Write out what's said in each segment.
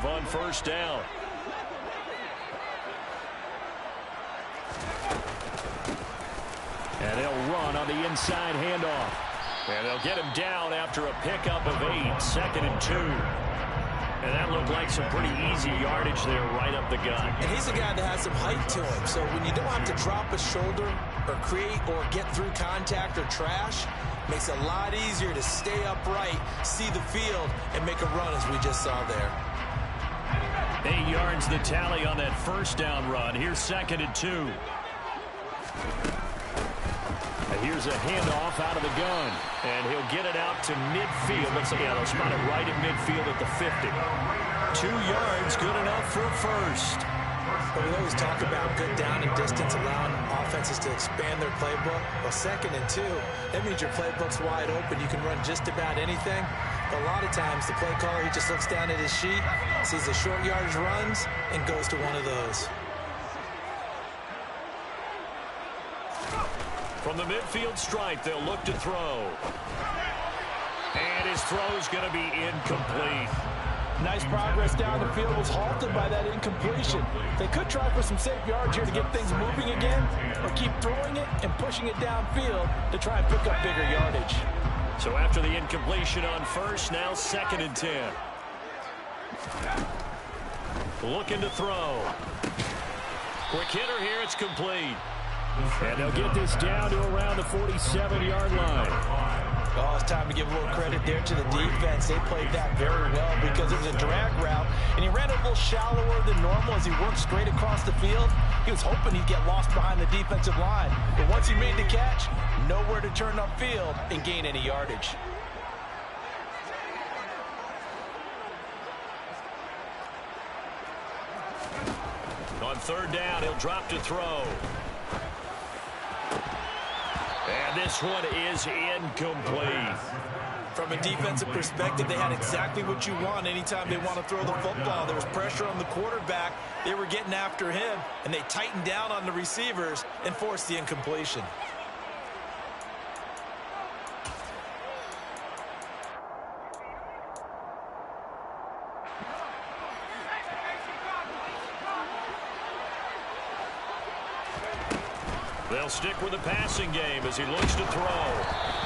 move on first down. And they'll run on the inside handoff. And they'll get him down after a pickup of 8, 2nd and 2. And that looked like some pretty easy yardage there right up the gut. And he's a guy that has some height to him. So when you don't have to drop a shoulder or create or get through contact or trash, makes it a lot easier to stay upright, see the field, and make a run as we just saw there. 8 yards the tally on that first down run. Here's 2nd and 2. Here's a handoff out of the gun, and he'll get it out to midfield. Let's see, they'll spot it right at midfield at the 50. 2 yards, good enough for a first. But we always talk about good down and distance, allowing offenses to expand their playbook. Well, 2nd and 2, that means your playbook's wide open. You can run just about anything. But a lot of times, the play caller, he just looks down at his sheet, sees the short yardage runs, and goes to one of those. From the midfield stripe, they'll look to throw. And his throw's going to be incomplete. Nice progress down the field, was halted by that incompletion. They could try for some safe yards here to get things moving again, or keep throwing it and pushing it downfield to try and pick up bigger yardage. So after the incompletion on first, now 2nd and 10. Looking to throw. Quick hitter here, it's complete. And they'll get this down to around the 47-yard line. Oh, it's time to give a little credit there to the defense. They played that very well because it was a drag route, and he ran a little shallower than normal as he worked straight across the field. He was hoping he'd get lost behind the defensive line. But once he made the catch, nowhere to turn upfield and gain any yardage. On 3rd down, he'll drop to throw. And this one is incomplete. From a defensive perspective, they had exactly what you want anytime they want to throw the football. There was pressure on the quarterback. They were getting after him, and they tightened down on the receivers and forced the incompletion. They'll stick with the passing game as he looks to throw.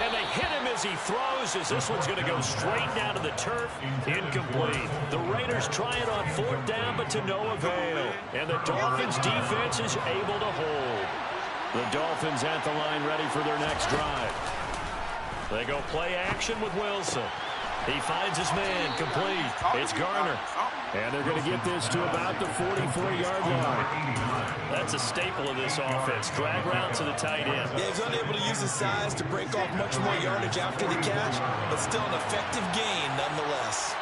And they hit him as he throws, as this one's going to go straight down to the turf. Incomplete. The Raiders try it on 4th down, but to no avail. And the Dolphins' defense is able to hold. The Dolphins at the line ready for their next drive. They go play action with Wilson. He finds his man, complete. It's Garner. And they're going to get this to about the 44-yard line. That's a staple of this offense. Drag route to the tight end. Yeah, he's unable to use his size to break off much more yardage after the catch, but still an effective gain nonetheless.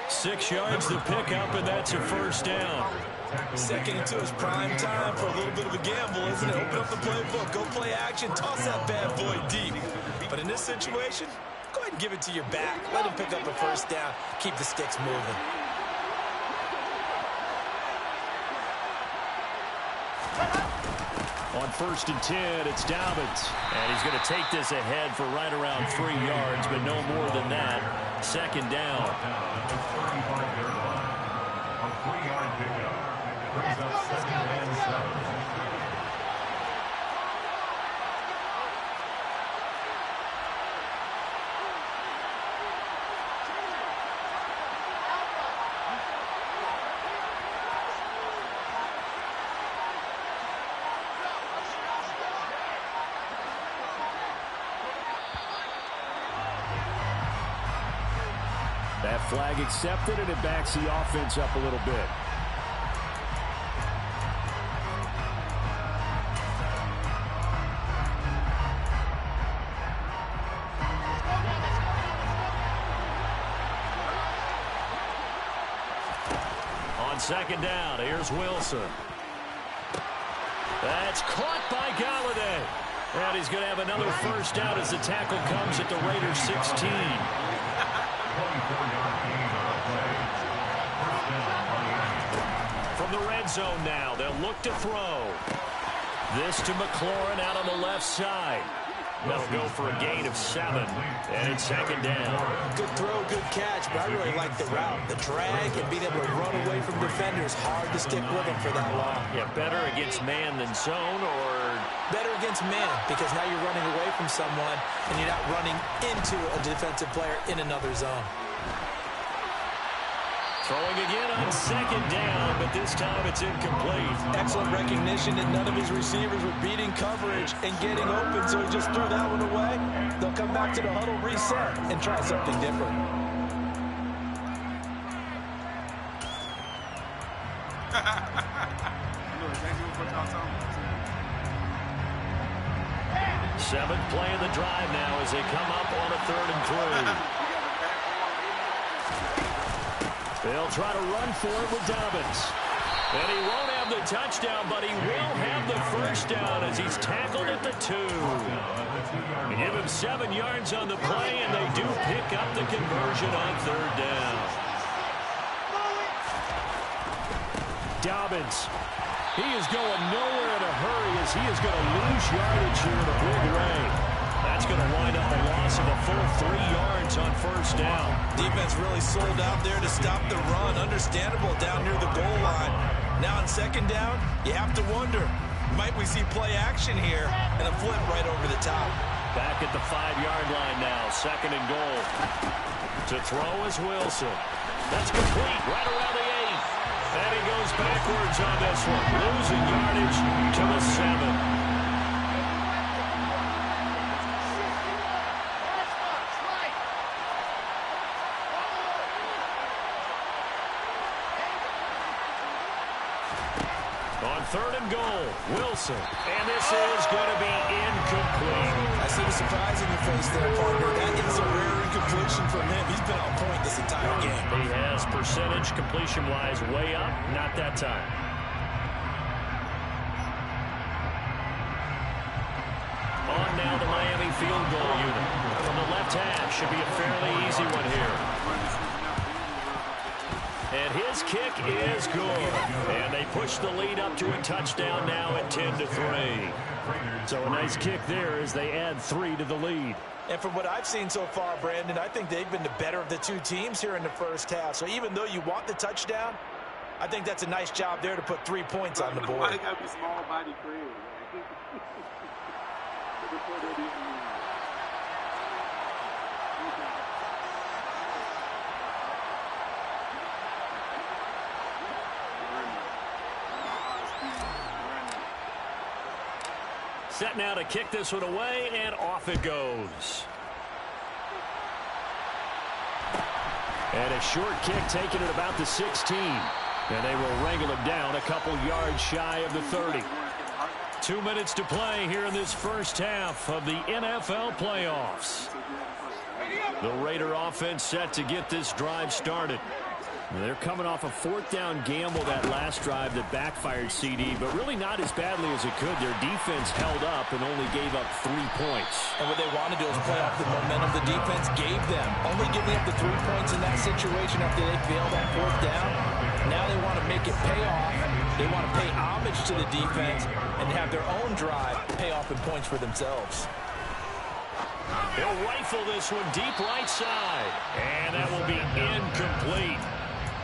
Six yards to pick up, and that's a first down. 2nd and 2 is prime time for a little bit of a gamble, isn't it? Open up the playbook, go play action, toss that bad boy deep. But in this situation, go ahead and give it to your back. Let him pick up a first down. Keep the sticks moving. On 1st and 10, it's Dobbins. And he's going to take this ahead for right around 3 yards, but no more than that. 2nd down. That flag accepted, and it backs the offense up a little bit. On 2nd down, here's Wilson. That's caught by Galladay. And he's going to have another first down as the tackle comes at the Raiders' 16. From the red zone now, they'll look to throw. This to McLaurin out on the left side. That'll go for a gain of 7, and it's second down. Good throw, good catch, but I really like the route. The drag and being able to run away from defenders, hard to stick with them for that long. Yeah, better against man than zone, or better against man, because now you're running away from someone and you're not running into a defensive player in another zone. Throwing again on second down, but this time it's incomplete. Excellent recognition that none of his receivers were beating coverage and getting open, so he just threw that one away. They'll come back to the huddle, reset, and try something different. Seventh play of the drive now as they come up on a 3rd and 3. They'll try to run for it with Dobbins. And he won't have the touchdown, but he will have the first down as he's tackled at the 2. They give him 7 yards on the play, and they do pick up the conversion on 3rd down. Dobbins. He is going nowhere in a hurry as he is going to lose yardage here in a big way. That's going to wind up a loss of a full 3 yards on 1st down. Defense really sold out there to stop the run. Understandable down near the goal line. Now on 2nd down, you have to wonder, might we see play action here and a flip right over the top? Back at the 5-yard line now, 2nd and goal. To throw is Wilson. That's complete right around the 8. And he goes backwards on this one, losing yardage to the 7. On 3rd and goal, Wilson. And this is going to be incomplete. I see the surprise in your face there, partner. That is a rare incompletion from him. He's been on point this entire game. He has percentage completion-wise way up. Not that time. On now the Miami field goal unit. From the left half, should be a fairly easy one here. And his kick is good. And they push the lead up to a touchdown now at 10-3. So a nice kick there as they add 3 to the lead. And from what I've seen so far, Brandon, I think they've been the better of the 2 teams here in the first half. So even though you want the touchdown, I think that's a nice job there to put 3 points on the board. Why got to be small body crazy? Set now to kick this one away, and off it goes. And a short kick taken at about the 16. And they will wrangle him down a couple yards shy of the 30. 2 minutes to play here in this first half of the NFL playoffs. The Raider offense set to get this drive started. They're coming off a 4th down gamble that last drive that backfired CD, but really not as badly as it could. Their defense held up and only gave up 3 points. And what they want to do is play off the momentum the defense gave them. Only giving up the 3 points in that situation after they failed on 4th down. Now they want to make it pay off. They want to pay homage to the defense and have their own drive pay off in points for themselves. He'll rifle this one deep right side. And that will be incomplete.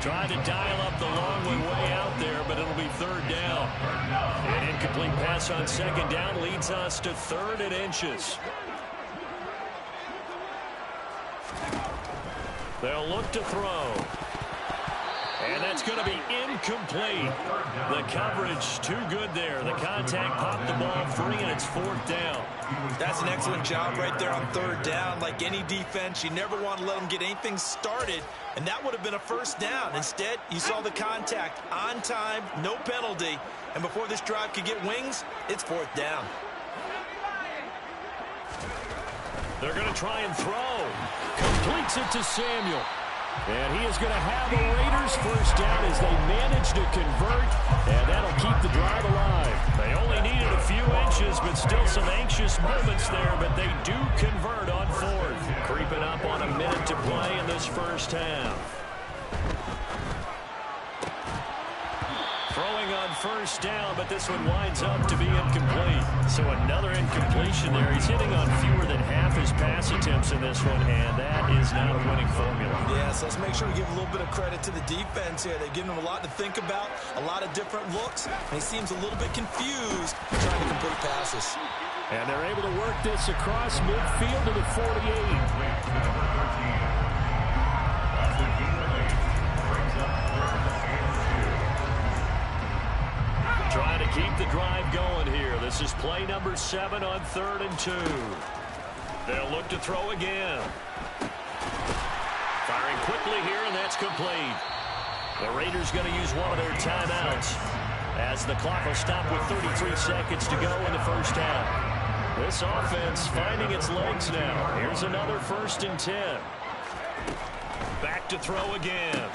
Trying to dial up the long way out there, but it'll be 3rd down. An incomplete pass on 2nd down leads us to 3rd and inches. They'll look to throw. And that's going to be incomplete. The coverage too good there. The contact popped the ball free, and it's 4th down. That's an excellent job right there on 3rd down. Like any defense, you never want to let them get anything started, and that would have been a 1st down. Instead, you saw the contact on time, no penalty, and before this drive could get wings, it's 4th down. They're going to try and throw. Completes it to Samuel. And he is going to have the Raiders first down as they manage to convert, and that'll keep the drive alive. They only needed a few inches, but still some anxious moments there, but they do convert on 4th. Creeping up on a minute to play in this first half. Throwing on first down, but this one winds up to be incomplete. So another incompletion there. He's hitting on fewer than half his pass attempts in this one, and that is not a winning formula. Yeah, so let's make sure we give a little bit of credit to the defense here. They've given him a lot to think about, a lot of different looks, and he seems a little bit confused trying to complete passes. And they're able to work this across midfield to the 48. Trying to keep the drive going here. This is play number 7 on 3rd and 2. They'll look to throw again. Firing quickly here, and that's complete. The Raiders going to use one of their timeouts as the clock will stop with 33 seconds to go in the first half. This offense finding its legs now. Here's another 1st and 10. Back to throw again.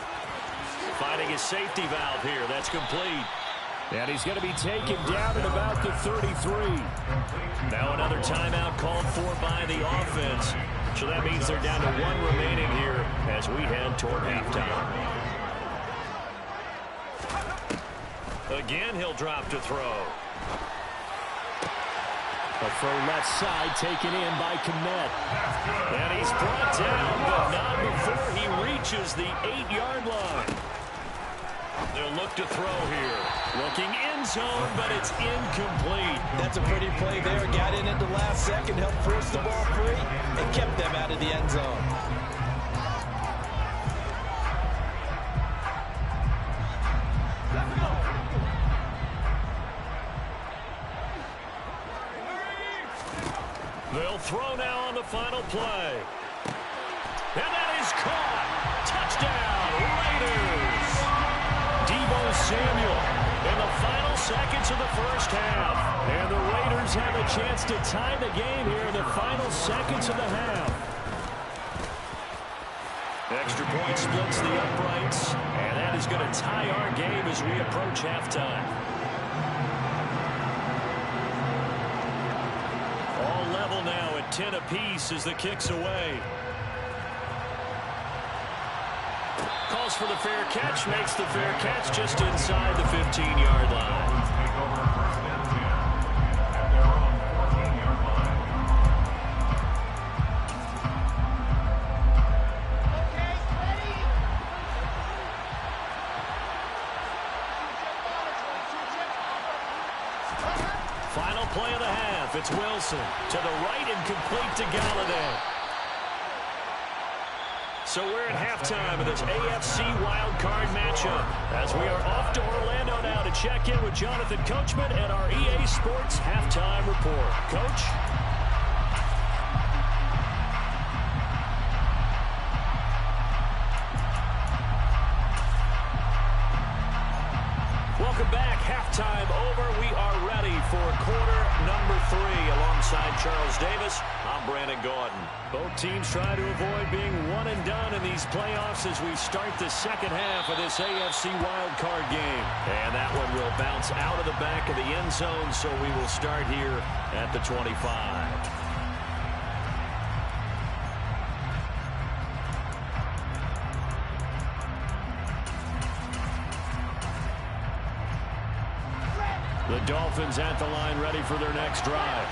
Finding his safety valve here. That's complete. And he's going to be taken down at about the 33. Now another timeout called for by the offense. So that means they're down to 1 remaining here as we head toward halftime. Again, he'll drop to throw. A throw left side taken in by Kmet. And he's brought down, but not before he reaches the 8-yard line. They'll look to throw here. Looking end zone, but it's incomplete. That's a pretty play there. Got in at the last second, helped force the ball free, and kept them out of the end zone. They'll throw now on the final play. And that is caught. Touchdown, Raiders. Deebo Samuel in the final seconds of the first half. And the Raiders have a chance to tie the game here in the final seconds of the half. Extra point splits the uprights. And that is going to tie our game as we approach halftime. All level now at 10 apiece as the kick's away. Calls for the fair catch, makes the fair catch just inside the 15-yard line. Final play of the half. It's Wilson to the right and complete to Galladay. So we're at halftime of this AFC wildcard matchup as we are off to Orlando now to check in with Jonathan Coachman and our EA Sports halftime report. Coach? Welcome back. Halftime over. We are ready for quarter number 3 alongside Charles Davis. I'm Brandon Gordon. Both teams try to avoid being one and done in these playoffs as we start the second half of this AFC wildcard game. And that one will bounce out of the back of the end zone, so we will start here at the 25. The Dolphins at the line ready for their next drive.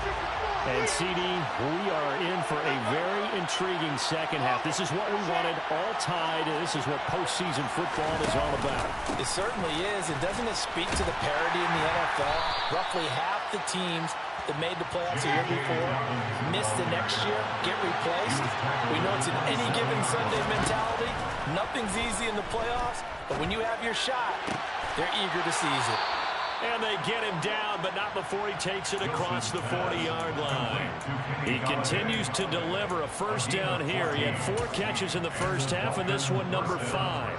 And, CD, we are in for a very intriguing second half. This is what we wanted, all tied. This is what postseason football is all about. It certainly is. And doesn't it speak to the parity in the NFL? Roughly half the teams that made the playoffs a year before miss the next year, get replaced. We know it's an any given Sunday mentality. Nothing's easy in the playoffs, but when you have your shot, they're eager to seize it. And they get him down, but not before he takes it across the 40-yard line. He continues to deliver a first down here. He had 4 catches in the first half, and this one number 5.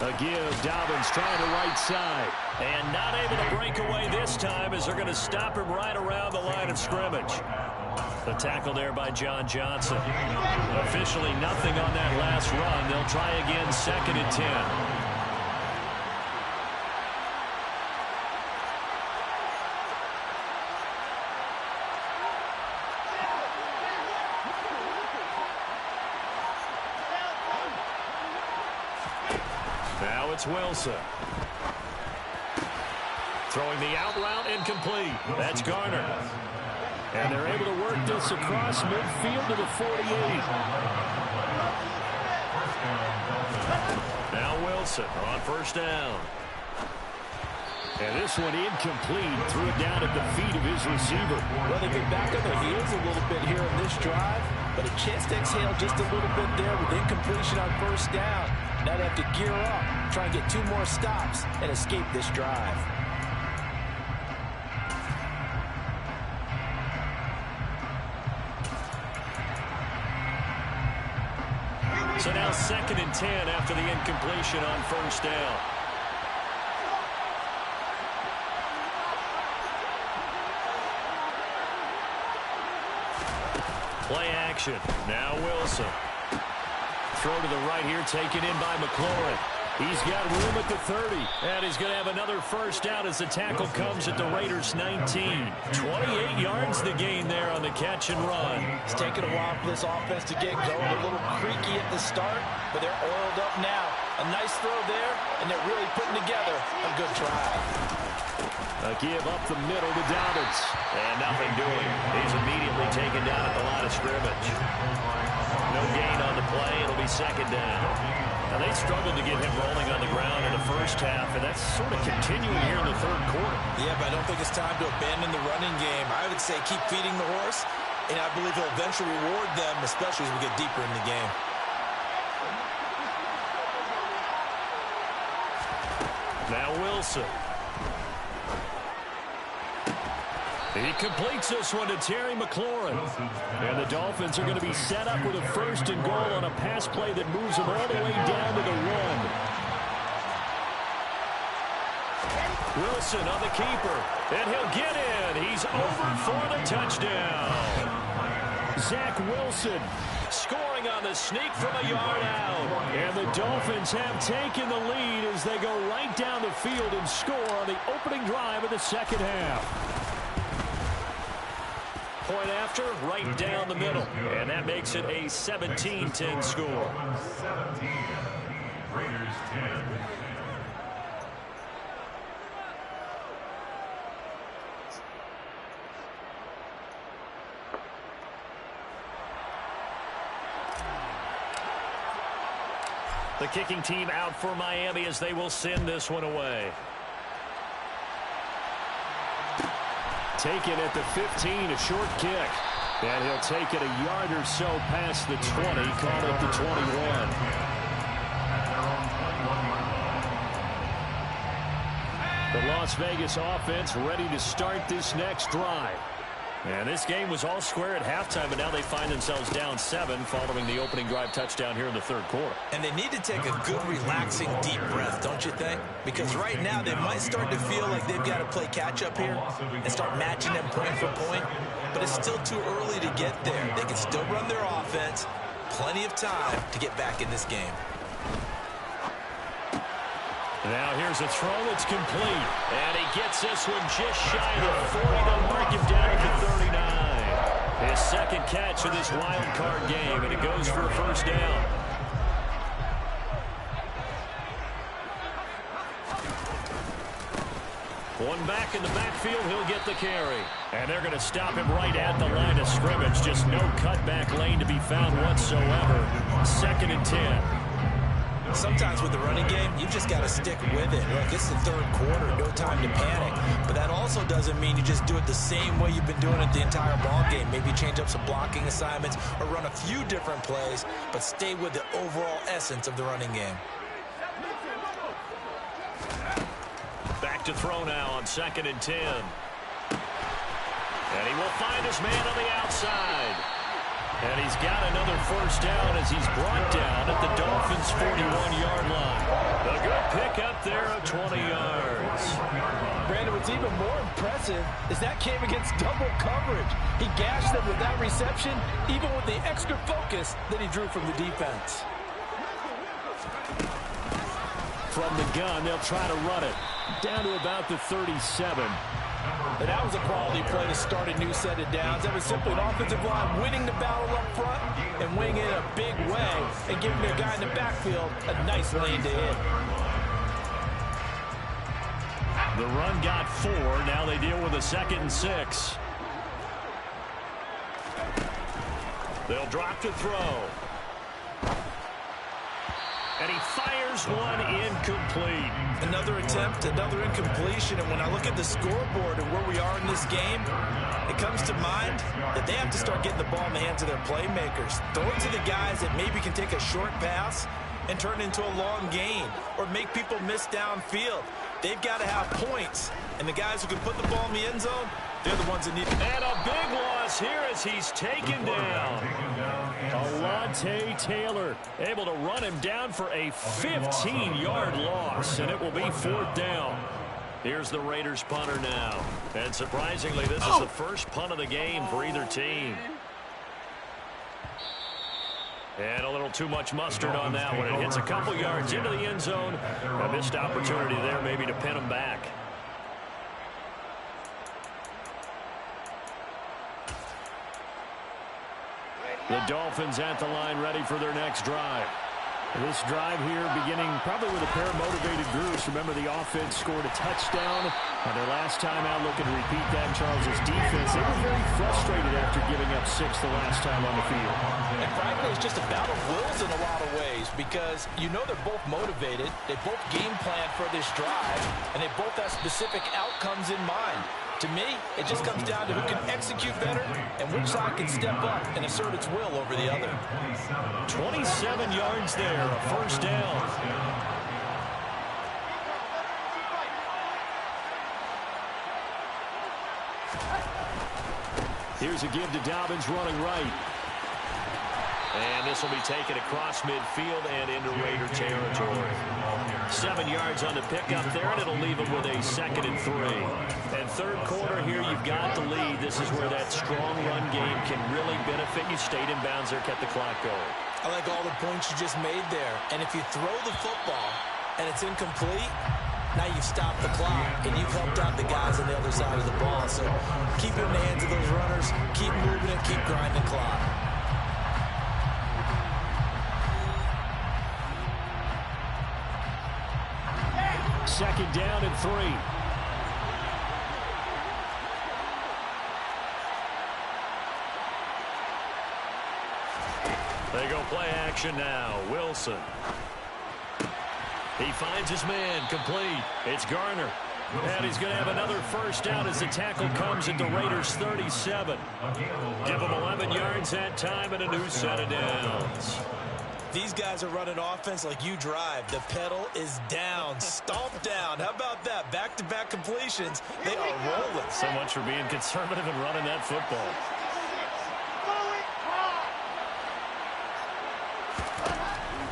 A give, Dobbins trying to right side. And not able to break away this time as they're going to stop him right around the line of scrimmage. The tackle there by John Johnson. Officially nothing on that last run. They'll try again 2nd and 10. Now it's Wilson. Throwing the out route, incomplete. That's Garner. And they're able to work this across midfield to the 48. Now Wilson on first down. And this one incomplete. Threw it down at the feet of his receiver. Well, they've been back on their heels a little bit here in this drive, but a chance to exhale just a little bit there with incompletion on first down. Now they have to gear up, try and get 2 more stops, and escape this drive. So now 2nd and 10 after the incompletion on first down. Play action. Now Wilson. Throw to the right here, taken in by McLaurin. He's got room at the 30. And he's going to have another first down as the tackle comes at the Raiders' 19. 28 yards the gain there on the catch and run. It's taken a while for this offense to get going. A little creaky at the start, but they're oiled up now. A nice throw there, and they're really putting together a good drive. A give up the middle to Dobbins. And nothing doing. He's immediately taken down at the line of scrimmage. No gain on the play. It'll be 2nd down. Now, they struggled to get him rolling on the ground in the first half, and that's sort of continuing here in the 3rd quarter. Yeah, but I don't think it's time to abandon the running game. I would say keep feeding the horse, and I believe he'll eventually reward them, especially as we get deeper in the game. Now Wilson. He completes this one to Terry McLaurin. And the Dolphins are going to be set up with a 1st and goal on a pass play that moves them all the way down to the 1. Wilson on the keeper. And he'll get in. He's over for the touchdown. Zach Wilson scoring on the sneak from a yard out. And the Dolphins have taken the lead as they go right down the field and score on the opening drive of the 2nd half. Point after, right down the middle. And that makes it a 17-10 score. 17, Raiders 10. The kicking team out for Miami as they will send this one away. Taken at the 15, a short kick. And he'll take it a yard or so past the 20, call it the 21. The Las Vegas offense ready to start this next drive. And this game was all square at halftime, but now they find themselves down 7 following the opening drive touchdown here in the 3rd quarter. And they need to take a good, relaxing, deep breath, don't you think? Because right now they might start to feel like they've got to play catch-up here and start matching them point for point. But it's still too early to get there. They can still run their offense. Plenty of time to get back in this game. Now here's a throw that's complete. And he gets this one just shy of the 40 to mark him down at the 39. His 2nd catch of this wild card game, and it goes for a first down. One back in the backfield, he'll get the carry. And they're going to stop him right at the line of scrimmage. Just no cutback lane to be found whatsoever. 2nd and 10. Sometimes with the running game, you just got to stick with it. Look, it's the 3rd quarter, no time to panic. But that also doesn't mean you just do it the same way you've been doing it the entire ball game. Maybe change up some blocking assignments or run a few different plays, but stay with the overall essence of the running game. Back to throw now on 2nd and 10. And he will find his man on the outside. And he's got another first down as he's brought down at the Dolphins' 41-yard line. A good pick up there of 20 yards. Brandon, what's even more impressive is that came against double coverage. He gashed them with that reception, even with the extra focus that he drew from the defense. From the gun, they'll try to run it. Down to about the 37. And that was a quality play to start a new set of downs. That was simply an offensive line winning the battle up front and winning it in a big way and giving their guy in the backfield a nice lane to hit. The run got 4. Now they deal with a 2nd and 6. They'll drop to throw. And he fires one incomplete. Another attempt, another incompletion. And when I look at the scoreboard and where we are in this game, it comes to mind that they have to start getting the ball in the hands of their playmakers. Throw it to the guys that maybe can take a short pass and turn it into a long gain or make people miss downfield. They've got to have points. And the guys who can put the ball in the end zone, they're the ones that need it. And a big loss here as he's taken down. Alontae Taylor able to run him down for a 15-yard loss, and it will be 4th down. Here's the Raiders punter now. And surprisingly, this is the first punt of the game for either team. And a little too much mustard on that one. It hits a couple yards into the end zone. A missed opportunity there maybe to pin him back. The Dolphins at the line ready for their next drive. This drive here beginning probably with a pair of motivated groups. Remember, the offense scored a touchdown. And their last time out looking to repeat that in Charles's defense. They were very frustrated after giving up 6 the last time on the field. And frankly, it's just a battle of wills in a lot of ways because you know they're both motivated. They both game plan for this drive, and they both have specific outcomes in mind. To me, it just comes down to who can execute better and which side can step up and assert its will over the other. 27 yards there, a 1st down. Here's a give to Dobbins running right. And this will be taken across midfield and into Raider territory. 7 yards on the pickup there, and it'll leave them with a 2nd and 3. And 3rd quarter here, you've got the lead. This is where that strong run game can really benefit you. Stayed in bounds there, kept the clock going. I like all the points you just made there. And if you throw the football and it's incomplete, now you've stopped the clock, and you've helped out the guys on the other side of the ball. So keep it in the hands of those runners, keep moving it, keep grinding the clock. Second down and 3. They go play action now. Wilson. He finds his man, complete. It's Garner. And he's going to have another 1st down as the tackle comes at the Raiders' 37. Give them 11 yards that time and a new set of downs. These guys are running offense like you drive. The pedal is down, stomped down. How about that? Back-to-back completions. They are rolling. So much for being conservative and running that football.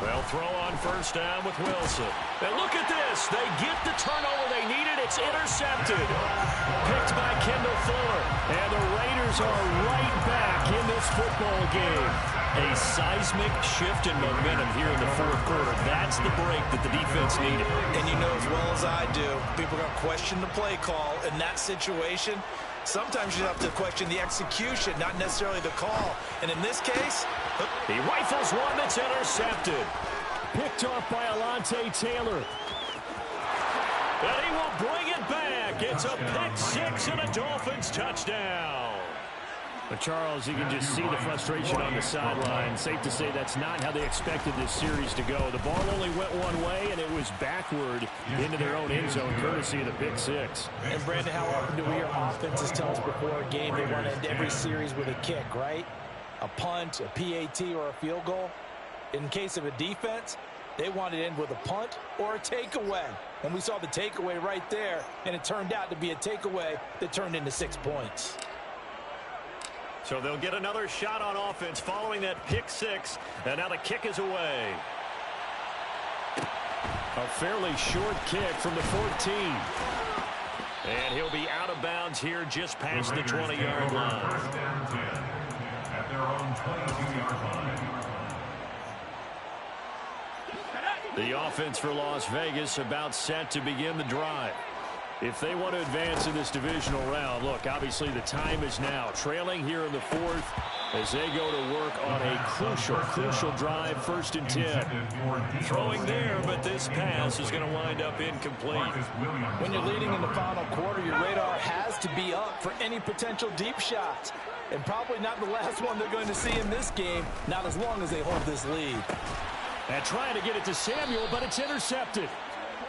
They'll throw on 1st down with Wilson. And look at this. They get the turnover they needed. It's intercepted. Picked by Kendall Fuller. And the Raiders are right back in this football game. A seismic shift in momentum here in the 4th quarter. That's the break that the defense needed. And you know as well as I do, people are going to question the play call in that situation. Sometimes you have to question the execution, not necessarily the call. And in this case, he rifles one that's intercepted. Picked off by Alontae Taylor. And he will bring it back. It's a pick 6 and a Dolphins touchdown. But Charles, you can just see the frustration on the sideline. Safe to say that's not how they expected this series to go. The ball only went one way, and it was backward into their own end zone, courtesy of the pick 6. And, Brandon, how often do we hear offenses tell us before a game they want to end every series with a kick, right? A punt, a PAT, or a field goal. In case of a defense, they want to end with a punt or a takeaway. And we saw the takeaway right there, and it turned out to be a takeaway that turned into 6 points. So they'll get another shot on offense following that pick 6. And now the kick is away. A fairly short kick from the 14. And he'll be out of bounds here just past the 20-yard line. First and 10 at their own 22-yard line. The offense for Las Vegas about set to begin the drive. If they want to advance in this divisional round, look, obviously the time is now. Trailing here in the fourth as they go to work on a crucial drive, 1st and 10. Throwing there, but this pass is going to wind up incomplete. When you're leading in the final quarter, your radar has to be up for any potential deep shots. And probably not the last one they're going to see in this game, not as long as they hold this lead. And trying to get it to Samuel, but it's intercepted.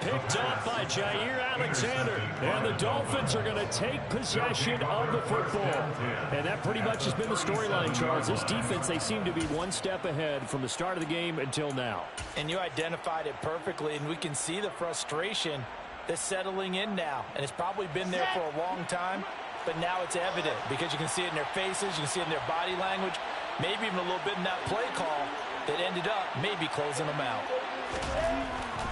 Picked up by Jair Alexander. And the Dolphins are going to take possession of the football. And that pretty much has been the storyline, Charles. This defense, they seem to be one step ahead from the start of the game until now. And you identified it perfectly, and we can see the frustration that's settling in now. And it's probably been there for a long time, but now it's evident because you can see it in their faces, you can see it in their body language, maybe even a little bit in that play call that ended up maybe closing them out.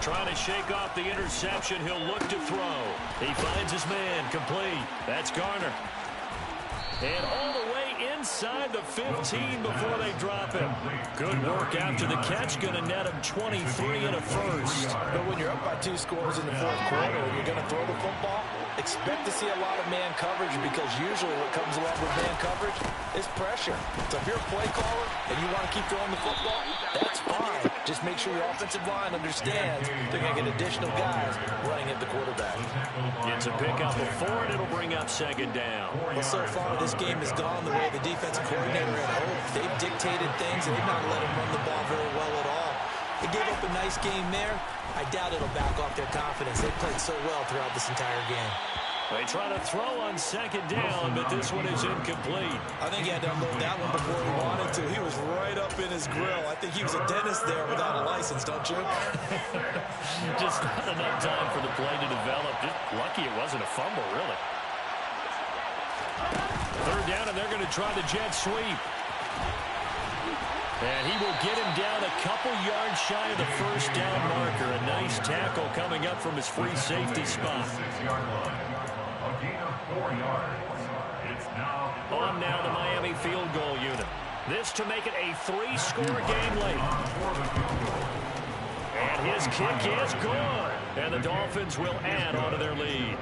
Trying to shake off the interception. He'll look to throw. He finds his man. Complete. That's Garner. And all the way inside the 15 before they drop him. Good work after the catch. Going to net him 23 and a first. But when you're up by 2 scores in the fourth quarter and you're going to throw the football, expect to see a lot of man coverage because usually what comes along with man coverage is pressure. So if you're a play caller and you want to keep throwing the football, that's fine. Just make sure your offensive line understands they're going to get additional guys running at the quarterback. It's a pickup of 4, and it'll bring up 2nd down. Well, so far this game has gone the way the defensive coordinator had hoped. They've dictated things, and they've not let them run the ball very well at all. They gave up a nice game there. I doubt it'll back off their confidence. They played so well throughout this entire game. They try to throw on 2nd down, but this one is incomplete. I think he had to unload that one before he wanted to. He was right up in his grill. I think he was a dentist there without a license, don't you? Just not enough time for the play to develop. Just lucky it wasn't a fumble, really. 3rd down, and they're going to try the jet sweep. And he will get him down a couple yards shy of the 1st down marker. A nice tackle coming up from his free safety spot. On now the Miami field goal unit. This to make it a 3-score game late. And his kick is good. And the Dolphins will add on to their lead.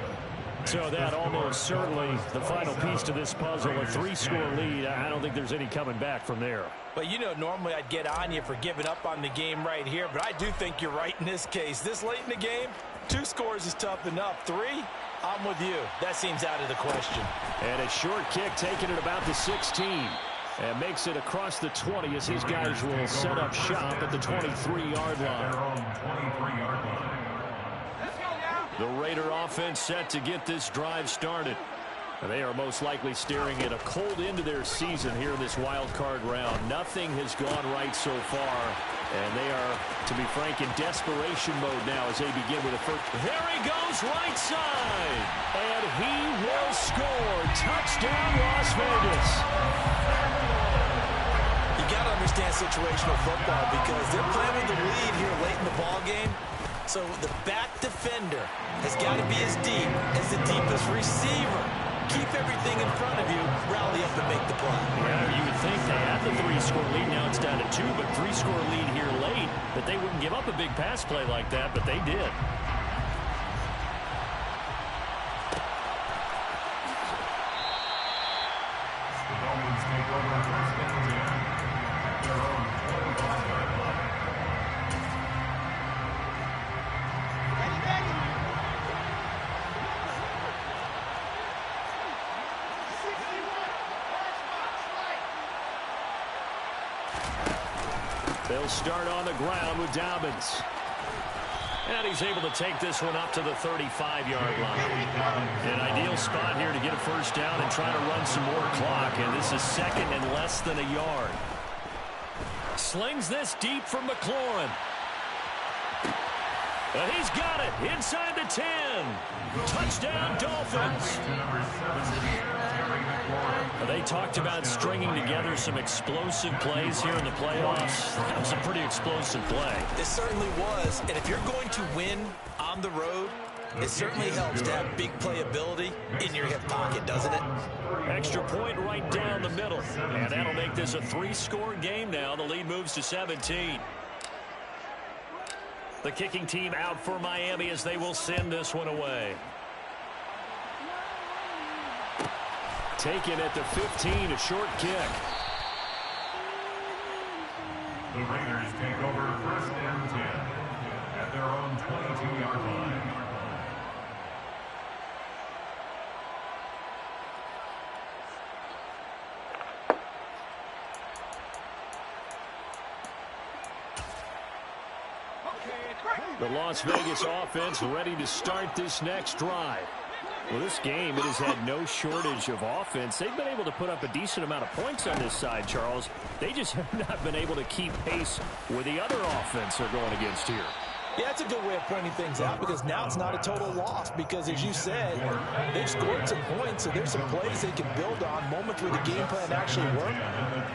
So that almost certainly the final piece to this puzzle, a 3-score lead. I don't think there's any coming back from there. But you know, normally I'd get on you for giving up on the game right here, but I do think you're right in this case. This late in the game, 2 scores is tough enough. 3, I'm with you. That seems out of the question. And a short kick taken at about the 16. And makes it across the 20 as his guys will set up shop at the 23-yard line. The Raider offense set to get this drive started. And they are most likely staring at a cold end to their season here in this wild card round. Nothing has gone right so far. And they are, to be frank, in desperation mode now as they begin with a first. There he goes, right side. And he will score. Touchdown, Las Vegas. You got to understand situational football because they're playing with the lead here late in the ball game. So the back defender has got to be as deep as the deepest receiver. Keep everything in front of you, rally up and make the play. Yeah, you would think they had the 3-score lead. Now it's down to 2, but 3-score lead here late, that they wouldn't give up a big pass play like that, but they did. The Dolphins take over 1st and 10 at their own 25-yard line. They'll start on the ground with Dobbins. And he's able to take this one up to the 35-yard line. An ideal spot here to get a 1st down and try to run some more clock. And this is 2nd and less than a yard. Slings this deep from McLaurin. He's got it inside the 10. Touchdown, Dolphins. They talked about stringing together some explosive plays here in the playoffs. That was a pretty explosive play. It certainly was. And if you're going to win on the road, it certainly helps to have big playability in your hip pocket, doesn't it? Extra point right down the middle. And that'll make this a 3-score game now. The lead moves to 17. The kicking team out for Miami as they will send this one away. Taken at the 15, a short kick. The Raiders take over 1st and 10 at their own 22-yard line. The Las Vegas offense ready to start this next drive. Well, this game, it has had no shortage of offense. They've been able to put up a decent amount of points on this side, Charles. They just have not been able to keep pace with the other offense they're going against here. Yeah, that's a good way of pointing things out because now it's not a total loss because, as you said, they've scored some points, so there's some plays they can build on, moments where the game plan actually worked.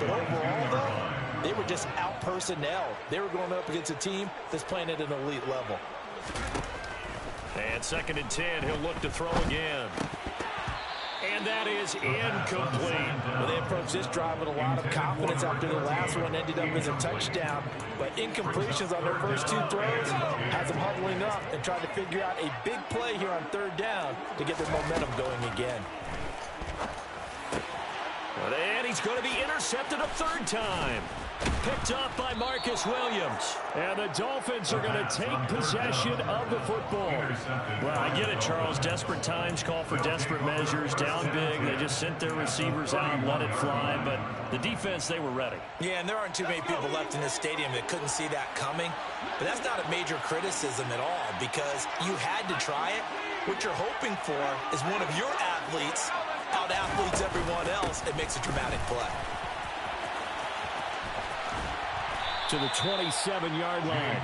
But overall, though, they were just out personnel. They were going up against a team that's playing at an elite level. And 2nd and 10, he'll look to throw again. And that is incomplete. Well, they approached this drive with a lot of confidence after the last one ended up as a touchdown. But incompletions on their first 2 throws has them huddling up and trying to figure out a big play here on 3rd down to get their momentum going again. And he's going to be intercepted a 3rd time. Picked up by Marcus Williams. And the Dolphins are going to take possession of the football. Well, I get it, Charles. Desperate times call for desperate measures. Down big. They just sent their receivers out and let it fly. But the defense, they were ready. Yeah, and there aren't too many people left in this stadium that couldn't see that coming. But that's not a major criticism at all because you had to try it. What you're hoping for is one of your athletes out-athletes everyone else and makes a dramatic play. To the 27-yard line.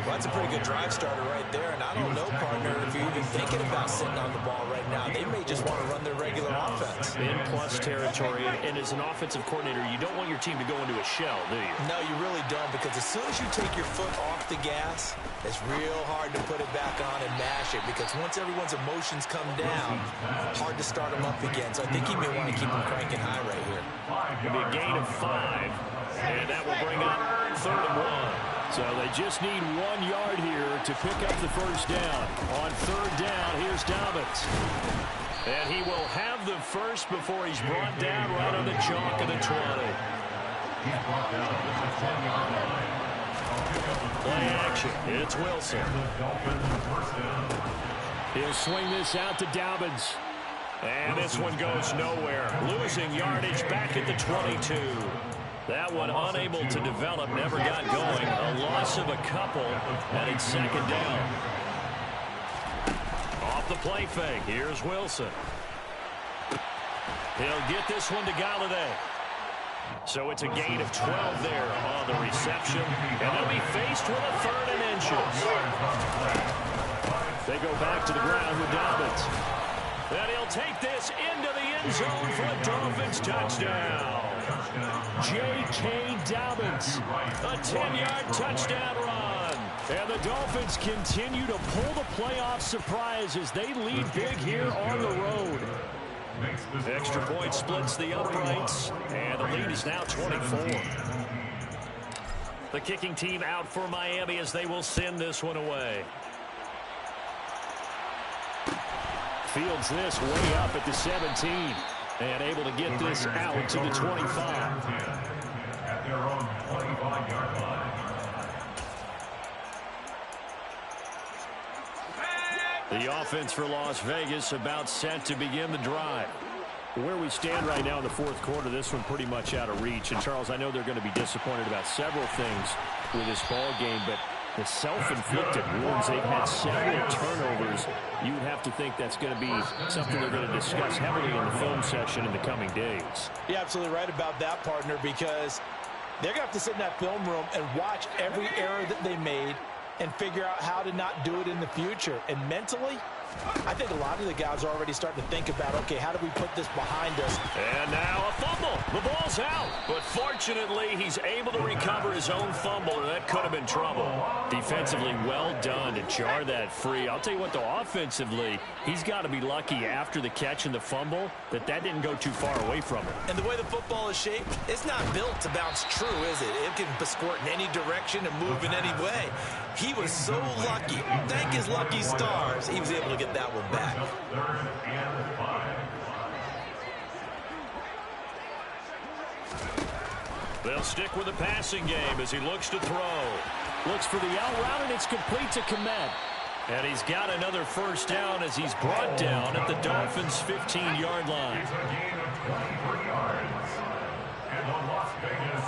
Well, that's a pretty good drive starter right there. And I don't know, partner, if you're even thinking about sitting on the ball right now. They may just want to run their regular offense. In plus territory. And as an offensive coordinator, you don't want your team to go into a shell, do you? No, you really don't, because as soon as you take your foot off the gas, it's real hard to put it back on and mash it, because once everyone's emotions come down, hard to start them up again. So I think he may want to keep them cranking high right here. It'll be a gain of 5. And that will bring up 3rd and 1. So they just need 1 yard here to pick up the first down. On 3rd down, here's Dobbins. And he will have the first before he's brought down right on the chalk of the 20. Play action. It's Wilson. He'll swing this out to Dobbins. And this one goes nowhere. Losing yardage back at the 22. That one unable to develop, never got going. A loss of a couple, and it's 2nd down. Off the play fake, here's Wilson. He'll get this one to Galladay. So it's a gain of 12 there on the reception, and they'll be faced with a 3rd and inches. They go back to the ground with Dobbins. And he'll take this into the end zone for a Dolphins touchdown. J.K. Dobbins. A 10-yard touchdown run. And the Dolphins continue to pull the playoff surprise as they lead big here on the road. Extra point splits the uprights, and the lead is now 24. The kicking team out for Miami as they will send this one away. Fields this way up at the 17. And able to get this out to the 25. At their own 25-yard line. The offense for Las Vegas about set to begin the drive. Where we stand right now in the 4th quarter, this one pretty much out of reach. And, Charles, I know they're going to be disappointed about several things with this ball game, but the self-inflicted wounds, they've had several turnovers. You would have to think that's going to be something they're going to discuss heavily in the film session in the coming days. You're absolutely right about that, partner, because they're going to have to sit in that film room and watch every error that they made and figure out how to not do it in the future. And mentally, I think a lot of the guys are already starting to think about, okay, how do we put this behind us? And now a fumble. The ball's out. But fortunately, he's able to recover his own fumble, or that could have been trouble. Defensively, well done to jar that free. I'll tell you what, though, offensively, he's got to be lucky after the catch and the fumble that didn't go too far away from him. And the way the football is shaped, it's not built to bounce true, is it? It can squirt in any direction and move in any way. He was so lucky. Thank his lucky stars, he was able to get that one back. They'll stick with the passing game as he looks to throw. Looks for the out route, and it's complete to Komet. And he's got another first down as he's brought down at the Dolphins' 15-yard line. It's a gain of 23 yards. And the Las Vegas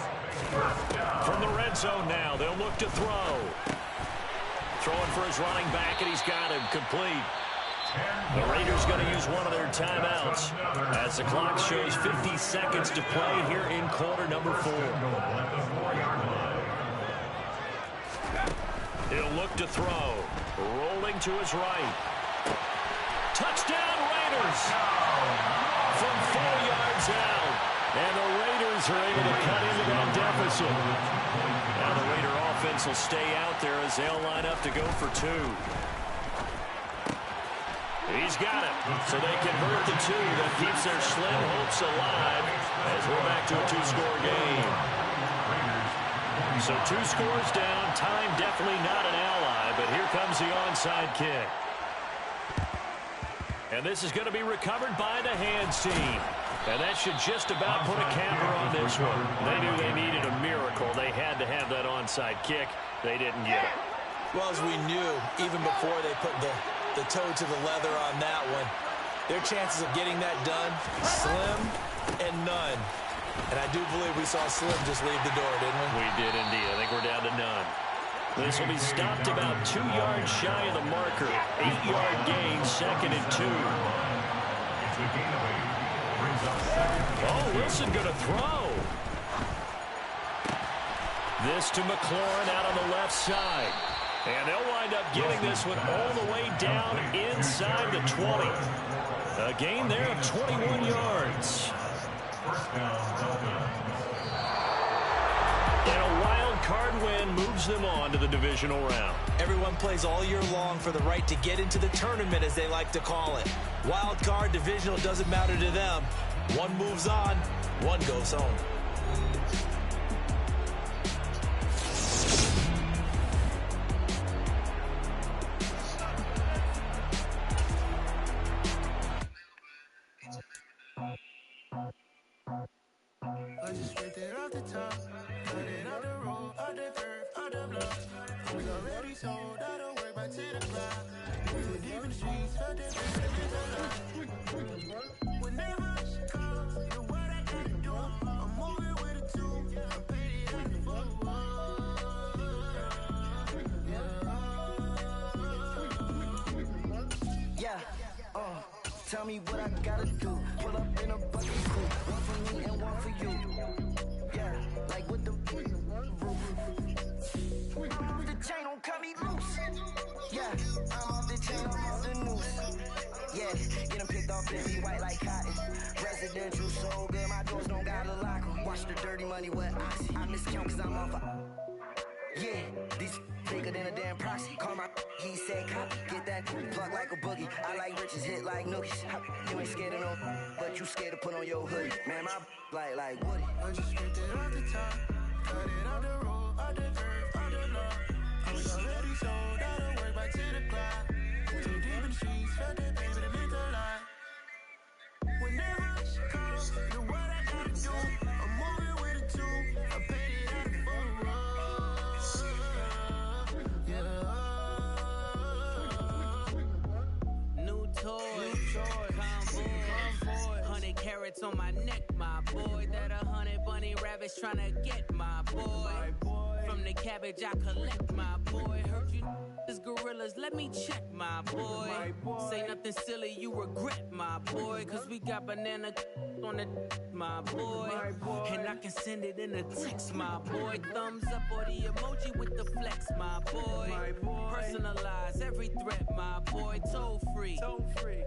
first down. From the red zone now, they'll look to throw. Throwing for his running back, and he's got him complete. The Raiders going to use one of their timeouts as the clock shows 50 seconds to play here in quarter number 4. He'll look to throw. Rolling to his right. Touchdown, Raiders! From 4 yards out. And the Raiders are able to cut into that deficit. Now the Raider offense will stay out there as they'll line up to go for 2. He's got it. So they convert the 2. That keeps their slim hopes alive as we're back to a 2-score game. So 2 scores down. Time definitely not an ally, but here comes the onside kick. And this is going to be recovered by the hands team. And that should just about put a capper on this one. They knew they needed a miracle. They had to have that onside kick. They didn't get it. Well, as we knew, even before they put the toe to the leather on that one, their chances of getting that done, slim and none. And I do believe we saw Slim just leave the door, didn't we? We did indeed. I think we're down to none. This will be stopped about 2 yards shy of the marker. 8-yard gain, 2nd and 2. Oh, Wilson going to throw. This to McLaurin out on the left side. And they'll wind up getting this one all the way down inside the 20. A gain there of 21 yards. And a wild card win moves them on to the divisional round. Everyone plays all year long for the right to get into the tournament, as they like to call it. Wild card, divisional, doesn't matter to them. One moves on, one goes home. I just ripped it off the top, cut it out the road, out the curve, out the block. We already sold, I don't work back to the clock. We were deep in the streets, felt that baby, whenever she calls, you know what I gotta do. I'm moving with a 2, I paid it out the book. Yeah, tell me what I gotta do. Pull up in a bucket crew, one for me and one for you. Yeah, like with the roof. The chain don't cut me loose. Yeah, I'm off the chain, I'm off the noose. Yeah, get them picked off, baby, white like cotton. Residential so good, my doors don't gotta lock 'em. Watch the dirty money with oxy. I miscount cause I'm off a... Yeah, these bigger than a damn proxy. Call my he said copy. Get that plug like a boogie. I like riches, hit like nookies. You ain't scared of no, but you scared to put on your hoodie. Man, my like Woody. I just ripped it off the top, cut it out the road, out the curve, out the block. I was already sold, I don't work back to the clock. Too deep in the streets, felt that baby, that meant a lot. Whenever she calls, you know what I gotta do. I'm moving with a 2, I paid it out the book. New toy, convoy, 100 carats on my neck, my boy. That 100 bunny rabbits tryna get my boy. From the cabbage I collect, my boy. Heard you is gorillas, let me check, my boy. Say nothing silly, you regret, my boy. Cause we got banana on the my boy. And I can send it in a text, my boy. Thumbs up or the emoji with the flex, my boy. Personalize every threat, my boy. Toll free,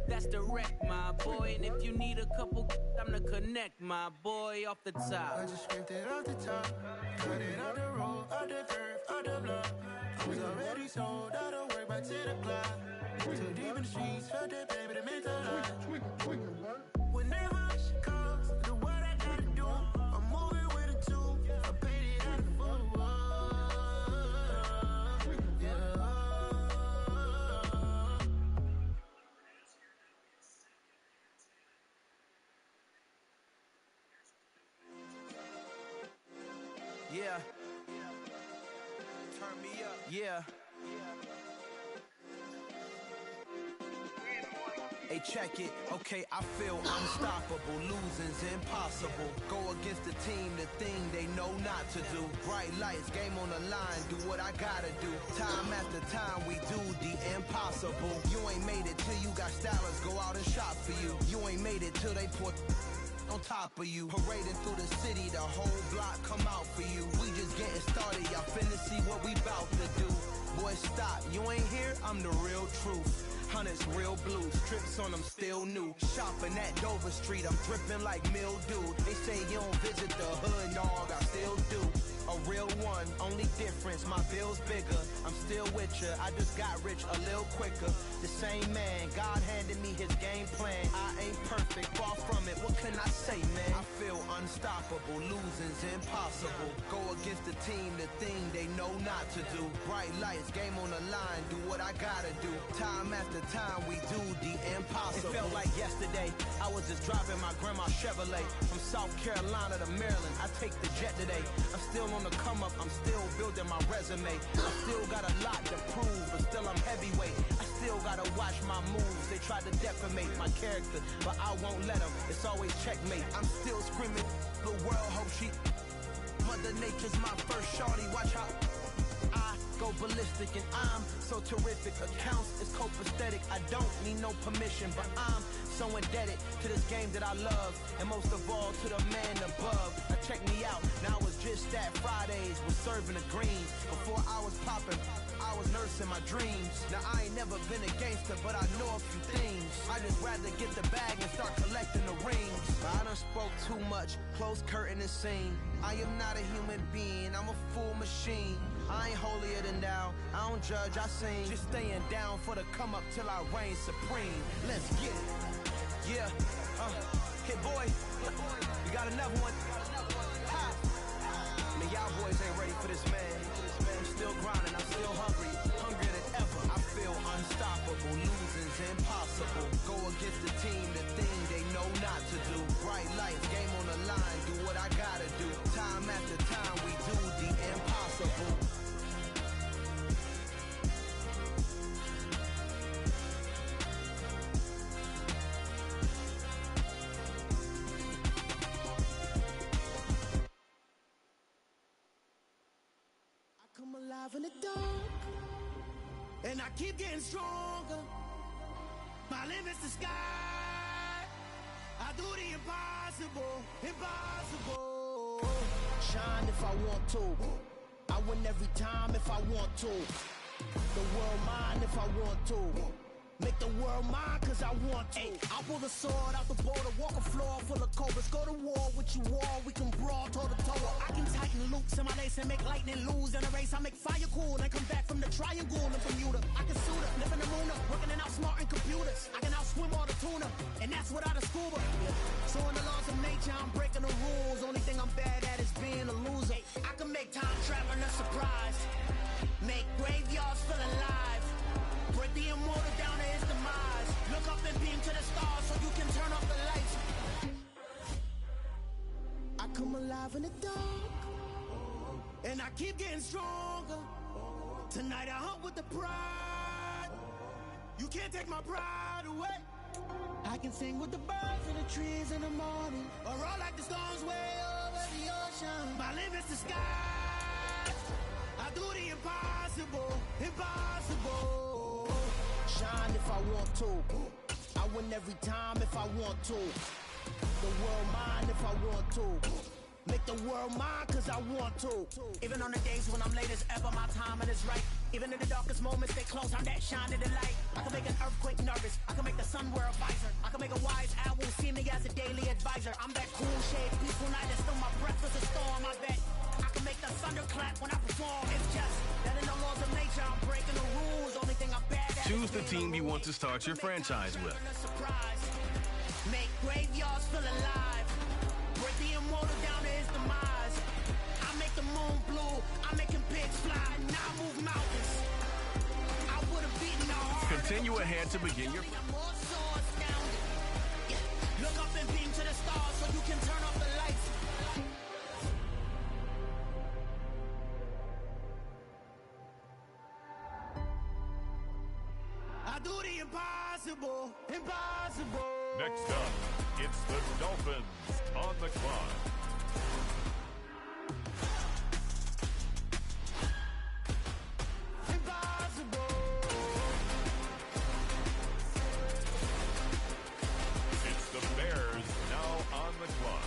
that's direct, my boy. And if you need a couple, I'm to connect, my boy, off the top. I just ripped it off the top, cut it out the road, out the curve, out the block. I was already sold, I don't work back to the clock. Too deep in the streets, felt that baby, that meant a lot. Whenever she calls, do what I gotta do. I'm moving with a 2, I paid it out the book. Yeah. Hey, check it. Okay, I feel unstoppable. Losing's impossible. Go against the team, the thing they know not to do. Bright lights, game on the line, do what I gotta do. Time after time, we do the impossible. You ain't made it till you got stylists go out and shop for you. You ain't made it till they put on top of you. Parading through the city, the whole block come out for you. We just getting started, y'all finna see what we bout to do. Boy, stop, you ain't here, I'm the real truth. Hunters, real blues, trips on them still new. Shopping at Dover Street, I'm dripping like mildew. They say you don't visit the hood, dog, I still do. A real one, only difference, my bill's bigger. I'm still with ya, I just got rich a little quicker. The same man, God handed me his game plan. I ain't perfect, far from it, what can I say, man? I feel unstoppable, losing's impossible. Go against the team, the thing they know not to do. Bright lights, game on the line, do what I gotta do. Time after time, we do the impossible. It felt like yesterday, I was just driving my grandma's Chevrolet. From South Carolina to Maryland, I take the jet today. I'm still on the come up, I'm still building my resume. I still got a lot to prove, but still I'm heavyweight. I still gotta watch my moves. They tried to defamate my character, but I won't let them. It's always checkmate. I'm still screaming, the world hope she. Mother Nature's my first shorty, watch how I go ballistic and I'm so terrific. Accounts is copacetic, I don't need no permission, but I'm so indebted to this game that I love, and most of all to the man above. Now check me out, now I was just at Fridays, was serving the greens. Before I was popping, I was nursing my dreams. Now I ain't never been a gangster, but I know a few things. I just rather get the bag and start collecting the rings. But I done spoke too much, close curtain and scene. I am not a human being, I'm a full machine. I ain't holier than thou, I don't judge, I sing. Just staying down for the come up till I reign supreme. Let's get it. Yeah, hit boy, you got another one. Ha. Man, y'all boys ain't ready for this, man. I'm still grinding, I'm still hungry, hungrier than ever. I feel unstoppable, losing's impossible. Go against the team, the thing they know not to do. Bright lights, game on the line, do what I gotta do. Time after time, we do the impossible. Come alive in the dark, and I keep getting stronger. My limit's the sky. I do the impossible, impossible. Shine if I want to. I win every time if I want to. The world mine if I want to. Make the world mine cause I want to. I'll pull the sword out the border, walk a floor full of cobras. Go to war with you all, we can brawl toe to toe. I can tighten loops in my lace and make lightning lose in a race. I make fire cool and come back from the triangle in Bermuda. I can suit up, live in the moon up, working and outsmarting computers. I can outswim all the tuna, and that's without a scuba. So in the laws of nature, I'm breaking the rules. Only thing I'm bad at is being a loser. I can make time traveling a surprise, make graveyards feel alive. Break the immortal down to his demise. Look up and beam to the stars so you can turn off the lights. I come alive in the dark, and I keep getting stronger. Tonight I hunt with the pride. You can't take my pride away. I can sing with the birds and the trees in the morning, or roll like the storms way over the ocean. My limit's the sky. I do the impossible, impossible. Shine if I want to. I win every time if I want to. The world mine if I want to. Make the world mine cause I want to. Even on the days when I'm late as ever, my timing is right. Even in the darkest moments, stay close, I'm that shining the light. I can make an earthquake nervous, I can make the sun wear a visor. I can make a wise owl see me as a daily advisor. I'm that cool shade, peaceful night, and still my breath is a storm, I bet. I can make the thunder clap when I perform. It's just that in the laws of nature, I'm breaking the rules. Only thing I'm bad at. Choose the team you want to start your franchise with. Make graveyards feel alive. Break the immortal down to his demise. I make the moon blue. I'm making pigs fly. Now I move mountains. I would have beaten the heart. Continue ahead to begin your. I'm more so astounded. Yeah. Look up and beam to the stars so you can turn off the lights. impossible, impossible. Next up, it's the Dolphins on the clock. Impossible. It's the Bears now on the clock.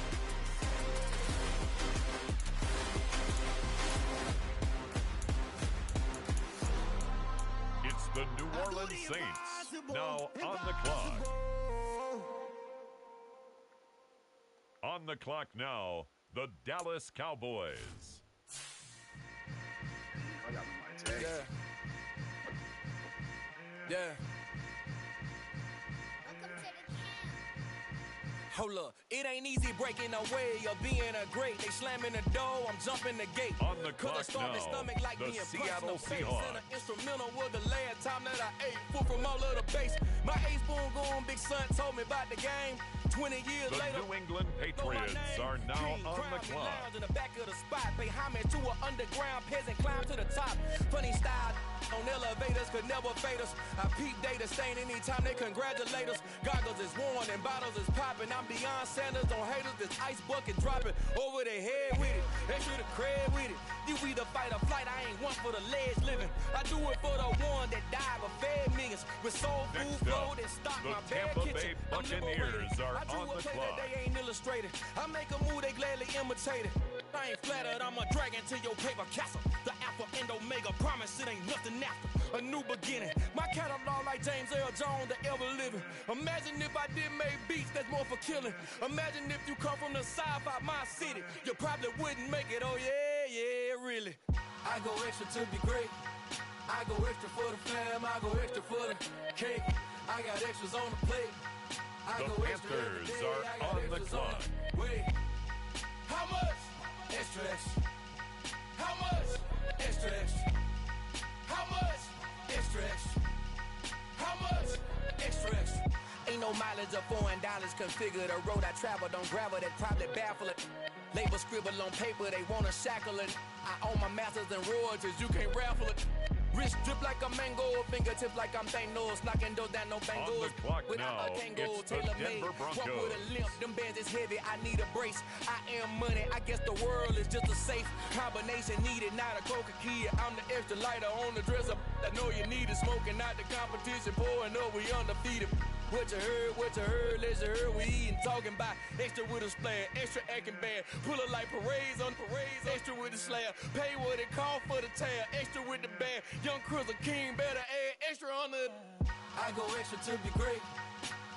It's the New Orleans Saints now on the clock. On the clock now, the Dallas Cowboys. Yeah. Hold up, it ain't easy breaking away or being a great. They slamming the door, I'm jumping the gate. On the clock now, stomach like the being Seattle punched in the face. Seahawks. And an instrumental was the last time that I ate food from all of the base. My ace boom going, big son told me about the game. 20 years The later, New England Patriots are now on the clock. in the back of the spot, pay homage to an underground peasant, climb to the top. Funny style on elevators could never fade us. I peep data stain anytime they congratulate us. Goggles is worn and bottles is popping. I'm Deion Sanders on haters, this ice bucket dropping over their head with it. Extra the cred with it. You either fight or flight, I ain't one for the ledge living. I do it for the one that died but fed millions with soul food, flow that stock the my bad Tampa kitchen. Bay Buccaneers are I drew on a the play clock. that they ain't illustrated. I make a move, they gladly imitate it. I ain't flattered, I'm a dragon to your paper castle. The Alpha and Omega, promise it ain't nothing after. A new beginning. My catalog like James Earl Jones, the ever living. Imagine if I did make beats that's more for killing. Imagine if you come from the south out my city. You probably wouldn't make it, oh yeah, really. I go extra to be great. I go extra for the fam, I go extra for the cake. I got extras on the plate. I The go extra every Panthers day. are I got on the extras clock. Wait, how much? Extra, extra. How much? Extra, extra. How much? Extra, extra. How much? Extra, extra. Ain't no mileage of $4 configure the road I travel. Don't gravel that probably baffle it. Label scribble on paper, they wanna shackle it. I own my masters and royalties, you can't raffle it. Wrist drip like a mango, fingertips like I'm Thanos, knocking doors down, no bangles. On the clock Without now, a Kango, it's the tailor-made. Denver Walk Broncos. with a limp, them bands is heavy, I need a brace. I am money, I guess the world is just a safe combination needed, not a coca key. I'm the extra lighter on the dresser. I know you need it, smoking out the competition, pouring up, we undefeated. What you heard, let's heard, we eating, talking about extra with a splash, extra acting bad, pull it like parades on parades, extra with the slab, pay what it cost for the tab, extra with the bag, young Cruiser King, better add extra on the. I go extra to be great.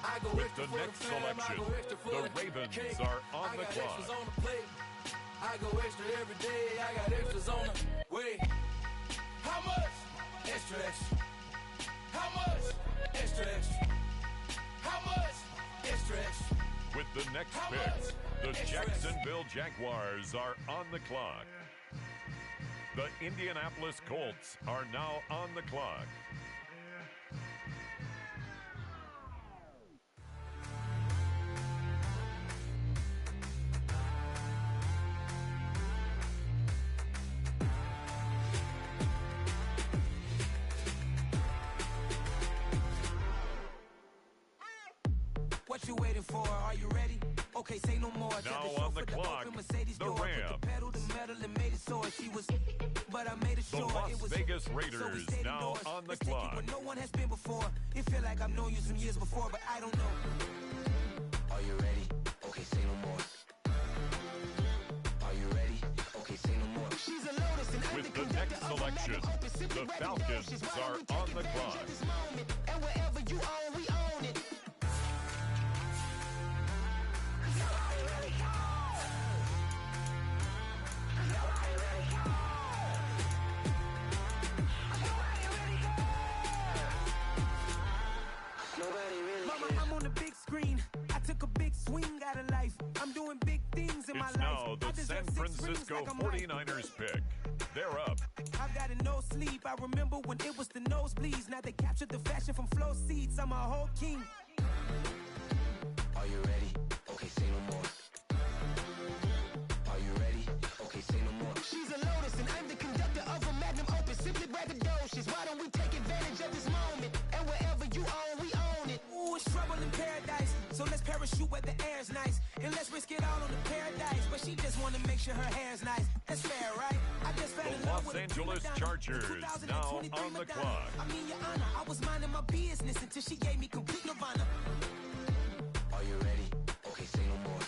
I go With extra the for next the fam, I selection, go extra for the Ravens cake. are on I the got clock. extras on the plate. I go extra every day, I got extras on the way. How much? Extra, extra. How much? Extra, extra. How much? Extra, extra. With the next How pick, much? the Extra, Jacksonville Jaguars are on the clock. The Indianapolis Colts are now on the clock. What you waiting for? Are you ready? Okay, say no more. Now on the clock, the Rams. But I made it The sure Las it was Vegas so we Raiders stayed now indoors. on the Let's take it clock. where no one has been before. It feel like I've known you some years before, but I don't know. Are you ready? Okay, say no more. Are you ready? Okay, say no more. She's a lotus and I'm With the next selection, the Falcons are on the clock. And wherever you own, we own it. Mama, I'm on the big screen. I took a big swing out of life. I'm doing big things in my It's life. now the I deserve San 6 rings Francisco like a mic. 49ers pick. They're up. I've got no sleep. I remember when it was the nosebleeds. Now they captured the fashion from flow seats. I'm a whole king. Are you ready? Okay, say no more. Are you ready? Okay, say no more. She's a lotus and I'm the conductor of a magnum opus. Simply braggadocious. Why don't we take advantage of this moment? And wherever you own, we own it. parachute where the air's nice. And let's risk it all on the paradise. But she just wanna make sure her hair's nice. That's fair, right? I just fell in The love Los with Angeles Chargers now on the clock. I mean, Your Honor, I was minding my business until she gave me complete nirvana. Are you ready? Okay, say no more.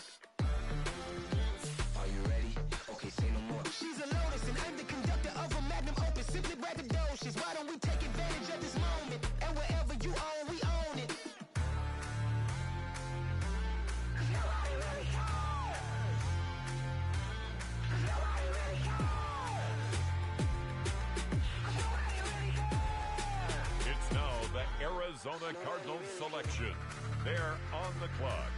Are you ready? Okay, say no more. She's a lotus and I'm the conductor of a magnum opus. Simply braggadocious. Why don't we take advantage of this moment? And wherever you own, we own it. It's now the Arizona Cardinals selection. They're on the clock.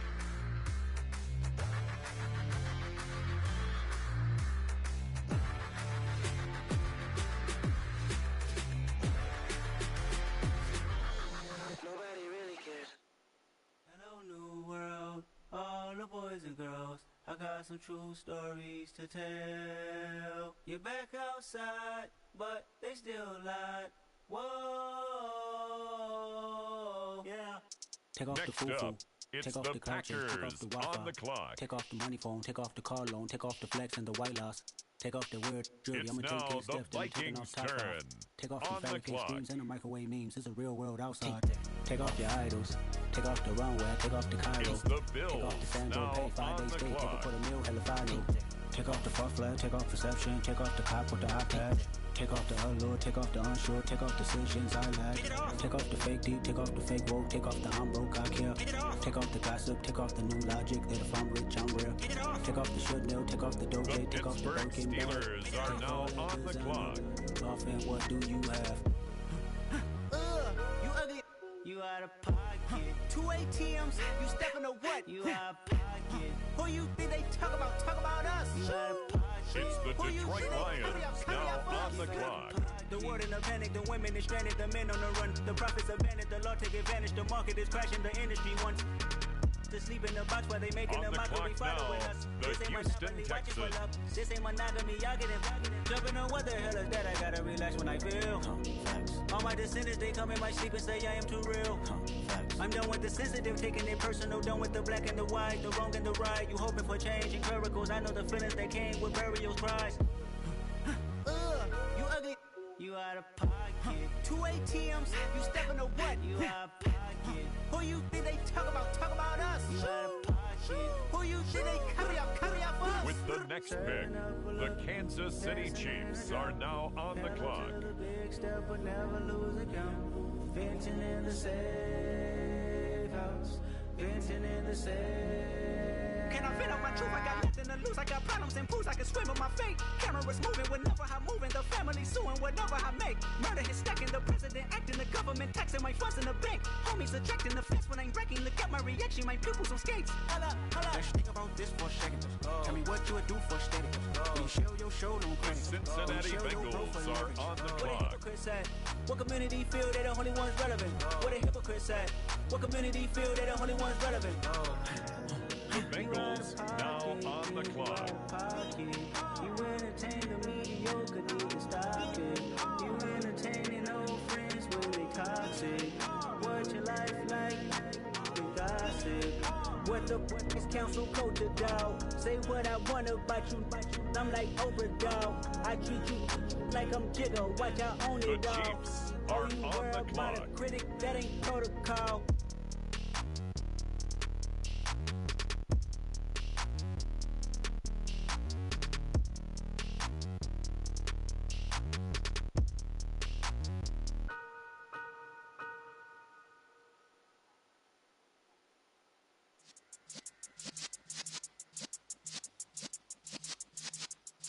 Nobody really cares. Hello, new world, all the boys and girls. I got some true stories to tell. You're back outside, but they still lied. Whoa, yeah. Take off Next the foo-foo. up, it's Take off the the culture, take Packers off the Wi-Fi. on the clock. Take off the money phone, take off the car loan, take off the flex and the white loss. Take off the weird jewelry, It's I'ma now take the steps, then I'm taking Vikings' off top turn. off. Take off On the the fabricated clock. screens and the microwave memes, there's a real world outside. Take off your idols, take off the runway, take off the Cairo. It's the Take off the Bills Sandro now Pay, 5 on days the straight, take clock. it for the meal, hella final. Take off the far flag, take off perception, take off the cop with the iPad. Take off the allure, take off the unsure, take off decisions I lack. Take off the fake deep, take off the fake woke, take off the I'm broke, I care. Take off the gossip, take off the new logic that if I'm rich, I'm rare. Take off the should know, take off the The doje, take off the Pittsburgh broken bag. Steelers are Take now all that on the designer. clock. Off and what do you have? You ugly. You out of pocket. 2 ATMs, you stepping to what? You out of pocket. Who you think they talk about? Talk about us. You out of pocket. It's the Who you Detroit think they Lions carry now up on the us? clock. The world in a panic, the women is stranded, the men on the run. The profits abandoned, the law take advantage, the market is crashing, the industry wants to sleep in the box while they making On a the mockery clock following now, us. the This ain't Houston monopoly, watching for Texans. love. This ain't monogamy, y'all getting jumping on what the hell is that? I gotta relax when I feel. All my descendants, they come in my sleep and say I am too real. I'm done with the sensitive, taking it personal, done with the black and the white, the wrong and the right. You hoping for change and miracles, I know the feelings that came with burial's price. You ugly. You out of pocket. 2 ATMs, you stepping to what? You out of pocket. Who you think they talk about? Talk about us. You out of pocket. Who you think they carry up us? With the next pick, the Kansas City Chiefs are now on the clock. The big step but never lose account. Venting in the safe house. Venting in the safe. Can I vent out my truth? I got nothing to lose. I got problems and pools. I can swim with my fate. Cameras moving whenever I'm moving. The family suing whatever I make. Murder is stacking. The president acting. The government taxing my funds in the bank. Homies attracting the fence when I'm wrecking. Look at my reaction. My pupils on skates. Holla, holla. Let's think about this for a second. Tell me what you would do for steady. When you show your show, don't The credit. Cincinnati Bengals are on the What a clock. hypocrite said. What community feel they the only ones relevant? What a hypocrite said. What community feel they the only ones relevant? The Bengals now on the clock. You entertain the mediocre, need to stop it. You entertaining old friends when they toxic. What your life like? You gossip. What the is council culture, dog? Say what I want about you. I'm like Oprah, dog. I treat you like I'm Jigga. Watch out on The it, dog. Chiefs are Oh, you on world the about a clock. critic, that ain't protocol.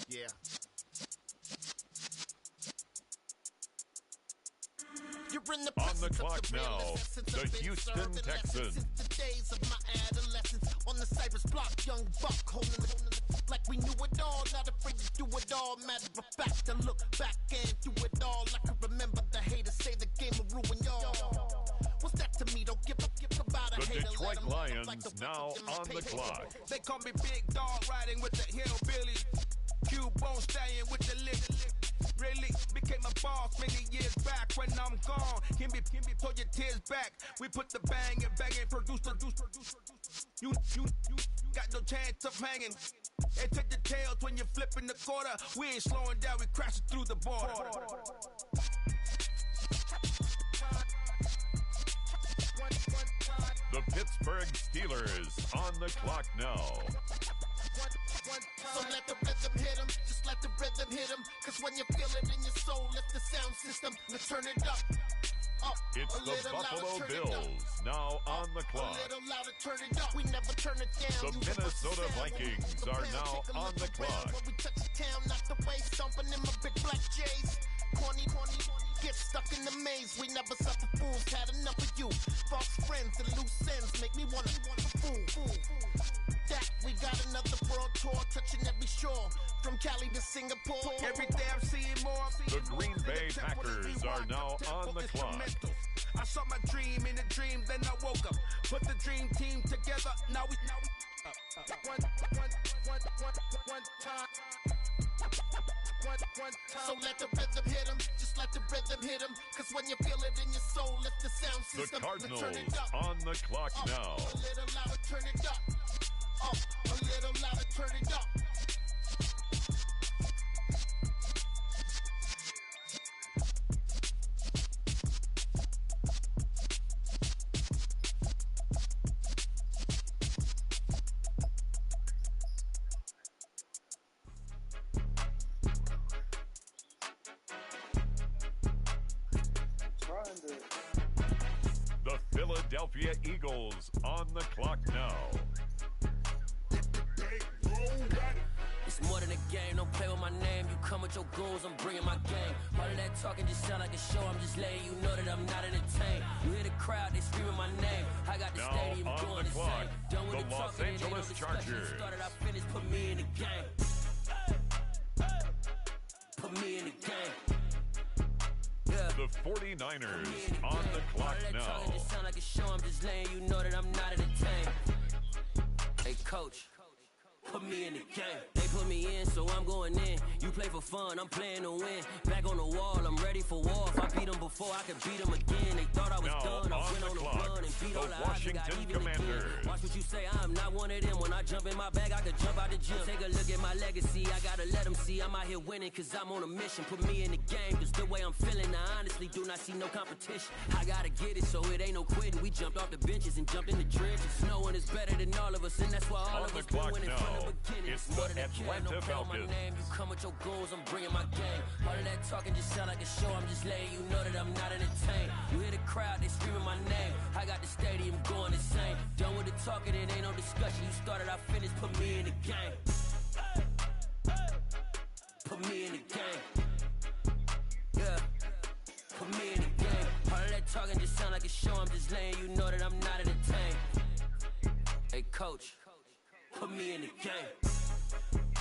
Yeah. You're in the On the presence of clock real now, essence the of been Houston served in Texans. lessons since the days of my adolescence. On the Cypress block, young buck holding the like we knew it all, not afraid to do it all. Matter of fact, to look back and do it all. I can remember the haters say the game will ruin y'all. What's that to me? Don't give about a The hater. Detroit let 'em Lions like the now weapons in my on the paper. clock. They call me Big Dog riding with the hillbillies. Cube bone stallion with the lick. Really became a boss many years back. When I'm gone, give me pull your tears back. We put the bang and produce. You got no chance of hanging. And take the tails when you're flipping the quarter. We ain't slowing down, we crashing through the border. The Pittsburgh Steelers on the clock now. So let the rhythm hit 'em, just let the rhythm hit 'em. Cause when you feel it in your soul, lift the sound system, let's turn it up. It's the Buffalo Bills now on the clock. A little louder, turn it up. We never turn it down. The Minnesota Vikings are now on the clock. When we touch the town, not the way, stomping in my big black J's. Corny, get stuck in the maze. We never suffer fools, had enough of you. False friends and loose ends make me wanna fool. That we got another world tour, touching every shore, from Cali to Singapore. Every day I'm seeing more. The Green Bay Packers are now on the clock. I saw my dream in a dream, then I woke up. Put the dream team together. Now we one time. So let the rhythm hit 'em, just let the rhythm hit 'em. Cause when you feel it in your soul, lift the sound system. The Cardinals turn it up. on the clock now. A little louder, turn it up. A little louder, turn it up. The Philadelphia Eagles on the clock now. It's more than a game, don't play with my name. You come with your goons, I'm bringing my game. All of that talking just sound like a show, I'm just letting you know that I'm not entertained. You hear the crowd, they screaming my name. I got the Now stadium on going the the clock, same. Done with the the Los talking, it ain't no Angeles discussion. Chargers. Started, I finished, put me in the game. Put me in the game. Yeah. The 49ers on the clock All that now. talking just sound like a show, I'm just letting you know that I'm not entertained. Hey, coach. Put me in the game. They put me in, so I'm going in. You play for fun, I'm playing to win. Back on the wall, I'm ready for war. If I beat them before, I could beat them again. They thought I was Now done. I on went the on the clock, run and beat the all the odds and got Washington even Commanders. again. Watch what you say, I'm not one of them. When I jump in my bag, I could jump out the gym. Take a look at my legacy, I gotta let them see I'm out here winning, cause I'm on a mission. Put me in the game, cause the way I'm feeling, I honestly do not see no competition. I gotta get it, so it ain't no quitting. We jumped off the benches and jumped in the trenches. No one is better than all of us, and that's why all On of the us been clock winning now, from the beginning. it's More the than a kid, Atlanta don't play with my Falcons. name. You come with your goons, I'm bringing my game. All of that talking just sound like a show, I'm just letting you know that I'm not entertained. You hear the crowd, they screaming my name. I got the stadium going insane. Done with the talking, it ain't no discussion. You started, I finished, put me in the game. Put me in the game. Yeah. Put me in the game. All of that talking just sound like a show, I'm just letting you know that I'm not entertained. Hey, coach. Put me in the game.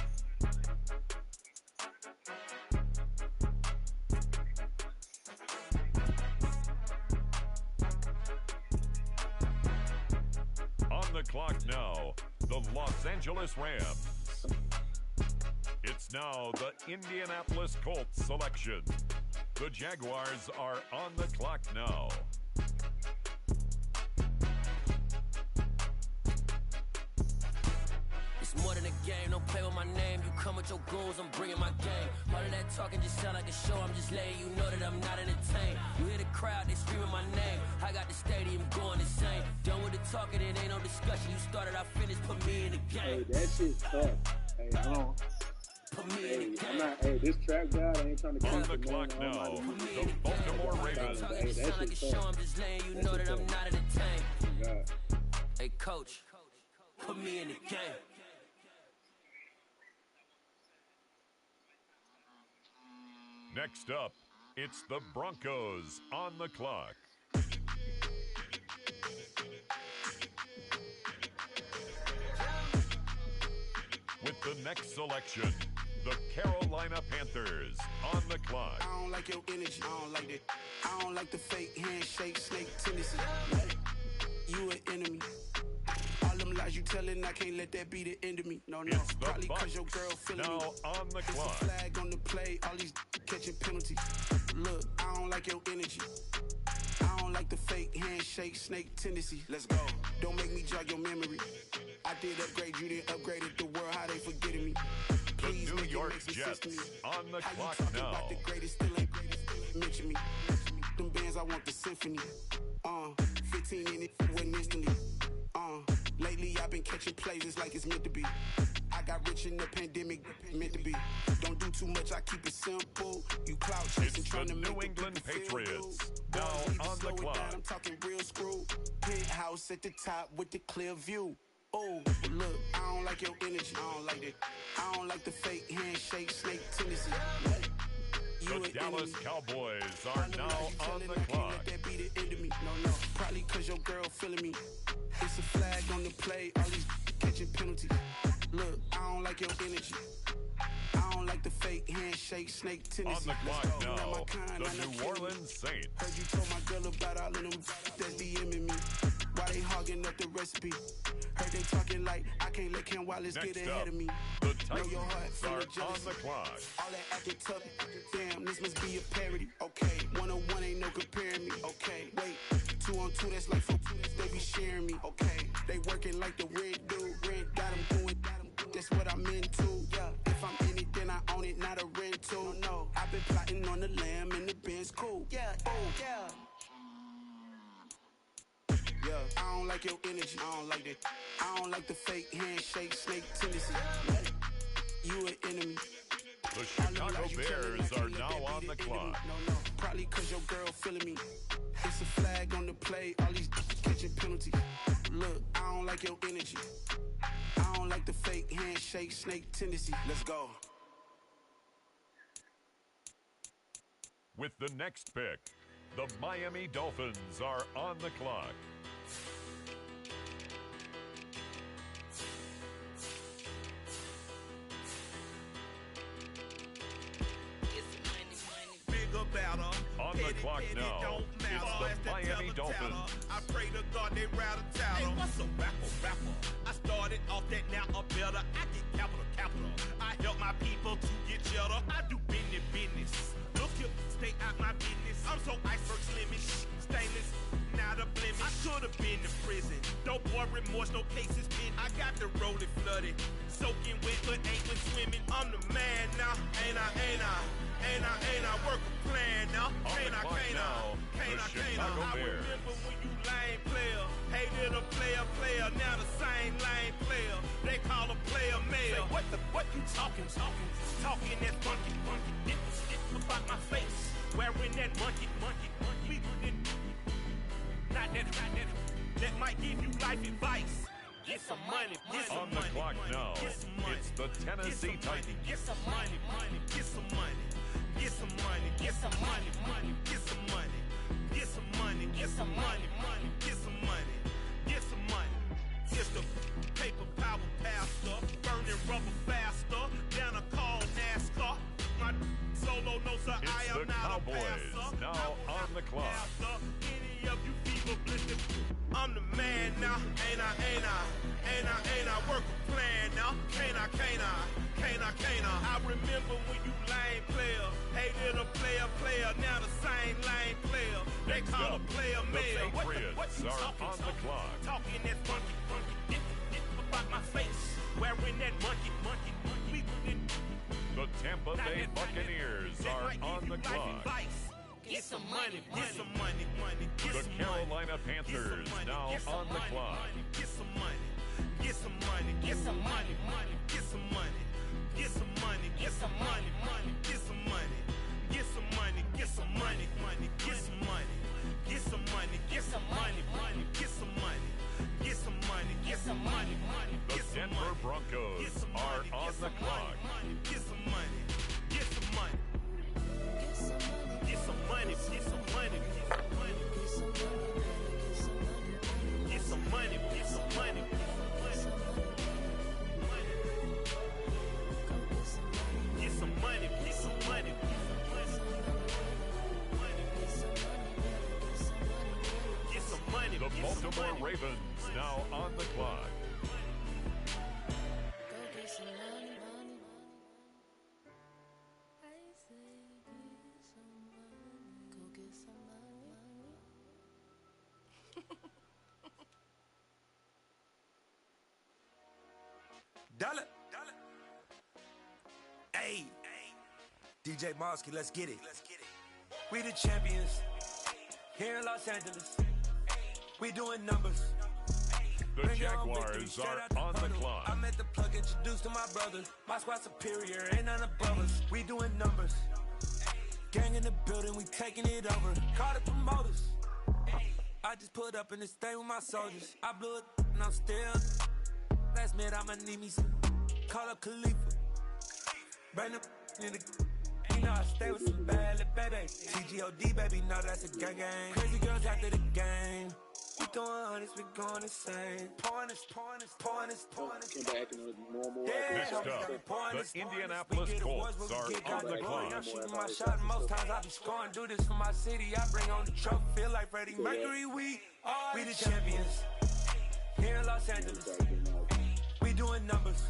On the clock now, the Los Angeles Rams. It's now the Indianapolis Colts selection. The Jaguars are on the clock now. It's more than a game, don't play with my name. You come with your goons, I'm bringing my game. All of that talking just sound like a show, I'm just letting you know that I'm not entertained. You hear the crowd, they screaming my name. I got the stadium going insane. Done with the talking, it ain't no discussion. You started, I finished, put me in the game. Hey, that shit's tough. Hey, I don't. Put me in Hey, the game. I'm not. Hey, this track guy, I ain't trying to keep On the the clock name now, on my- the Baltimore Ravens. Talking just sound like a show, I'm just letting you know that I'm not entertained. Hey, coach, put me in the game. Next up, it's the Broncos on the clock. With the next selection, the Carolina Panthers on the clock. I don't like your energy. I don't like that. I don't like the fake handshake, snake tendency. You an enemy. All them lies you telling, I can't let that be the end of me. No, no. It's the Probably Bucks. cause your girl feeling Now me. on the It's clock. a flag on the play, all these catching penalties. Look, I don't like your energy. I don't like the fake handshake, snake tendency. Let's go. Don't make me jog your memory. I did upgrade, you didn't upgrade it. The world, how they forgetting me. Please The New make York it make Jets sense to me. on the How clock you talking now. about the greatest, still ain't mention me. Them bands, I want the symphony. 15 in it, went instantly. Lately I've been catching plays, it's like it's meant to be. I got rich in the pandemic, meant to be. Don't do too much, I keep it simple. You clout chasing, It's trying the to New make England the people feel Patriots. good. Now Boys need to on the slow it clock. down, I'm talking real screw. Penthouse at the top with the clear view. Oh, look, I don't like your energy. I don't like it. I don't like the fake handshake, snake tendency. The Dallas Cowboys are now on the clock. Let that be the end of me. No, no. Probably cause your girl feeling me. It's a flag on the play, all these catching penalties. Look, I don't like your energy. I don't like the fake handshake, snake tendency. On the clock Not now, my kind, the I'm not New kidding. Orleans Saints. Heard you told my girl about all of them that's DMing me. Why they hogging up the recipe? Heard they talking like I can't let Ken Wallace Next get ahead up, of me. the Know your heart full Titans of are jealousy. on the clock. All that acting tough, damn, this must be a parody. Okay, 101 ain't no comparing me. Okay, wait, 2 on 2, that's like 4, they be sharing me. Okay, they working like the red dude, red got them doing, that's what I'm into. Yeah, if I'm in it, then I own it, not a rental. No, I've been plotting on the lamb and the Benz cool. Yeah, oh, yeah. Yeah, I don't like your energy. I don't like that. I don't like the fake handshake, snake tendency. You an enemy. The Chicago Bears are now on the clock. No, no. Probably cause your girl feeling me. It's a flag on the play, all these catching penalties. Look, I don't like your energy. I don't like the fake handshake, snake tendency. Let's go. With the next pick, the Miami Dolphins are on the clock. On the clock now, it's the Miami Dolphins. I pray to God they rattle tattle. Hey, what's a rapper? I started off that, now I'm better. I get capital. I help my people to get cheddar. I do business. Look here, stay out my business. I'm so iceberg slimmish, stainless, not a blemish. I could have been in prison. No boy remorse, no cases pinned. I got the rolling flooded, soaking wet, but ain't been swimming. I'm the man now, ain't I work a plan now. Can't I? I remember when you lame player, hated a player, now the same lame player. They call a player mayor. Say, what you talking that funky. Get about my face, wearing that monkey. We didn't, not that, that might give you life advice. Get some money, On the clock now, it's the Tennessee Titans. Get some money, get some money. Get some money, get some money, get some money, get some money, get some money, get some money, get some money. It's the paper power pastor, burning rubber faster than a call NASCAR. My solo no sir, I am It's the not Cowboys a passer. now on the clock. Any of you fever blistered, I'm the man now. Ain't I work a plan now. Can't I? I remember when you lame player, hated a player, now the same lame player. They call a player mayor. The Patriots are on the clock. Talking that funky, get about my face, wearing that monkey. We didn't. The Tampa Bay Buccaneers are on the clock. Get some money, get some money, get The some Carolina Panthers now on the clock. Get some money, get some money, get some money, get some money, get some money, get some money, get some money, get some money, get some money, get some money, get some money, get some money, get some money, get some money, get some money, The Denver Broncos are on the clock. get some money, get some money. Get some money, get some money, get some money, get some money. Get some money, get some money. Get some money. The Baltimore Ravens now on the clock. Dollar. Hey, DJ Mosky, let's get it. We the champions here in Los Angeles. We doing numbers. The Jaguars are on the clock. I'm at the plug, introduced to my brother. My squad superior, ain't none above us. We doing numbers. Gang in the building, we taking it over. Call the promoters. I just put up in this thing with my soldiers. I blew it and I'm still. Last minute I'ma need me some. Call up Khalifa. Bring them in the. You know I stay with some bad little baby. TGOD baby, know that's a gang gang. Crazy girls after the game. We going honest, we going insane. Pointers. Next up, the Indianapolis Colts are on the clock. I'm shooting my shot, most times I be scoring. Do this for my city, I bring on the trophy. Feel like Freddie Mercury, we the champions. Here in Los Angeles, we doing numbers.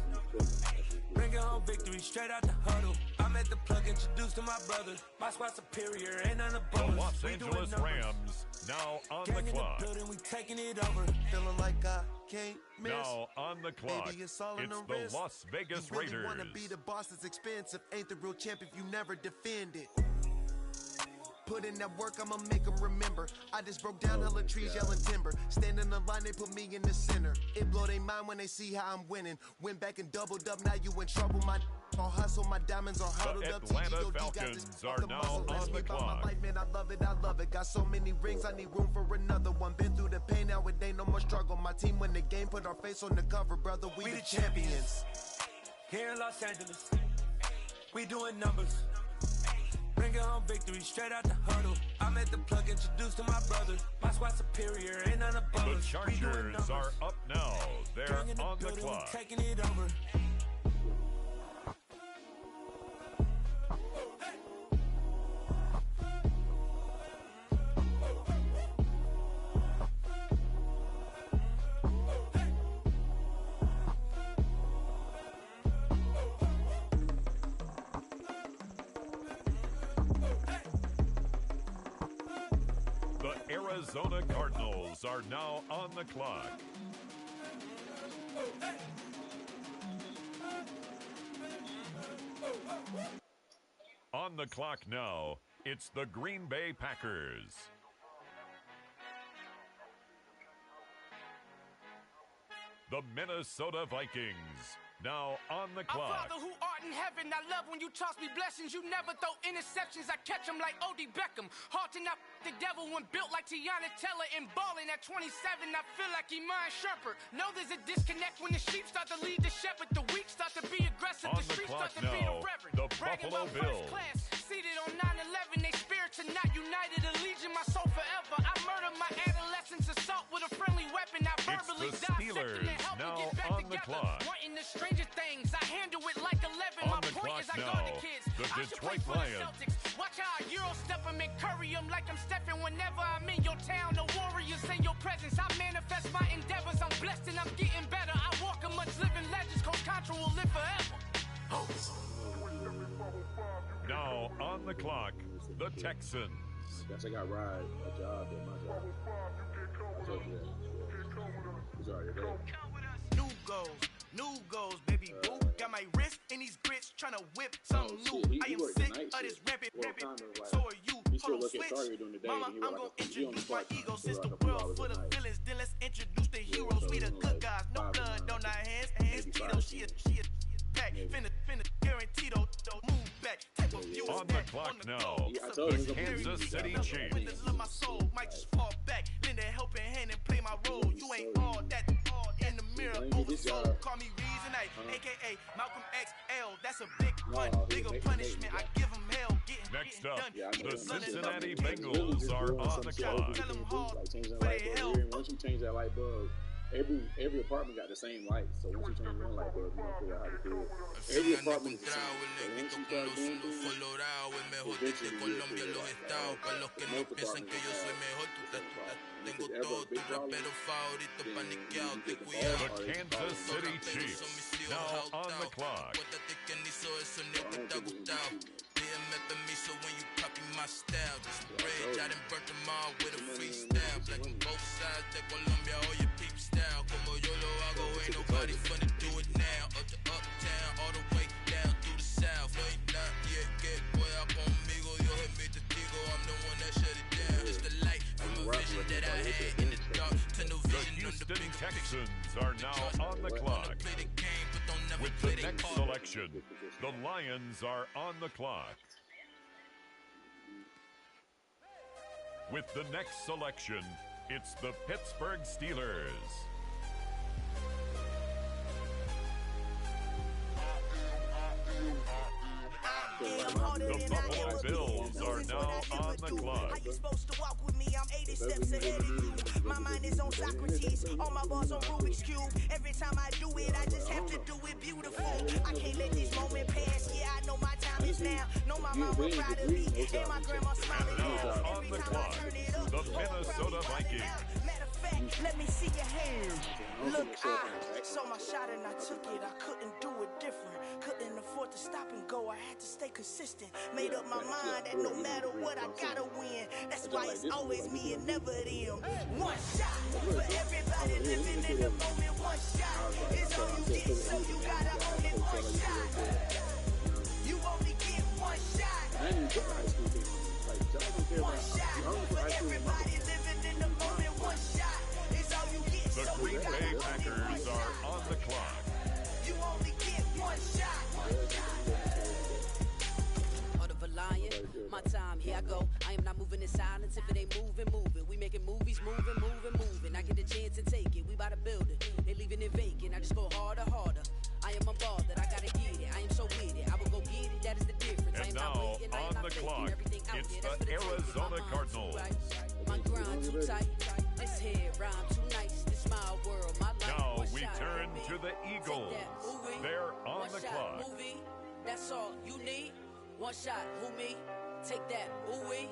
Bringing home victory straight out the huddle. I'm at the plug, introduced to my brother. My squad superior, ain't none above us. The Los Angeles Rams now on the clock. Building, we taking it over. Feeling like I can't miss. Now on the clock, Baby, it's all in it's the the wrist. Las Vegas you really Raiders. Wanna be the boss is expensive. Ain't the real champ if you never defend it. Put in that work, I'ma make them remember. I just broke down hella trees, yelling timber. Stand in the line, they put me in the center. It blow they mind when they see how I'm winning. Went back and doubled up, now you in trouble. My all hustle, my diamonds are huddled The up. Atlanta TGOD Falcons are now on the clock. Life, man, I love it. Got so many rings, I need room for another one. Been through the pain, now it ain't no more struggle. My team win the game, put our face on the cover, brother. We the champions. Here in Los Angeles, we doing numbers. Bringing home victory straight out the huddle. I'm at the plug, introduced to my brother. My squad superior, ain't none above us. The Chargers are up now. They're on the building, clock. Taking it over. The Arizona Cardinals are now on the clock. On the clock now, it's the Green Bay Packers. The Minnesota Vikings, now on the Our clock. Father who art in heaven, I love when you toss me blessings. You never throw interceptions, I catch them like O.D. Beckham. Hard to not the devil when built like Tiana Teller and balling at 27. I feel like Iman Shumpert. Know there's a disconnect when the sheep start to lead the shepherd. The weak start to be aggressive, On the the streets clock start to be the now, reverend. the Bragging Buffalo about Bills. first class, seated on 9/11. They spirits are not united. Allegiant my soul forever. I murdered my adolescence, assault with a friendly weapon. I verbally the dissected Steelers and helped now me get back on the together. clock. Wanting the stranger things, I handle it like 11. On My the point clock is I now, guard the kids. the I should play Detroit for the Lions. Celtics. Watch how I Euro step them and curry them like I'm stepping whenever I'm in your town. The Warriors in your presence. I manifest my endeavors. I'm blessed and I'm getting better. I walk amongst living legends. Coach Contra will live forever. Now on the clock, the Texans. Guess I got ride a job at my job. I told you that. He's already there. New goals, baby boo. Got my wrist in these grits, tryna whip something new. I am sick of this rampant. So are you. Hold on, switch. Mama, I'm gonna introduce my ego. Since the world full of villains, then let's introduce the heroes. We the good guys, no blood on our hands. Tito, she a pack. Finna, guaranteed, move back. Type of view On the clock now, the Kansas City Chiefs. When the love my soul might just fall back. Lend a helping hand and play my role. You ain't all that in the mirror. Oversold. Call me Reason A, aka Malcolm XL. That's a big one, bigger punishment. I give him hell. Next up, the Cincinnati Bengals are on the clock. Once you change that light bulb, every apartment got the same light. So once you change one light bulb, you don't figure out how to do it. Every apartment is the same. So once you start doing this, The Kansas City Chiefs, now on the clock. So when you copy my style, this bridge, I done burnt them all with a freestyle. Black on both sides de Colombia, all your peep style. Como yo lo hago, ain't nobody finna do it now. hand in the dark, tunnel The vision on the Houston bigger picture. Texans are now on the clock. With the next selection, the Lions are on the clock. With the next selection, it's the Pittsburgh Steelers. The Buffalo Bills are now on the clock. How you supposed to walk with me? I'm 80 steps ahead of you. My mind is on Socrates, all my bars on Rubik's Cube. Every time I do it, I just have to do it beautiful. I can't let this moment pass. Yeah, I know my time is now. Know my mama proud of me, and my grandma smiling now. On the clock, the Minnesota Vikings. Matter of fact, let me see your hands. Look, I saw my shot and I took it. I couldn't do it different. Couldn't afford to stop and go. I had to stay consistent. Made up my mind that no matter what, I gotta win. That's why it's always me and never them. One shot for everybody living in the moment. One shot is all you get, so you gotta own it. One shot. You only get one shot. One shot for everybody living in the moment. One shot is all you get, The so you Green gotta Bay own it. Packers are on the clock. You only get one shot. Of a lion, my time, here I go. I am not moving in silence. If it ain't moving, move it. We making movies, moving. I get the chance to take it. We bout to build it. They leaving it vacant. I just go harder. I am a ball that I gotta get it. I am so with it. I will go get it. That is the difference. I am And not now, waiting. I am on not the faking. clock, Everything out it's here, that's the for the taking. Arizona My mind Cardinals. too right. My grind too tight. This head rhyme too nice. This my world, my life. Now One we shot. turn to the Eagles. They're on One the shot, clock. movie. That's all you need. One shot, who me? Take that, ooh-wee.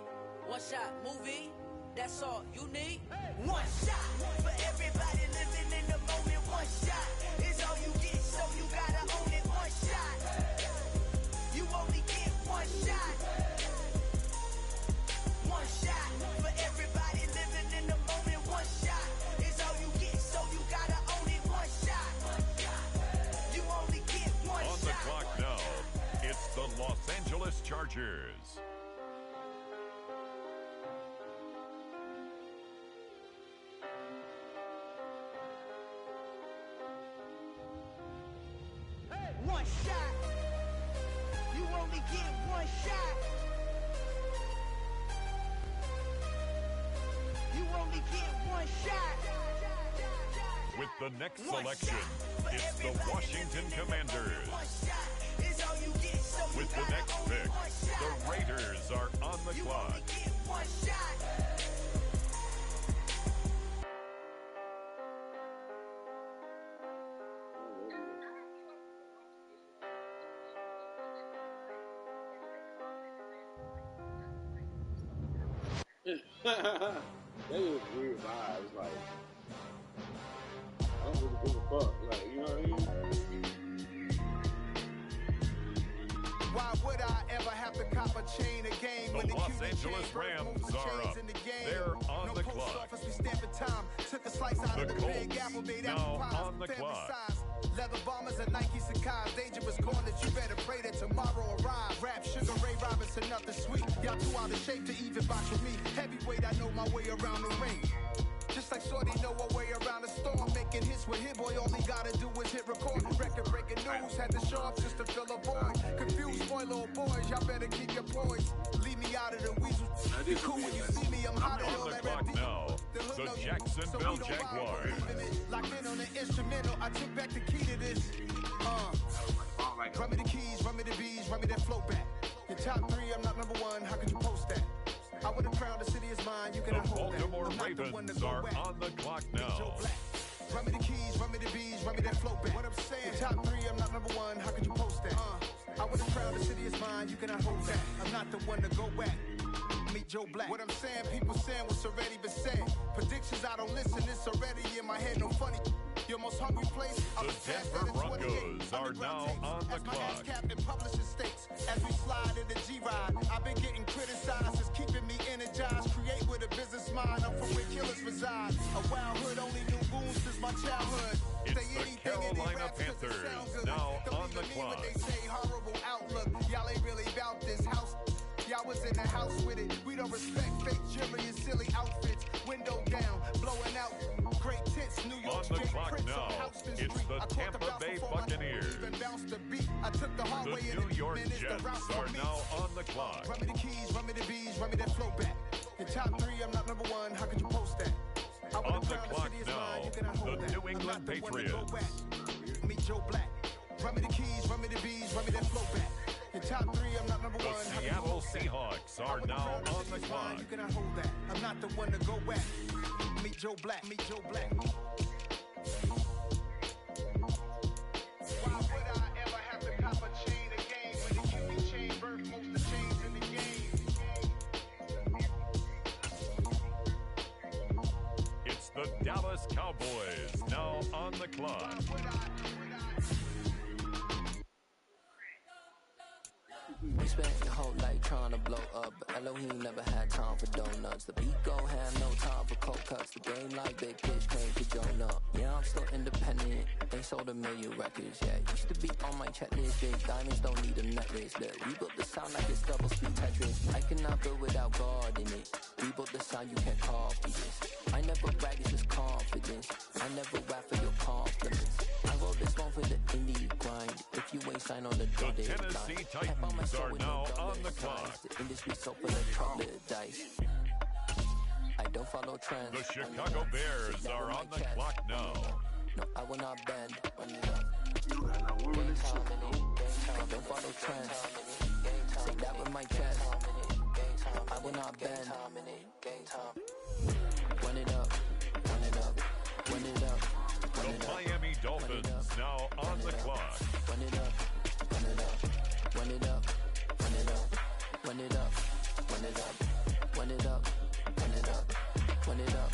One shot, movie. That's all you need. One shot for everybody living in the moment. One shot is all you get, so you gotta own it. One shot. You only get one shot. One shot for everybody living in the moment. One shot is all you get, so you gotta own it. One shot. You only get one On shot. the clock now, it's the Los Angeles Chargers. One shot. You only get one shot. You only get one shot. With the next selection, it's the Washington Commanders. With the next pick, the Raiders are on the clock. One shot. That is weird vibes. Like, I don't really give a fuck. Like, you know what I mean? Why would I ever have to cop a chain again when The the Los QB Angeles chain Rams broke are chains up. in the game? They're on no the post clock. office, we stamping time. Took a slice out The of the big Colts apple, made now apple pies, on the family clock. size. Leather bombers and Nike Sacai's, dangerous corners. You better pray that tomorrow arrives. Rap Sugar Ray Robinson, nothing sweet. Y'all too out of shape to even box with me. Heavyweight, I know my way around the ring. Just like Shorty know her way around the storm. Making hits with Hit Boy, all he gotta do is hit record. Record breaking news, had to show up just to fill a void. Confused boy, little boys, y'all better keep your poise. Leave me out of the weasel. Be cool when you see me, I'm hot On the clock now, the Jacksonville Jaguars. Locked in on the instrumental, I took back the key to this. Run me the keys, run me the bees, run me that flow back. Your top three, I'm not number one, how could you post that? I would have crowned the city is mine, you The cannot hold that. Baltimore I'm not the one to Ravens go are back. on the clock now. Run me the keys, run me the bees, run me that flow back. What I'm saying, your top three, I'm not number one, how could you post that? I would have crowned the city is mine, you cannot hold that. I'm not the one to go back. Meet Joe Black. What I'm saying, people saying what's already been said. Predictions, I don't listen, it's already in my head, no funny. Your most hungry place, The Denver Broncos are now on the clock. in publishing states. As we slide in the G-Ride, I've been getting criticized, it's keeping me energized. Create with a business mind, I'm from where killers reside. A wild hood, only knew wounds since my childhood. It's Say the anything in these Carolina raps 'cause it Panthers sound good. now Don't on the even mean what clock. they say, horrible outlook. Y'all ain't really about this house. Y'all was in the house with it. We don't respect fake jewelry and silly outfits. Window down, It's the Tampa Bay Buccaneers. The New York Jets are now on the clock. Run me the keys, run me the bees, run me that flow back. In top 3, I'm not number 1. How could you post that? On the clock now, the New England Patriots. Meet Joe Black. Run me the keys, run me the bees, run me that flow back. In top 3, I'm not number 1. The Seattle Seahawks are now on the clock. You cannot hold that. I'm not the one to go back. Meet Joe Black, meet Joe Black. Why would I ever have to cop a chain again when the QB chain birth most of the chains in the game? It's the Dallas Cowboys now on the clock. We spent your whole life trying to blow up, but Elohim never had time for donuts. The beat go have no time for cold cuts. The game like Big Fish came for Jonah. Yeah, I'm still independent. They sold 1 million records. Yeah, used to be on my checklist. Big diamonds don't need a necklace. Look, we built the sound like it's double speed Tetris. I cannot build without God in it. We built the sound you can't copy this. I never brag, it's just confidence. I never rap for your compliments. I wrote this one for the indie grind. If you ain't signed on the dotted line, Tennessee Titans are now on the clock. The industry so full of chocolate dice. I don't follow trends. The Chicago Bears are on the clock now. No, I will not bend. Don't follow trends. Say that with my chest. I will not bend. Run it up, run it up, run it up. The Miami Dolphins now on the clock. Run it up, run it up, run it up, run it up, run it up, run it up, run it up, run it up, run it up.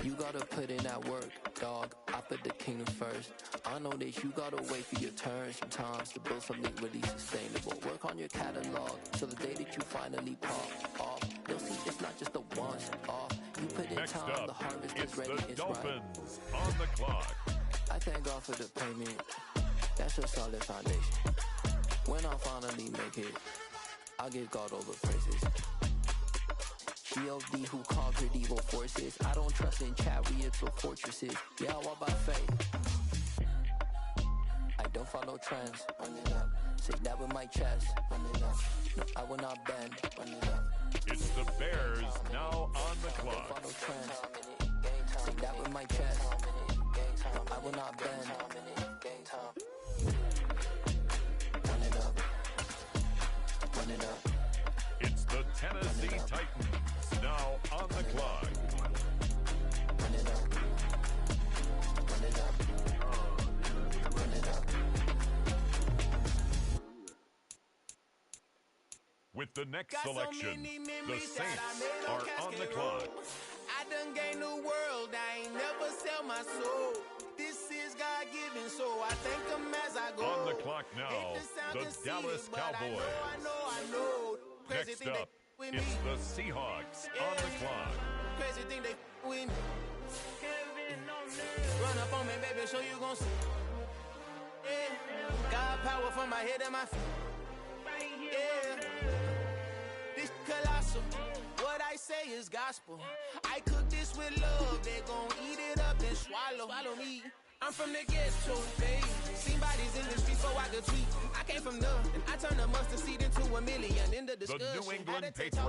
You gotta put in that work, dog. I put the kingdom first. I know that you gotta wait for your turn sometimes to build something really sustainable. Work on your catalog so the day that you finally pop off, you'll see it's not just a once off. You put in Next time, up, the harvest it's is ready, the it's Dolphins right. on the clock. I thank God for the payment. That's a solid foundation. When I finally make it, I give God all the praises. G.O.D. who conquered evil forces. I don't trust in chariots or fortresses. Yeah, I walk by faith. I don't follow trends. Run it up. Say that with my chest. Run it up. No, I will not bend. Run it up. It's the Bears now on the I don't clock. follow trends. Say that with my chest. I will not bend. Run it up. Run it up. It's the Tennessee Titans now on the clock. Run it up. Run it up. Run it up. With the next selection, the Saints are on the clock. I done gained the world, I ain't never sell my soul. This is God-given, so I thank him as I go. On the clock now, the Dallas Cowboys. I know. Next up, it's the Seahawks on the clock. Crazy thing they with me. Run up on me, baby, so you gon' see. Yeah. God power from my head and my feet. Yeah. This colossal. What I say is gospel. I cook this with love. They gon' eat it up and swallow me. I'm from the ghetto, baby. Seen bodies in the streets so I could tweet. I came from nothing. I turned a mustard seed into $1 million in the discussion. The New England Patriots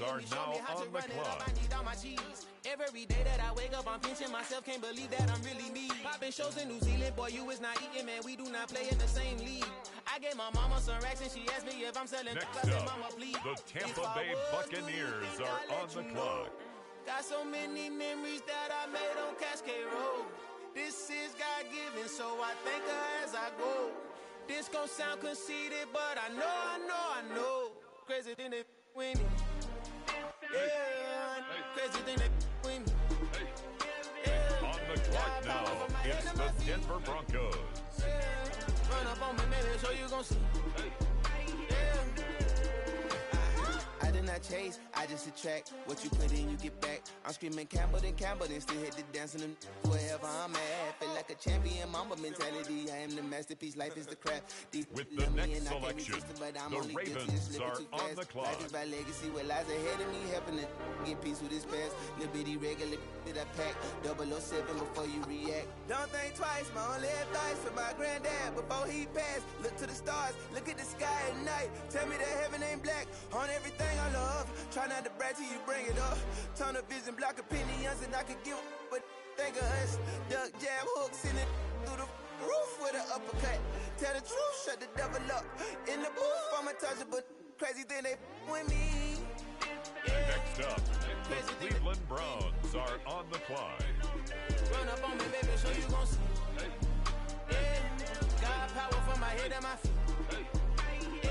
are now on the clock. I need all my cheese. Every day that I wake up, I'm pinching myself. Can't believe that I'm really me. Popping shows in New Zealand, boy, you is not eating, man. We do not play in the same league. I gave my mama some racks and she asked me if I'm selling. Next I said, up, mama, please. the Tampa Bay Buccaneers are on the clock. Got so many memories that I made on Cascade Road. This is God-given, so I thank her as I go. This gon' sound conceited, but I know. Crazy thing they with me. Yeah, crazy thing they with me. On the clock now, it's the Denver Broncos. Run up on me, baby, so you gon' see. I did not chase, I just attract. What you put in, you get back. I'm screaming Campbell, then still hit the dancing them wherever I'm at. Feel like a champion, mamba mentality. I am the masterpiece, life is the craft. With the next selection, the Ravens are on the clock. Life is my legacy, what lies ahead of me, helping to get peace with this past. Little bitty regular that I pack, 007 before you react. Don't think twice, my only advice for my granddad before he passed. Look to the stars, look at the sky at night. Tell me that heaven ain't black on everything I love. Try not to brag till you bring it up. Turn the vision, block opinions, and I could give but think of us. Duck, jab, hooks in it through the roof with an uppercut. Tell the truth, shut the devil up. In the booth, I'm untouchable. Crazy thing they with me. Next up, the Cleveland Browns are on the clock. Run up on me, baby, so you gon' see. Yeah, got power from my head and my feet. Yeah.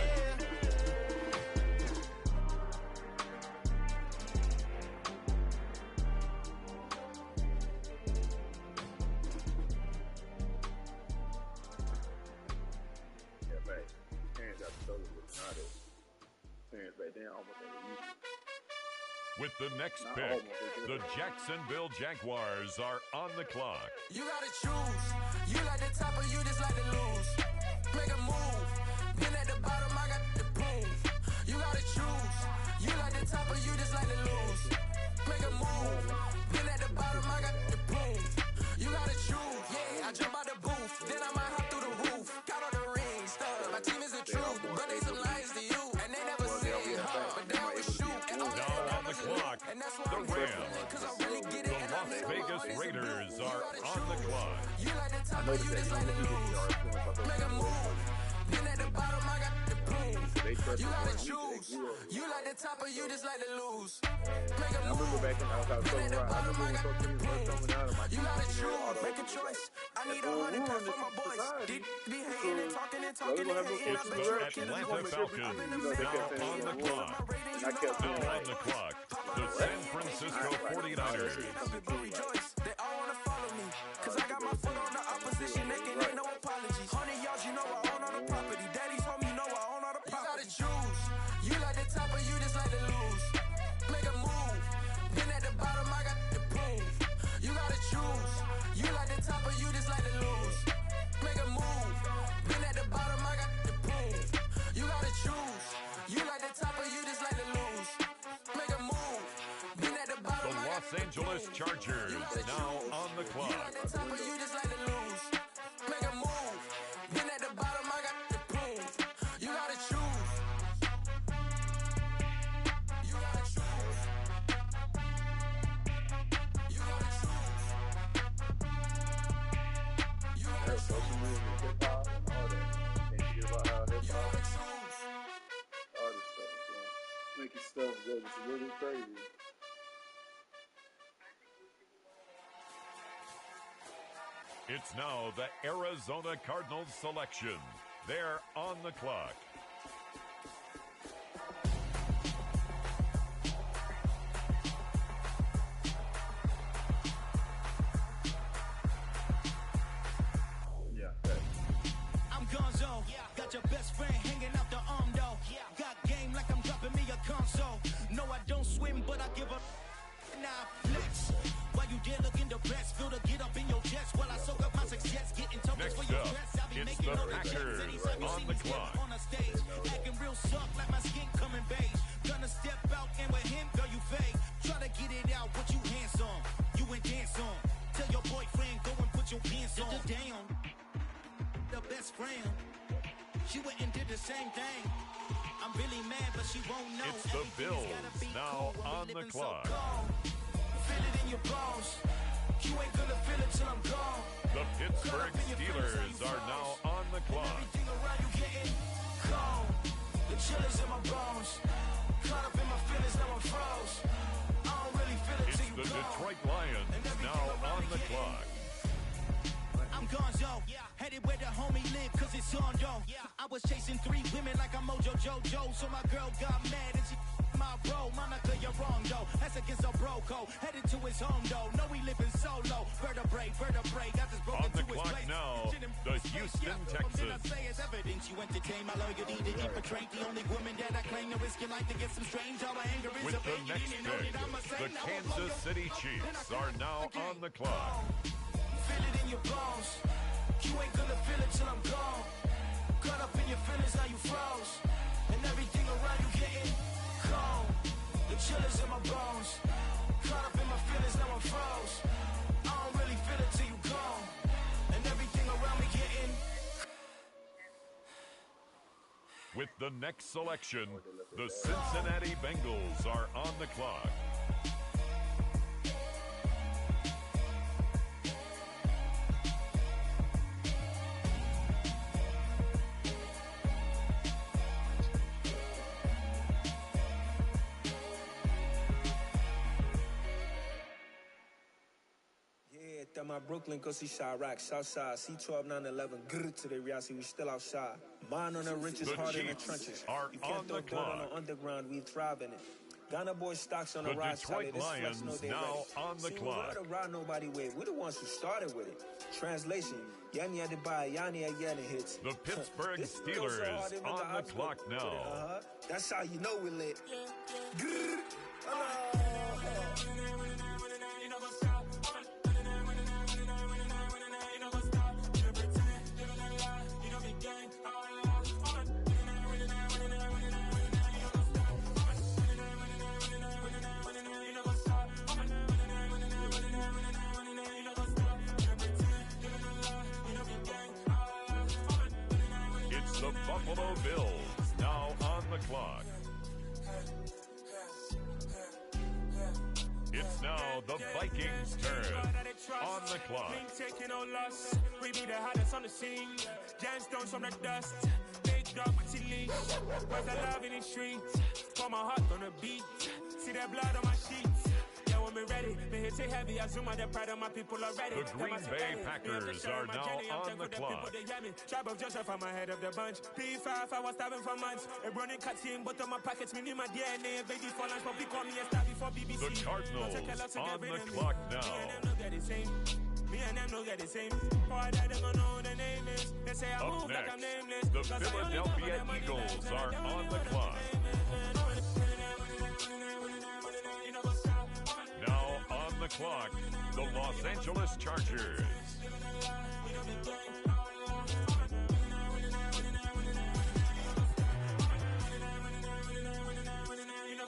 With the next pick, the Jacksonville Jaguars are on the clock. You gotta choose. You like the top or you just like to lose. Make a move. Been at the bottom, I got the proof. You gotta choose. You like the top or you just like to lose. Make a move. Been at the bottom, I got the proof. You gotta choose. Yeah, I jump out the booth. Then I might hop through the roof. Got all the rings, stuff. My team is the truth, but they some lies to you. And they never say but they always shoot. And all Now on the clock, the Rams. The Las Vegas Raiders are on the clock. You like the top or you just like to lose. Make a move. Been at the bottom, I got the proof. You gotta choose. You like the top or you just like to lose. Make a move. Been at the bottom, I got the proof. You gotta choose. Make a choice. I need 100 pounds for my boys. Be hating and talking and talking and hating. It's the Atlanta Falcons now on the clock. Now on the clock, the San Francisco 49ers. They all wanna follow me, cause I got my foot on the opposition, making ain't no apologies. 100 yards, you know I own all the property. Daddy's home, you know I own all the property. You gotta choose. You like the top or you just like to lose. Make a move. Been at the bottom, I got the proof. You gotta choose. You like the top or you just like to lose. Make a move. Been at the bottom, I got the proof. You gotta choose. You like the top or you just like to lose. Make a move. Been at the bottom, The Los Angeles Chargers now on the clock. you like the top or you just like to lose. Make a move. Been at the bottom, I got the proof. You gotta choose. You gotta choose. You gotta choose. You gotta choose. Social movement, hip hop, and all that. Can't forget about how hip You hop, gotta choose. all this stuff, making stuff go just really crazy. It's now the Arizona Cardinals selection. They're on the clock. I'm Gonzo. Got your best friend hanging out the arm though. Got game like I'm dropping me a console. No, I don't swim, but I give up. Now flex. While you there looking the best, feel the get up in your chest while I soak up my success. Getting tokens for your Next up, dress. I be it's making the all the Packers checks anytime you on see the me step clock. on a stage. Acting real soft like my skin coming beige. Gonna step out and with him, girl, you fake. Try to get it out, what you handsome. You ain't dance on. Tell your boyfriend, go and put your pants on. Down. The best friend. She went and did the same thing. I'm really mad, but she won't know. It's the Bills now on the clock. Feel it in your bones. You ain't gonna feel it till I'm gone. The Pittsburgh Steelers are now on the clock. Everything around you getting cold. The chillers in my bones. Caught up in my feelings, now I'm froze. I don't really feel it It's till you the gone. Detroit Lions now on the clock. I'm Gonzo, headed where the homie live, cause it's on though. I was chasing 3 women like I'm Mojo Jojo, so my girl got mad and she my bro. Monica, you're wrong though, that's against a bro code. Headed to his home though, no we living solo. Vertebrae, got this broken On the to his clock place. now, the Houston Texans. I say it's evidence you entertain my loyalty to infiltrate. The only woman that I claim to risk your life to get some strange. All my anger is With a the fake. next pick, the Kansas City Chiefs are now on the clock. Feel it in your bones. You ain't gonna feel it till I'm gone. Caught up in your feelings, now you froze. And everything around you getting cold. The chill is in my bones. Caught up in my feelings, now I'm froze. I don't really feel it till you gone. And everything around me getting. With the next selection, the Cincinnati Bengals are on the clock. That my Brooklyn, cause he Chirac, Southside, C12, 911, grrr to the reality, we still outside. Mine on the richest, heart in the trenches. You can't throw dirt on the underground, we thrive in it. Ghana boys stocks on the rise, Detroit Lions now on the clock. We ride nobody with, we're the ones who started with it. Translation, Yani had to buy, Yani again hits. The Pittsburgh Steelers on the clock now. That's how you know we're lit. Grrr. The Buffalo Bills now on the clock. It's now the Vikings' turn on the clock. Taking no loss. We be the hottest on the scene. Gemstones from the dust. Big dog with leash. Where's the love in the streets? Pour my heart on the beat. See that blood on my sheets. Yeah, when we ready, me hit it heavy. I zoom out the pride of my people already. The Green Bay Packers are now on the clock. Tribe of Joshua from my head of the bunch. P5, I was starving for months. A running cuts in, but on my pockets, me need my DNA. Baby for lunch, but we call me a star before BBC. The Cardinals on the clock now. Me and them don't get the same. Boy, I don't know who the name is. They say I move like I'm nameless. The Philadelphia Eagles are on the clock. Now on the clock, the Los Angeles Chargers.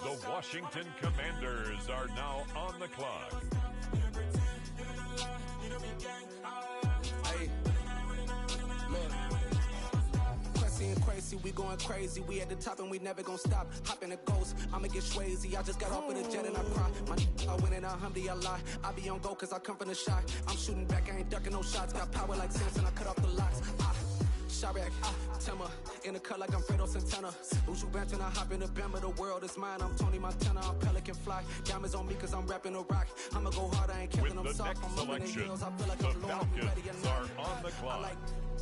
The Washington Commanders are now on the clock. Hey, look. Quessy and crazy, we going crazy. We at the top and we never gonna stop. Hop in a ghost, I'ma get swayzy. I just got off with a jet and I cry. My I win in a Humvee, I lie. I be on go cause I come from the shot. I'm shooting back, I ain't ducking no shots. Got power like Samson, I cut off the locks. Chirac, Tema, in the cut like I'm Fredo Santana. Uju Benton, I hop in the Bama, the world is mine. I'm Tony Montana, I'm Pelican Fly. Diamonds on me cause I'm rapping a rock. I'ma go hard, I ain't killing them soft. I'm up in the hills, I feel like I'm low, I'm ready or not. On the clock. I like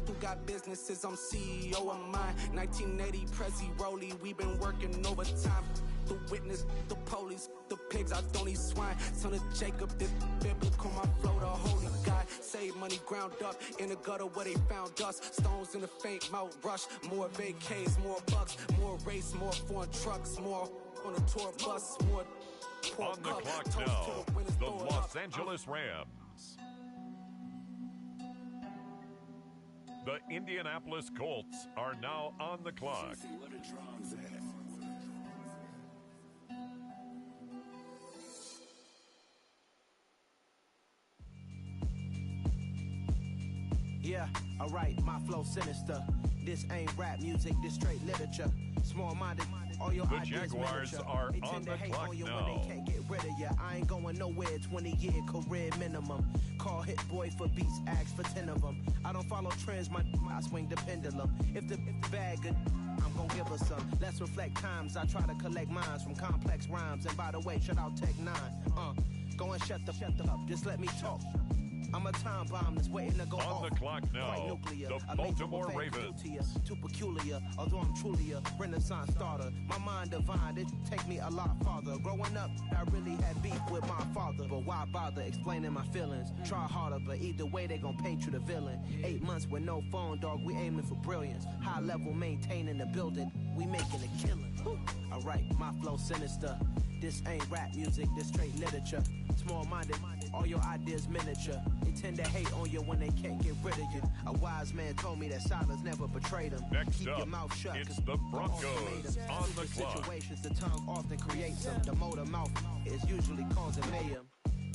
who got businesses, I'm CEO of mine. 1980 Prezi Rolly, we been working overtime. The witness, the police, the pigs, I don't eat swine. Son of Jacob, this biblical, my flow, the holy God. Save money ground up in the gutter where they found us. Stones in the faint Mount Rush. More vacays, more bucks, more race, more foreign trucks, more on a tour bus, more on the clock now, the Los Angeles Rams. The Indianapolis Colts are now on the clock. Yeah, alright, my flow sinister. This ain't rap music, this straight literature. Small-minded, all your the ideas Jaguars miniature. are They on tend the to hate clock on you now. when they can't get rid of you. I ain't going nowhere, 20-year career minimum. Call Hit Boy for beats, ask for 10 of them. I don't follow trends, I swing the pendulum. If the bag good, I'm gon' give her some. Let's reflect times, I try to collect minds from complex rhymes. And by the way, shout out Tech 9. Go and shut the up, just let me talk. I'm a time bomb that's waiting to go off. On the clock now, the Baltimore Ravens. Too peculiar, although I'm truly a Renaissance starter. My mind divine, it take me a lot farther. Growing up, I really had beef with my father. But why bother explaining my feelings? Try harder, but either way, they gon' paint you the villain. 8 months with no phone, dog, we aiming for brilliance. High level, maintaining the building, we making a killing. Alright, my flow sinister. This ain't rap music, this straight literature. Small-minded, All your ideas miniature. They tend to hate on you when they can't get rid of you. A wise man told me that silence never betrayed him. Next Keep up, your mouth shut, it's the Broncos on the clock. Situations, the tongue often creates them. The motor mouth is usually causing mayhem.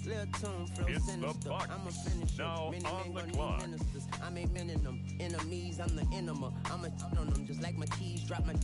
Little tune flow It's sinister. the Bucks, I'm a finisher. now Many on men the gonna clock. need ministers. I'm a men in them. Enemies, I'm the enema. I'm a on them just like my keys drop my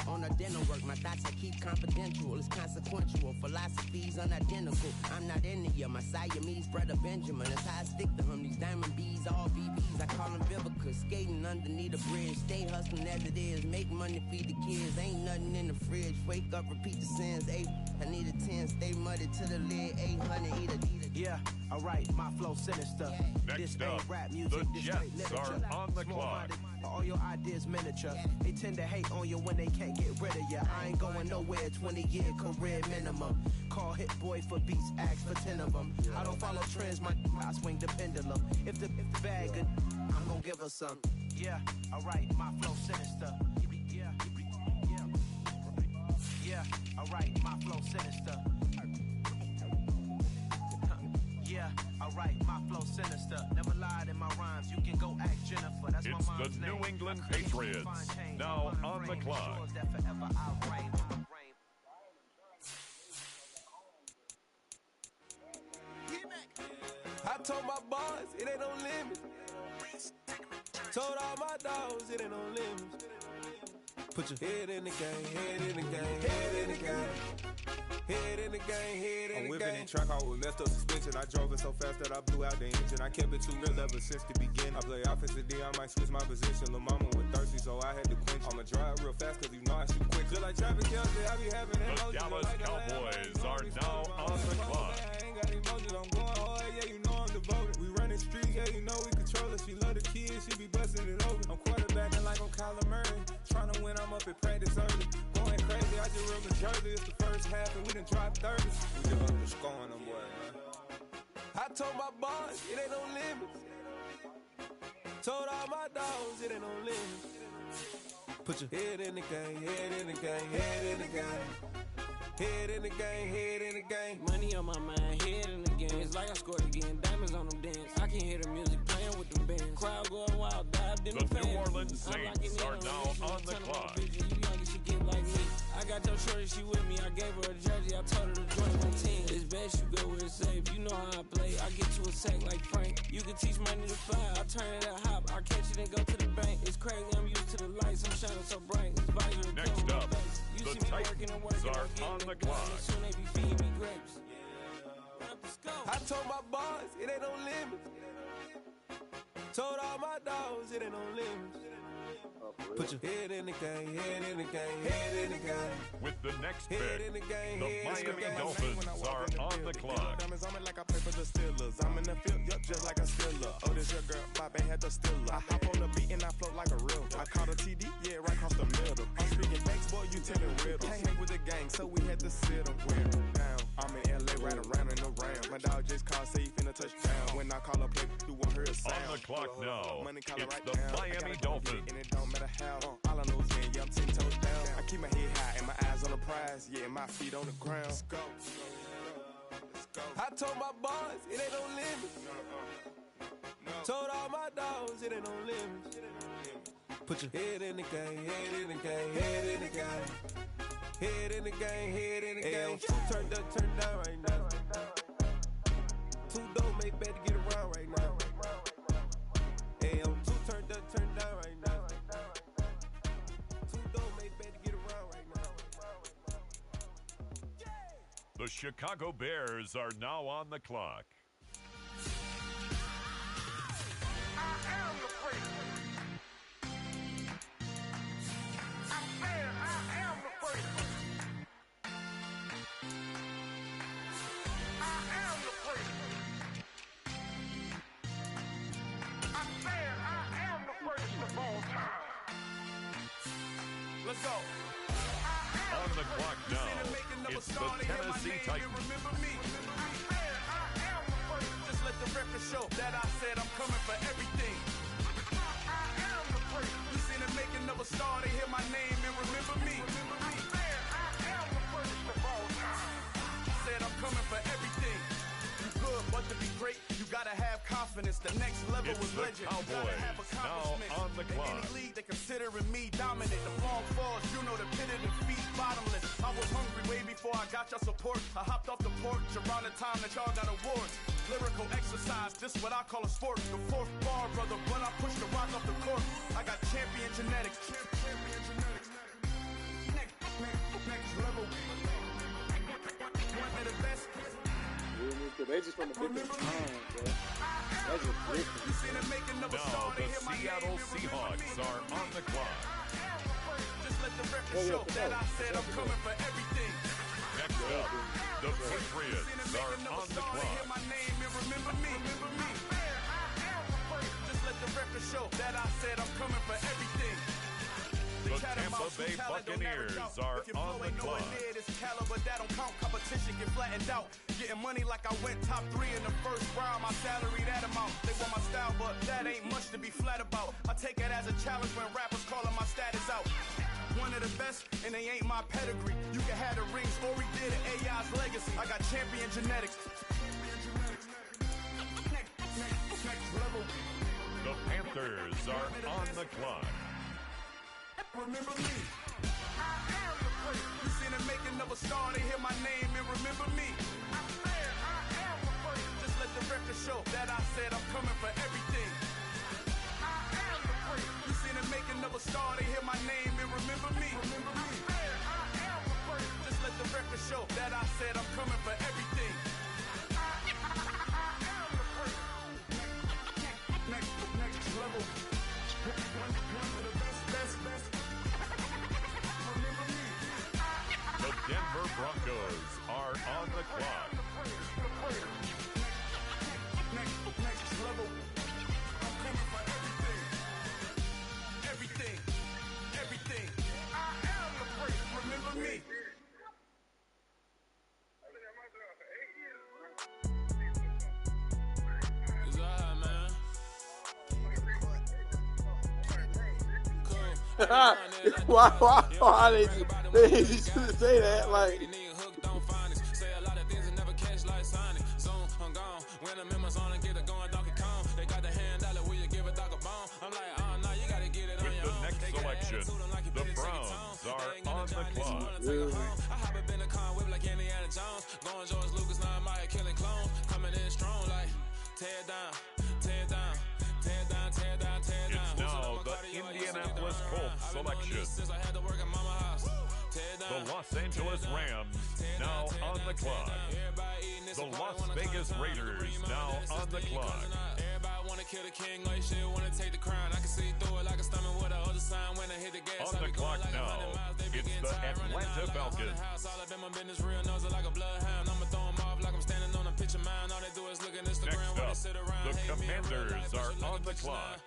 on a dental work. My thoughts I keep confidential. It's consequential. Philosophies unidentical. I'm not in it. My Siamese brother Benjamin. That's how I stick to him. These diamond bees, all BBs. I call them Vivica. Skating underneath a bridge. Stay hustling as it is. Make money, feed the kids. Ain't nothing in the fridge. Wake up, repeat the sins. 8, I need a 10. Stay muddy to the lid. 800, eat a. Yeah, alright, my flow sinister. Next this ain't up, rap music, the this straight Jets literature. are on the clock. All your ideas miniature. They tend to hate on you when they can't get rid of you. I ain't going nowhere, 20-year career minimum. Call Hit Boy for beats, ask for 10 of them. I don't follow trends, I swing the pendulum. If the bag good, I'm gonna give her some. Yeah, alright, my flow sinister. Yeah, alright, my flow sinister. Yeah, alright, my flow sinister. Never lied in my rhymes. You can go ask Jennifer. That's It's my mom's the name. New England Patriots, now on the clock. That forever I'll reign. I told my boys it ain't no limit. Told all my dogs it ain't no limit. Put your head in the game, head in the game, head in the game. Head in the game, head in the game. I'm whipping in track out with messed up suspension. I drove it so fast that I blew out the engine. I kept it too real ever since the beginning. I play offensive D, I might switch my position. Lil' mama was thirsty, so I had to quench. I'ma drive real fast, cause you know I shoot quick. Just like Travis Kelce, I be having that The Dallas Cowboys are now on the clock. I ain't got emotions, I'm going hard, yeah, you know I'm devoted. We running streets, yeah, you know we control it. She love the kids, she be busting it over. I'm quarterbacking like I'm Kyler Murray. Trying to win, I'm up at practice early. Going crazy, I just rub the jersey. It's the first half and we done dropped 30. We just underscoring them, boy, man. I told my boys it ain't no limits. Told all my dogs it ain't no limits. Put your head in the game, head in the game, head in the game. Head in the game, head in the game. Money on my mind, head in the game. It's like I scored again, diamonds on them dance. I can hear the music playing with them bands. Crowd going wild, dived in the fans. The New Orleans Saints are now on the clock. You young and she get like me. I got your shorty, she with me. I gave her a jersey, I told her to join my team. It's best you go where it's safe. You know how I play. I get you a sack like Frank. You can teach money to fly. I turn it at hop. I catch it and go to the bank. It's crazy, I'm used to the lights. I'm shining so bright. This visor Next up, the Titans are on the clock. Soon they be feeding me grapes. I told my boys it ain't no limits. Told all my dogs it ain't no limits. Put your head in the game, head in the game, head in the game. With the next pick, Head in the game, the head in the Miami game. Dolphins are on the clock. Diamonds on me like I play for the Steelers. I'm in the field, yup, just like a Steeler. Oh, this your girl, my band had the Steeler. I hop on the beat and I float like a real. I caught a TD, yeah, right across the middle. I'm speaking thanks, boy, you telling riddles. Can't hang with the gang, so we had to sit them down. I'm in LA, right around in the round. My dog just called, say he finna touch down. When I call a play, you won't hear a sound. On the clock now, Money it's right the now. Miami Dolphins. And it don't matter how. All I know is yeah, I'm 10 toes down. I keep my head high and my eyes on the prize. Yeah, and my feet on the ground. Let's go. I told my boys it ain't no limits. Told all my dogs it ain't no limits. Put your head in the game, head in the game, head in the game. Head in the game, head in the game. Two turned up, turned down right now. Two dope make better get around right now. Hey, I'm two turned up, turned down right now. Two dope make better get around right now. The Chicago Bears are now on the clock. I am the freak. I'm saying I am the freak. I am the freak. I'm saying I am the freakest of all time. Let's go. On the clock now, it's the Tennessee Titans. Remember me. Just let the record show that I said I'm coming for everything. You seen the making of a star, they hear my name and remember me. Said I'm coming for everything. You good, but the Cowboys now on the clock. In any league, they considering me dominant. The long falls, you know the pitted and feet bottomless. I was hungry way before I got your support. I hopped off the porch around the time that y'all got awards. Lyrical exercise, this what I call a sport. The fourth bar, brother, when I push the rock off the court. I got champion genetics. Next level. One of the best. They just from a different time, bro. That's just different. Now the Seattle Seahawks are on the clock. Just let the record show that I said I'm coming for everything. Next up, the Patriots are on the clock. My name and remember me. Just let the record show that I said I'm coming for everything. The Tampa Bay Buccaneers are on the clock. Caliber that don't count, competition get flattened out. Getting money like I went top 3 in the first round. My salary that amount. They want my style, but that ain't much to be flat about. I take it as a challenge when rappers calling my status out. One of the best, and they ain't my pedigree. You can have the rings, or we did it, AI's legacy. I got champion genetics. Next level. The Panthers are on the clock. Remember me. You seen the making of a star, they hear my name and remember me. Just let the record show that I said I'm coming for everything. You seen the making of a star, they hear my name and remember me. Just let the record show that I said I'm coming for everything. Next level. One of the best. The Denver Broncos are on the clock. Next level. I'm coming for everything. Everything. I am the great. Remember me. It's all right, man. Why they just say that? Like, say a lot of things and never catch like Sonic. Zoom, I'm gone. When I'm in my zone and get it going, Donkey Kong. They got the hand dollar, will you give a dog a bone? I'm like, oh no, you gotta get it on your own. With the next selection, the Browns are on the clock. I hop up in the car, whip like Indiana Jones. Going George Lucas, now I'm out here killing clones. Coming in strong like, tear down, tear down. It's now the Indianapolis Colts selection. The Los Angeles Rams now on the clock. The Las Vegas Raiders now on the clock. Everybody wanna kill the king like shit, wanna take the crown. I can see through it like a stomach with a other sign when I hit the gas. On the clock now, it's the Atlanta Falcons. All up in my business, real nose like a bloodhound. I'ma throw them off like I'm standing on a picture mound. All they do is look at Instagram when they sit around. The Commanders are on the clock.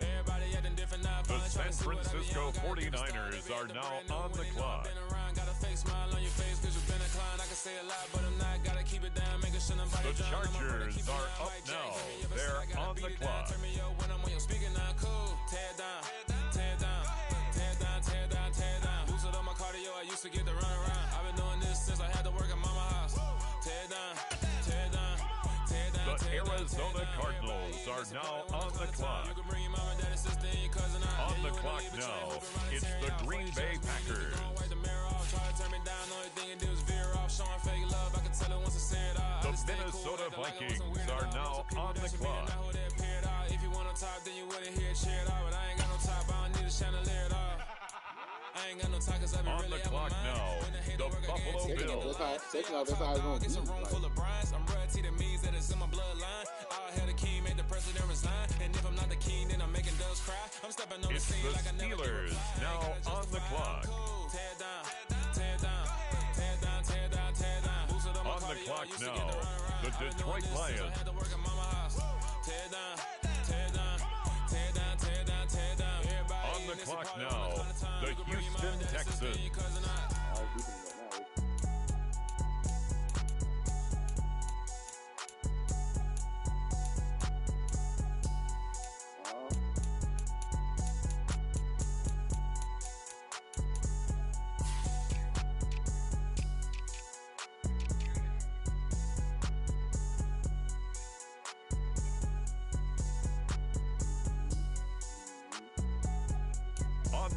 Everybody acting different now. The San Francisco 49ers are now on the clock. Got a fake smile on your face cause you've been a client. I can say a lot, but I'm not. Gotta keep it down, making sure nobody The Chargers are up now. They're on the clock. Turn me up when I'm on your speaker now. Cool. Tear down, tear down, tear down, tear down, tear down. Boosted up my cardio, I used to get to run around. I've been doing this since I had to work at mama house. Tear down, tear down, tear down. The Arizona Cardinals are now on the clock. On the clock now, it's the Green Bay Packers. The Minnesota Vikings are now on the clock. If you want on top, then you wouldn't hear it cheered out. But I ain't got no top, I don't need a chandelier at all. I ain't got no time 'cause I've been on really the clock now, the Buffalo Bills. That's how it's gonna be. It's a room full of Bryans. I'm royalty, that means that it's in my bloodline. I'll have the king, make the president resign. And if I'm not the king, then I'm making doves cry. I'm stepping on the scene like I never Steelers now on the clock. Tear down, tear down, tear down, tear down, tear down. On the clock now, the Detroit Lions. Tear down, tear down, tear down, tear down, tear down. On the clock now, the Houston Texans.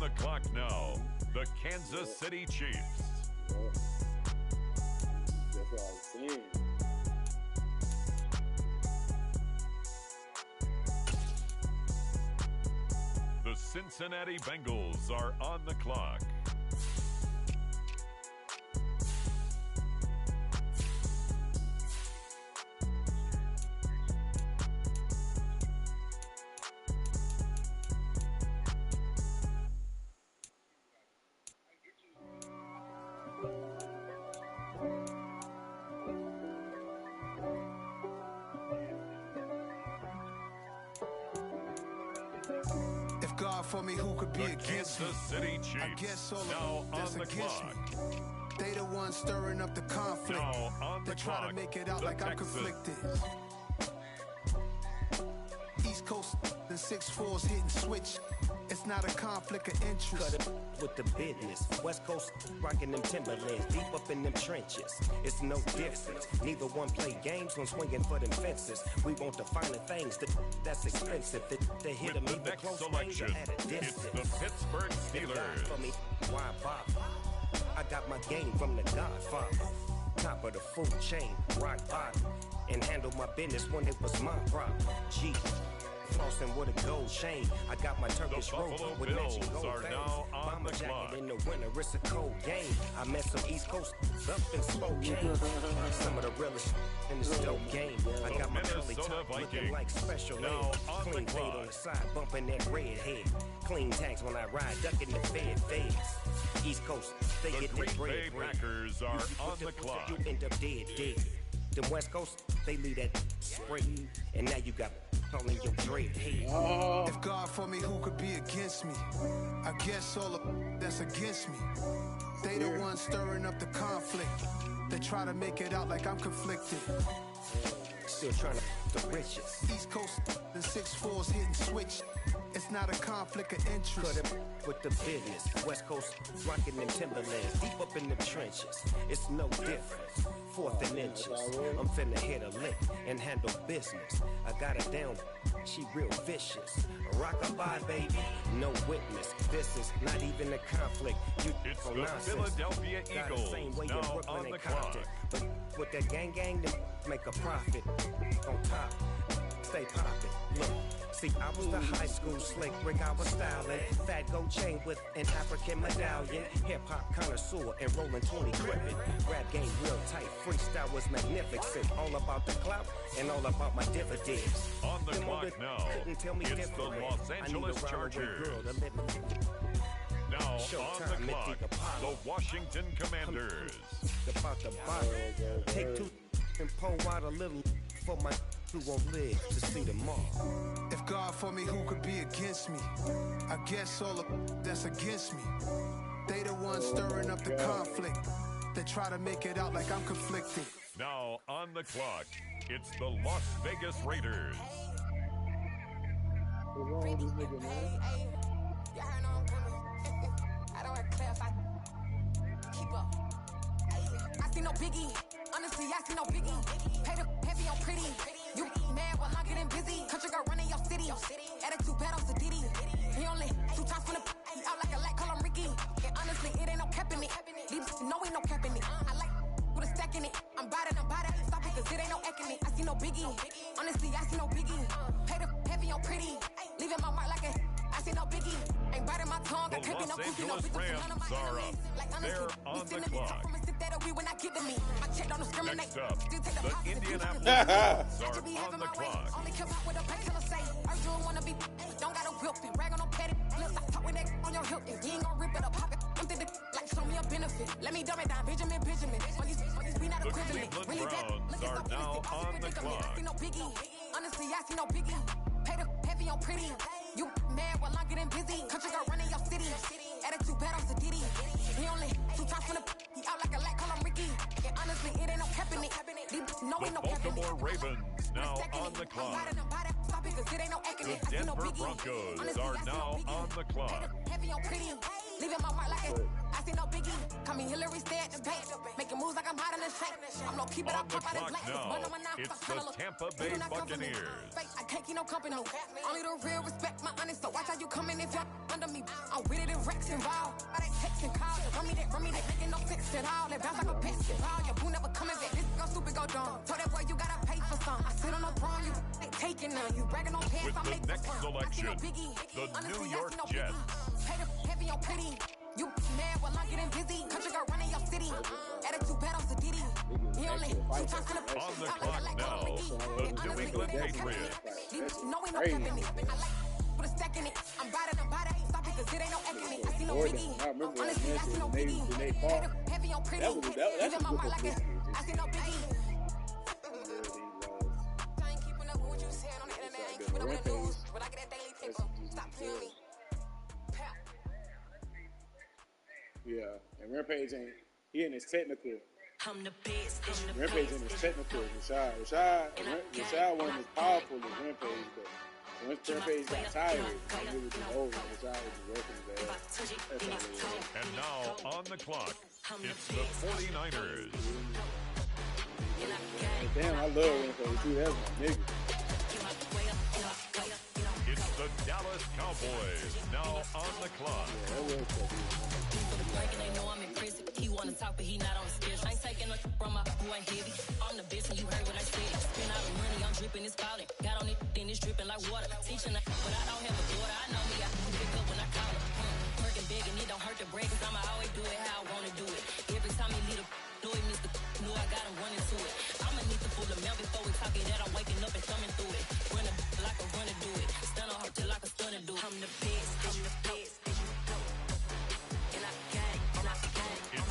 On the clock now, the Kansas City Chiefs. That's what I was saying. The Cincinnati Bengals are on the clock. If God for me, who could be The against me? Kansas City Chiefs I guess all now of that's on the against clock. me. They the ones stirring up the conflict. Now on the They try clock, to make it out the like I'm Texans. conflicted. East Coast, the 6'4s hitting switch. It's not a conflict of interest. Cut it with the business. West Coast rocking them Timberlands, deep up in them trenches. It's no difference. Neither one play games when swinging for them fences. We want the finer things that's expensive. They hit them With the either next close range selection, or at a it's distance. the Pittsburgh Steelers. For me, why bother? I got my game from the Godfather. Top of the food chain, rock bottom. And handle my business when it was my problem. Gee. Flossing with a gold chain. I got my Turkish rope Buffalo with matching Bills gold are veins. now on Bomber the jacket clock. in the winter, it's a cold game. I met some East Coast up in Spokane. Some of the realest in the Stoke game. I got my curly Minnesota top looking Vikings like special now ed. on the Clean fade clock. on the side, bumping that red head. Clean tags when I ride, ducking the feds. East Coast, they The get their Green Bay bread. Packers are You on put the clock. You end up dead. Them West Coast, they leave that spray. And now you got calling your dread head. If God for me, who could be against me? I guess all of that's against me. They the ones stirring up the conflict. They try to make it out like I'm conflicted. Still trying to the riches. East Coast, the 6'4s hitting switch. It's not a conflict of interest. Cut it with the business. West Coast rocking them Timberlands, deep up in the trenches. It's no difference. Fourth and inches. I'm finna hit a lick and handle business. I got it down. She real vicious. Rockabye, baby. No witness. This is not even a conflict. You It's for the nonsense. Philadelphia Got the Eagles same way now in Brooklyn on and the clock. Compton. But with that gang, they make a profit. On top, stay poppin'. Look. See, I was the high school slick Rick, I was styling. Fat gold chain with an African medallion. Hip-hop connoisseur and rolling 20 cribbin'. Rap game real tight, freestyle was magnificent. All about the clout and all about my dividends. On the Them clock other now, couldn't tell me it's the different. Los I need a Angeles roundaway Chargers. girl to live Now on Showtime, the clock, Mystic Apollo. the Washington Commanders. about the bottle. Take two and pour out a little for my who won't live to see tomorrow. If God for me, who could be against me? I guess all of that's against me. They the ones stirring up the conflict. They try to make it out like I'm conflicted. Now on the clock, it's the Las Vegas Raiders. What's wrong with this nigga, man? I don't have clarify. Keep up. I see no biggie. Honestly, I see no biggie. Pay the heavy on pretty. You mad while I'm getting busy. Country girl running your city. Attitude bad on Diddy. He only 2 times from the out like a light, call him Ricky. And honestly, it ain't no cap in it. These know ain't no cap in it. I like with a stack in it. I'm bout it. Stop it, cause it ain't no acting it. I see no biggie. Honestly, I see no biggie. Pay the heavy on pretty. Leaving my mark like a I see no biggie. Ain't biting my tongue. I The can't be no Los cookie, no Angeles bitches. None of my Rams are enemies. up. Like honestly, They're be on the sitting me clock. talk from a sip that we when I give to me. I check, don't discriminate. Next up, Still take the the positive, Indianapolis you Colts I are should be on having the my way. clock. Only care about what a painkiller say. Urge you wanna be, don't got a whip and rag on no petty. Lips, I talk with that on your hip. If you ain't gon' rip it up, pop it. Empty the like show me a benefit. Let me dumb it down, Benjamin. Money's we not The equivalent. Cleveland Really bad. Browns Look, it's are so now innocent. on the Predicament. clock. I see no biggie. Honestly, I see no biggie. Pay the heavy on pretty. You mad while I'm getting busy. Country girl running your city. Attitude bad on Diddy. He only 2 times from the he out like a light, call him Ricky. And honestly, it ain't no cap in it. No The ain't no cap in it. Baltimore Ravens now on the clock. Stop it, cause it ain't no acting The it. I see no Denver biggie. Broncos Honestly, are I see no now biggie. on the clock. Heavy on pretty. Leaving my mark like a I see no biggie. Call me Hillary, stay at the bank. Making moves like I'm hot in the shank. I'm low, keep it On up, the pop out clock and black. now, Burn on my knife, it's I kinda the look- Tampa You Bay do not come for me. Buccaneers. Fake, I can't keep no company. Only the real respect my honest, so watch how you coming if y'all under me. I'm with it in Rex involved. I ain't texting calls. Run me that, making no sense at all. That bounce like a basketball. Your boo never coming back. This go stupid, go dumb. Told that boy you gotta pay for some. I sit on no throne, you ain't taking none. You bragging on pants, I'm making next selection, the New York Jets. Pay the heavy on pretty. You mad while I'm getting busy. Country girl running your city. Attitude bad on Sadidi. He only 2 times in the On the clock now, the New England Patriots. No, ain't no cap in it. I like put a stack in it. I'm bad, ain't stop it, cause it ain't no egg in it. I see no biggie. Honestly, I see no biggie. Heavy on pretty. Even my mark like it. I see no biggie. I ain't keeping up with what you saying on the internet. I ain't keeping up with the news. But I get that daily paper. Stop playing me. Yeah, and Rampage he in his technical. I'm the best. Rampage in his technical. Rashad wasn't as powerful as Rampage, but once Rampage got tired, it was just over. Rashad was just working his ass. And now on the clock, it's the 49ers. Damn, I love Rampage too. That's my nigga. It's the Dallas Cowboys now on the clock. They know I'm in prison. He wanna talk, but he not on the schedule. I ain't taking no from my boy heavy. I'm the best, and you heard what I said. Spend all the money, I'm dripping, it's falling. Got on it, then it's dripping like water. Teaching, but I don't have a daughter. I know me, I can pick up when I call it. Working big, and it don't hurt to break, cause I'ma always do it how I wanna do it. Every time he lead a know it, Mr. Know I got him running to it. I'ma need to pull the mail before we talk it that I'm waking up and thumbing through it. Run a like a runner do it. Stun on her till like a stunner do it. I'm the best, I'm the best.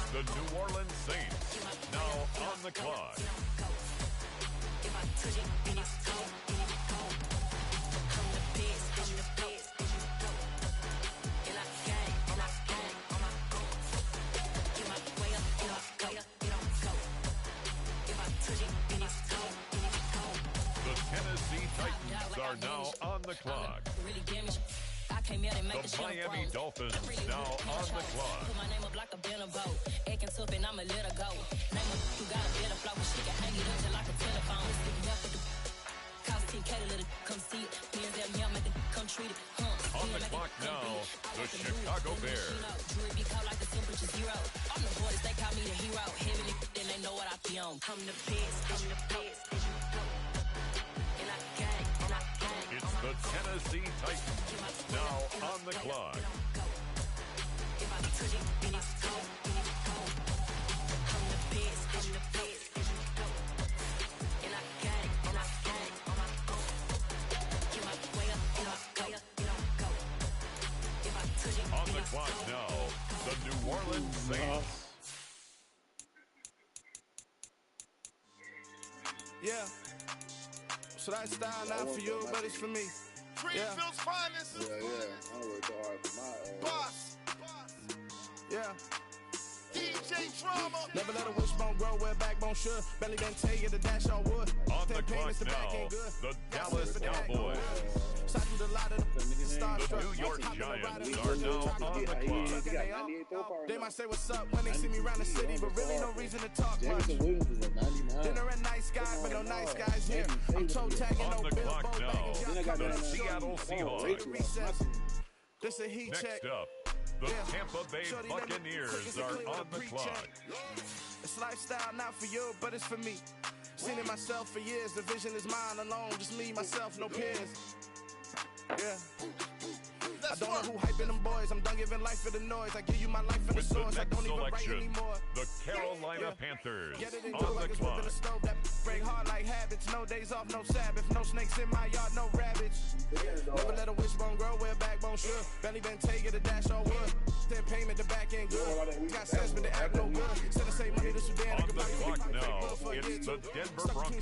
The New Orleans Saints now on the clock. The Tennessee Titans are now on the clock. The Miami Dolphins now on the clock. Put my name up like a banner boat. Acting tough and I'ma let her go. Name up, you got a better flow. She can hang it up just like a telephone. Cause Team K to let it come see it. Me and them here make it come treat it. On the clock now, the Chicago Bears. Jewelry be cold like the temperature zero. I'm the borders, they call me the hero. Heavy then they know what I be on. I'm the best, I'm the best. And I gang, and I gang. It's the Tennessee Titans now on the clock. On the clock now, the New Orleans Saints. Yeah. So that style not for you, but it's for me. Greenfield's finest. Yeah. I work so hard for my boss. Yeah. DJ Drama. Never let a wishbone grow where backbone should. Belly been take it, the dash all wood. On the clock now, the Dallas Cowboys. The New York Giants are now on the clock. They might say what's up when they see me around the city, but really no reason to talk much. Dinner at nice guys, but no nice guys here. I'm toe tagging, on no the bill, clock now, the bagging, Seattle Seahawks. This a heat check. Next up, the Tampa Bay Buccaneers are on the clock. It's lifestyle not for you, but it's for me. Seen it myself for years. The vision is mine alone. Just me, myself, no peers. Yeah. I don't know who hyping them boys. I'm done giving life for the noise. I give you my life for the source. I don't even write anymore. The Carolina Panthers on the clock. Break hard like habits. No days off, no Sabbath. No snakes in my yard, no rabbits. Never let a wishbone grow where backbone should. Belly been taking the dash all wood. Then payment the back end good. Got sense but they act no good. Send the same money to Sudan. On the clock now, it's the Denver Broncos.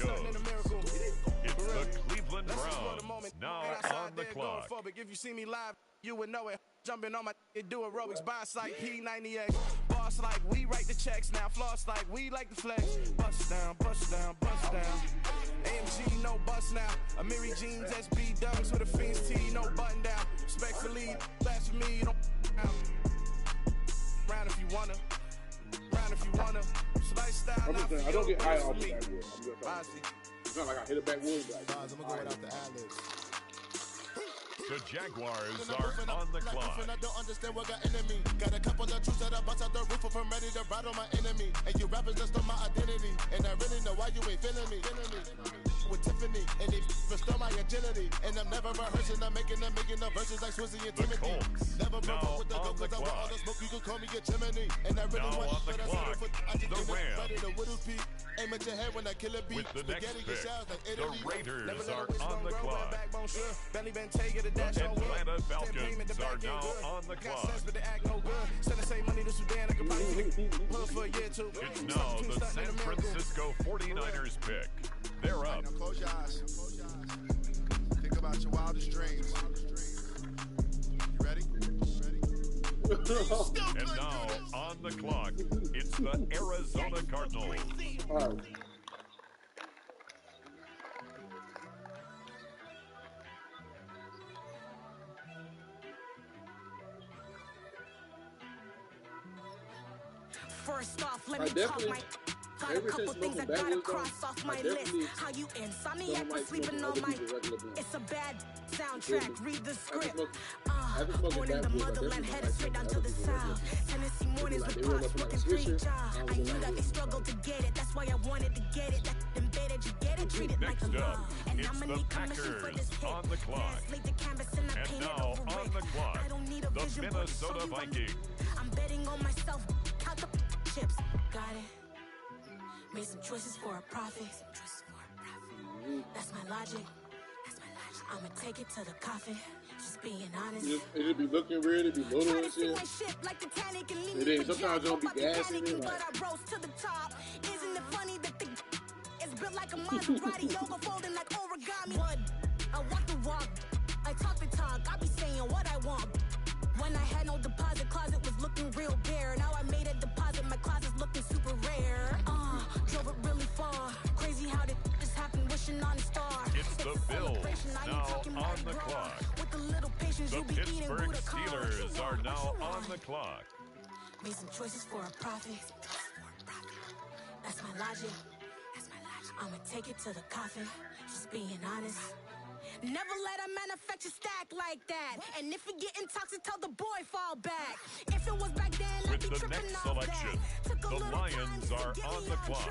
It's the Cleveland Browns now on the clock. If you see me live, you would know it. Jumping on my do aerobics, boss like P90X. Boss like we write the checks now. Floss like we like the flex. Bust down, bust down, bust down. AMG, no bust now. Amiri jeans, SB dunks with a Fiends tee, no button down. Respectfully, that's for me, you don't round if you wanna. Round if you wanna. It's lifestyle, not for I don't you, get high but off it's for me. that. It's not like I hit it backwards. Like, I'm gonna go without the ad-libs. The Jaguars are on the clock. I don't understand what got into me. Got a couple of truths that I bust out the roof if I'm ready to ride on my enemy. And you rappers just stole my identity. And I really know why you ain't feeling me. With Tiffany, and they restore my agility. And I'm never rehearsing, I'm making a million of verses like Swizzy and Timothy. Never broke up with the go, cause I want all the smoke, you can call me a chimney. And I really want the clock, the Rams. Ready to whittle peak. Aim at your head when I kill a beat. With the next pick, the Raiders are on on the clock. The Atlanta Falcons are now on the clock. It's now the San Francisco 49ers pick. They're up. Now close your eyes. Think about your wildest dreams. You ready? And now on the clock, it's the Arizona Cardinals. All right. First off, let me talk my... Got a couple things I gotta cross off my list. How you insomniac for sleeping on my... It's a bad soundtrack, read the script. Born in the motherland, headed straight down to the south. Tennessee mornings with pops, working 3 jobs. I knew that they struggled to get it, that's why I wanted to get it. That embedded, you get it, treat it like a law. And I'm gonna need commission for this hit. On the clock. Slate the canvas and I paint it over it. On the clock, I don't need a vision, the Minnesota Vikings. I'm betting on myself, count the chips. Got it. Made some choices for a profit. That's my logic. I'ma take it to the coffin. Just being honest. It'd be looking weird, it'd be little and shit. Like Titanic and It ain't. Sometimes it don't be gassing it. But I rose to the top. Isn't it funny that the is built like a Maserati, yoga folding like origami? But I walk the walk, I talk the talk. I be saying what I want. When I had no deposit, closet was looking real bare. Now I made a deposit, my closet's looking super rare. Drove it really far. Crazy how did this happen, wishing on a star. It's the Bills, now on the clock. With a little patience, The you'll be eating Pittsburgh Buddha carbs. Steelers are now on the clock. Made some choices for a profit. That's my logic. I'ma take it to the coffin. Just being honest. Never let a manufacturer stack like that. And if it getting toxic, tell the boy fall back. If it was back then, I'd be With the tripping next off selection, that. the Lions are on the clock.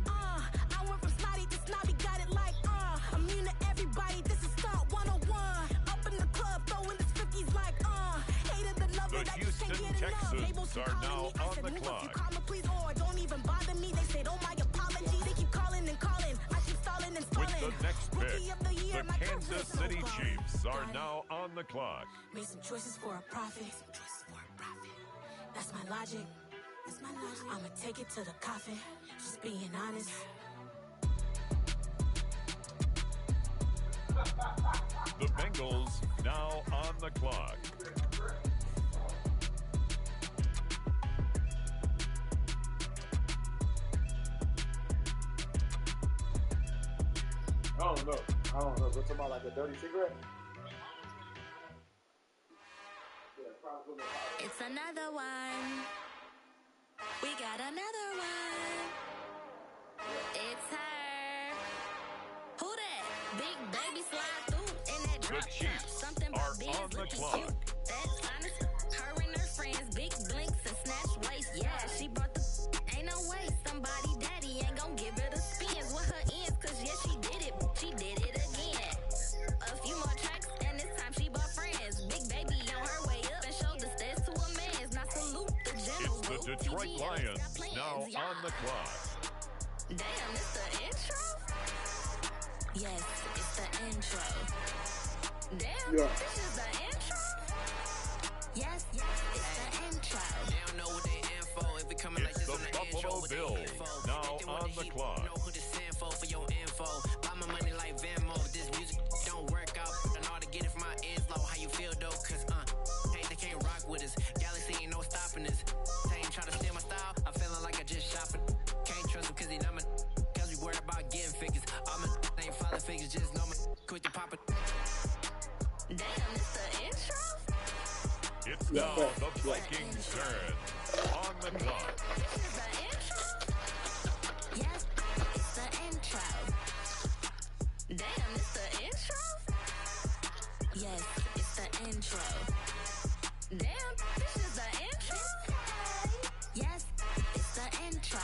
I went from snotty to snobby, got it like, immune to everybody, this is Stunt 101. Up in the club, throwing the 50s like, hated the love The it, I just can't Houston get enough. Texans Labels keep are calling now me, I on said, the move clock. up, you call me please, or don't even bother me. They said, oh my apology, they keep calling and calling. I keep stalling and stalling. With the next pick, Rookie of the year, the my Kansas career's City over. Chiefs are now on the clock. Made some choices for a profit. That's my logic. I'ma take it to the coffin. Just being honest. The Bengals now on the clock. I don't know. We're talking about like a dirty cigarette? It's another one. We got another one. It's her. Who that? Big baby slide through in that drop top. Something about biz looking cute. That's honest. Her and her friends, big blinks and snatch waist. Yeah, she brought the. Ain't no way somebody daddy ain't gon' give her the spins with her ends. Cause yeah, she did it. She did it again. A few more tracks and this time she bought friends. Big baby on her way up and showed the stairs to a man's. Now salute the general. It's the Detroit Lions now on the clock. Damn, it's the intro? Yes, it's the intro. Damn, this is the intro? Yes, it's the intro. They don't know what they info. If we coming like this on the intro, Buffalo Bills now on the clock. Know who to send for your info. Buy my money like Venmo. This music don't work out. I know how to get it from my ends low. How you feel though? Cause hey, they can't rock with us. Galaxy ain't no stopping us. They ain't try to steal my style. I'm feeling like I just shopping. Can't trust them cause they numb. Cause we worried about getting figures. All my ain't falling figures. Just know me. Quick to pop it. Damn, it's the intro? It's now the Vikings' turn on the clock. This is the intro? Yes, it's the intro. intro. Damn, this is the intro? Yes, it's the intro.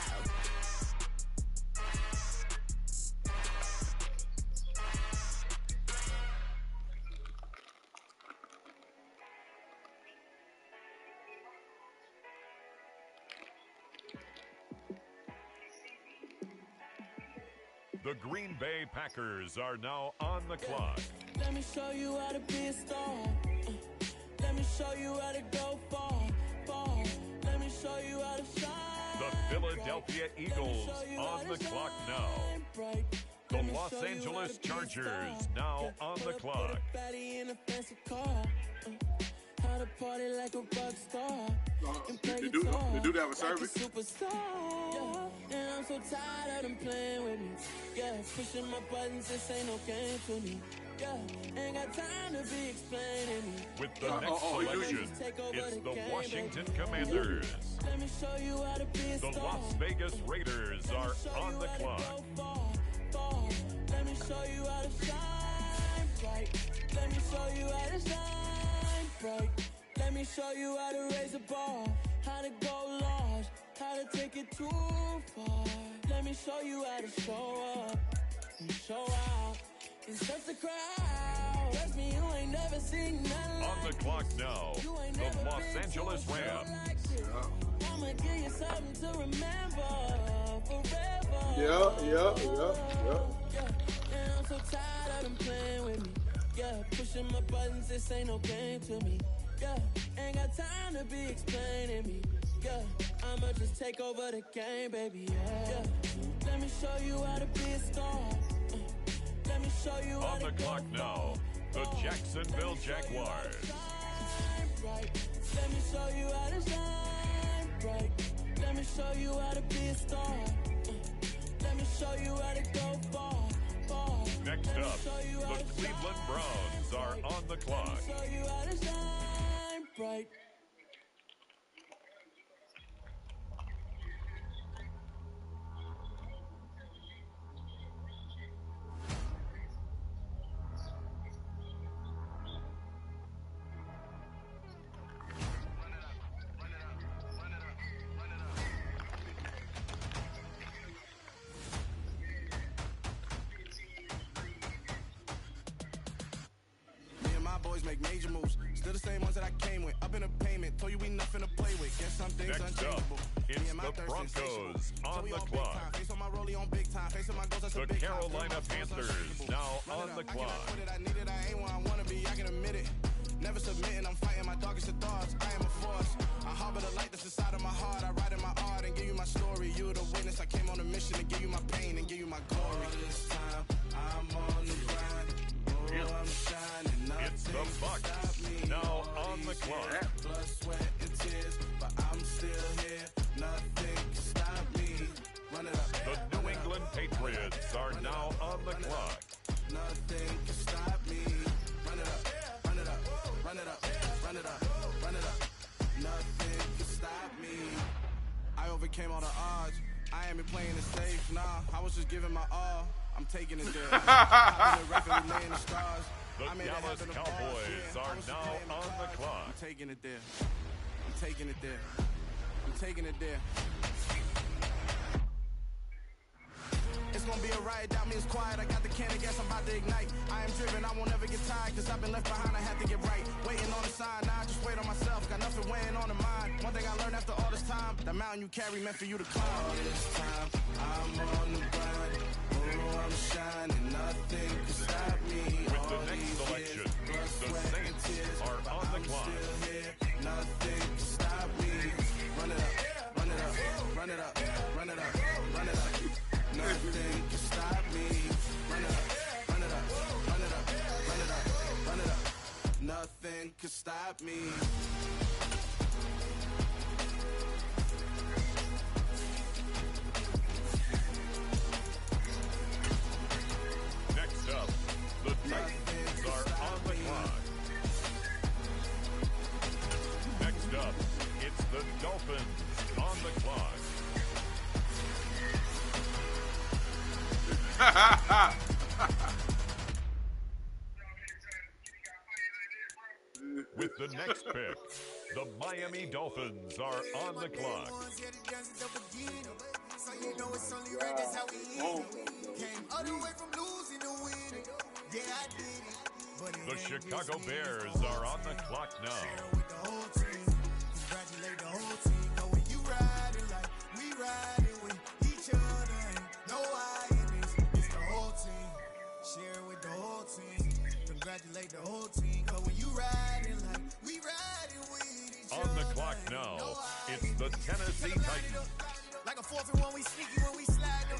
The Green Bay Packers are now on the clock. Let me show you how to be a star. Let me show you how to go far, far. Let me show you how to shine. The Philadelphia Eagles on the clock now. The Los Angeles Chargers now on the clock. How to party like a rock star. They do that with service. And I'm so tired of them playing with me. Yeah, pushing my buttons, this ain't no game to me. Yeah, ain't got time to be explaining me. With the next selection, it's the Washington Commanders. Let me show you how to be a The Las Vegas Raiders are on the clock. Let me show you how to shine bright. Let me show you how to shine bright. Let me show you how to raise a bar, how to go large, how to take it too far. Let me show you how to show up and show out. It's just a crowd. Trust me, you ain't never seen nothing like On the clock now, the Los Angeles Rams. I'ma give you something to remember forever. Yeah. And I'm so tired of them playing with me. Yeah, pushing my buttons, this ain't no game to me. Yeah, ain't got time to be explaining me. Yeah, I'ma just take over the game, baby. Yeah. Let me show you how to be a star. Let me show you how On the clock now, the Jacksonville Jaguars. Let me show you how to shine bright. Let me show you how to be a star. Let me show you how to go far, far. Next up, the Cleveland Browns are on the clock. Let me show you how to shine bright. Make major moves, still the same ones that I came with. Up in a payment, told you we nothing to play with. Guess some things Next unchangeable. up, it's the Broncos on the clock. Face on my rollie on big time. Face on my goals, that's The Carolina Panthers now on the clock. I need it, I ain't where I wanna be, I can admit it. Never submitting, I'm fighting my darkest of thoughts. I am a force. I harbor the light that's inside of my heart. I write in my art and give you my story. You're the witness. I came on a mission to give you my pain and give you my glory. This time, I'm on the grind. I'm shining. It's the Bucks now on the clock. Blood, sweat, and tears, but I'm still here. Nothing can stop me. Run it up. The New England Patriots are now on the clock. Nothing can stop me. Run it up. Run it up. Run it up. Run it up. Run it up. Nothing can stop me. I overcame all the odds. I ain't been playing it safe. Nah, I was just giving my all. I'm taking it there. The Dallas Cowboys are now on the clock. I'm taking it there. I'm taking it there. I'm taking it there. It's gonna be a riot, doubt me it's quiet. I got the can of gas, I'm about to ignite. I am driven, I won't ever get tired, cause I've been left behind, I have to get right. Waiting on a sign, now I just wait on myself. Got nothing weighing on the mind. One thing I learned after all this time, the mountain you carry meant for you to climb. All this time, I'm on the grind. Oh, I'm shining, nothing can stop me. With the next selection, the Saints are on the clock. Nothing can stop me. Run it up, run it up, run it up, run it up, run it up. Nothing can stop me. Run it up, run it up, run it up, run it up, run it up. Nothing can stop me. Next up, the Titans are on the clock. Next up, it's the Dolphins on the clock. next pick, the Miami Dolphins are on the clock. So you know it's only right, that's how we eat. Came all the way from losing to winning. Yeah, I did it. But it The Chicago Bears are on the clock now. with the whole team. Congratulate the whole team. Cause when you riding like we riding with each other, ain't no I in this. It's the whole team. Share with the whole team. Congratulate the whole team. Cause when you riding like we riding with each other. On the clock now, it's the Tennessee Titans. Like a 4th and 1, we sneaky when we slide them.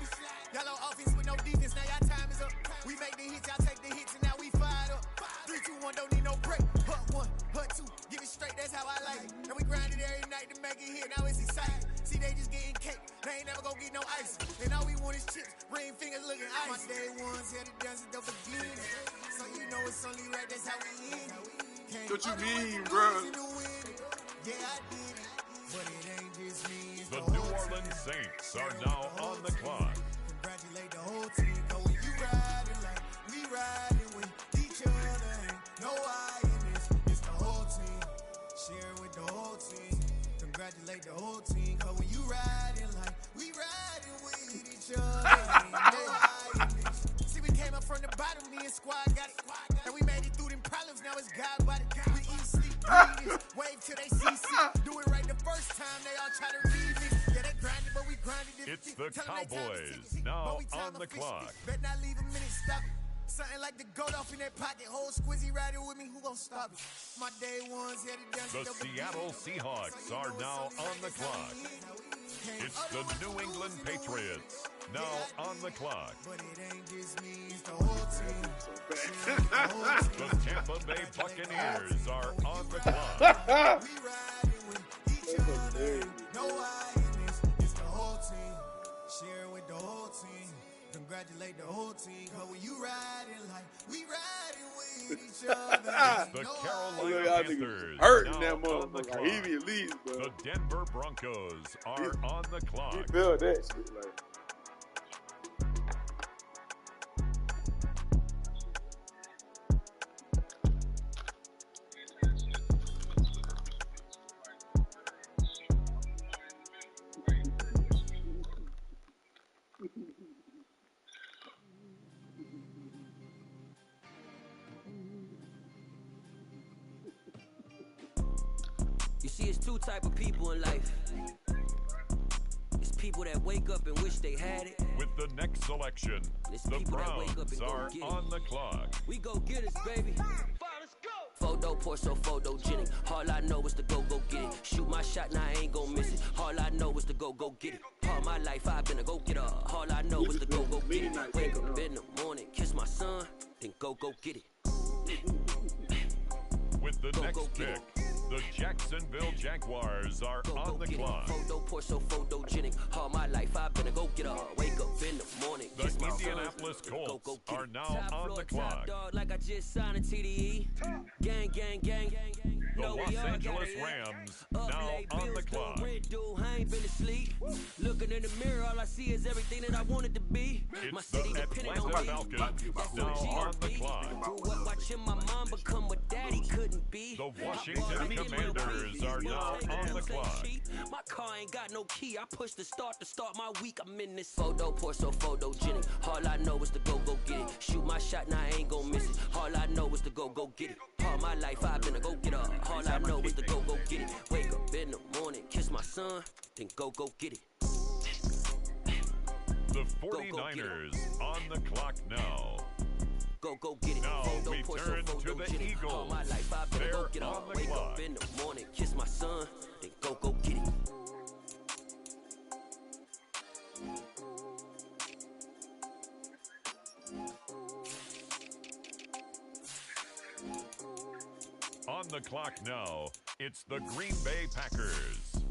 Yellow offense with no defense, now y'all time is up. We make the hits, y'all take the hits, and now we fired up. 3, 2, 1, don't need no break. Hut 1, hut 2, give it straight, that's how I like it. And we grind it every night to make it hit, now it's exciting. See, they just getting cake, they ain't never gonna get no ice. And all we want is chips, ring fingers looking ice. My day ones here to dance at the beginning. So you know it's only right, that's how we end it. What you mean, bro? Yeah, I did it, but it ain't just me. The New Orleans Saints are now on the clock. Congratulate the whole team, cause when you riding like we riding with each other, ain't no I in this, it's the whole team. Share with the whole team. Congratulate the whole team, cause when you riding like we riding with each other, ain't no I in this. See, we came up from the bottom, me and squad got it. And we made it through them problems, now it's God about it. We eat, sleep, breathe this, wave till they see sick. Do it right the first time, they all try to read this. Yeah, they grinded, but we grinded it. It's the Cowboys now on the clock. Bet not leave a minute, stop it. Something like the goat off in that pocket. Whole squizzy riding with me, who gon' stop it? My day ones here to dance. The Seattle Seahawks are now on the clock. It's the New England Patriots now on the clock. But it ain't just me, it's the whole team. The Tampa Bay Buccaneers are on the clock. We riding with each other. No I in this, it's the whole team. Share with the whole team. Congratulate the whole team. Cause when you riding like we riding with each other. The Carolina Panthers hurting now that on the motherfucker. clock. He be elite, bro. The Denver Broncos are on the He clock. felt that shit, like. You see, it's two type of people in life. It's people that wake up and wish they had it. With the next selection, It's the people that wake up Browns and go are get it. on the clock. We go get us, baby. Photo pour so photogenic. All I know is to go get it. Shoot my shot, now I ain't gon' miss it. All I know is to go get it. All my life I've been a go getter. All I know is to go get it. Wake up in the morning, kiss my son, then go get it. With the next pick, the Jacksonville Jaguars are on the clock. Photo pour so photogenic. All my life I've been a go getter. Wake up in the morning, The kiss my Indianapolis son, Colts get are it. now Top on floor, the top clock. dog, like I just signed a TDE. Gang, gang, gang. The No, Los we all Angeles got it. Rams Up now late, on the bills due, clock. rent due, I ain't been asleep. Looking in the mirror, all I see is everything that I wanted to be. My It's the city depending Atlanta on me. Falcons That's now what on the GRB. clock. Grew up watching my mom become what daddy couldn't be. The Washington Commanders are now on the clock. My car ain't got no key. I push the start to start my week. I'm in this photo pour so photogenic. All I know is to go get it. Shoot my shot, now I ain't gon' miss it. All I know is to go get it. All my life I've been a go getter. All I know is to go get it. Wake up in the morning, kiss my son, then go get it. The 49ers on the clock now. Go get it. Now Photo we pour so turn to the photogenic. Eagles. All my life I've been a go They're getter. on the Wake clock. up in the morning, kiss my son, then go get it. On the clock now, it's the Green Bay Packers.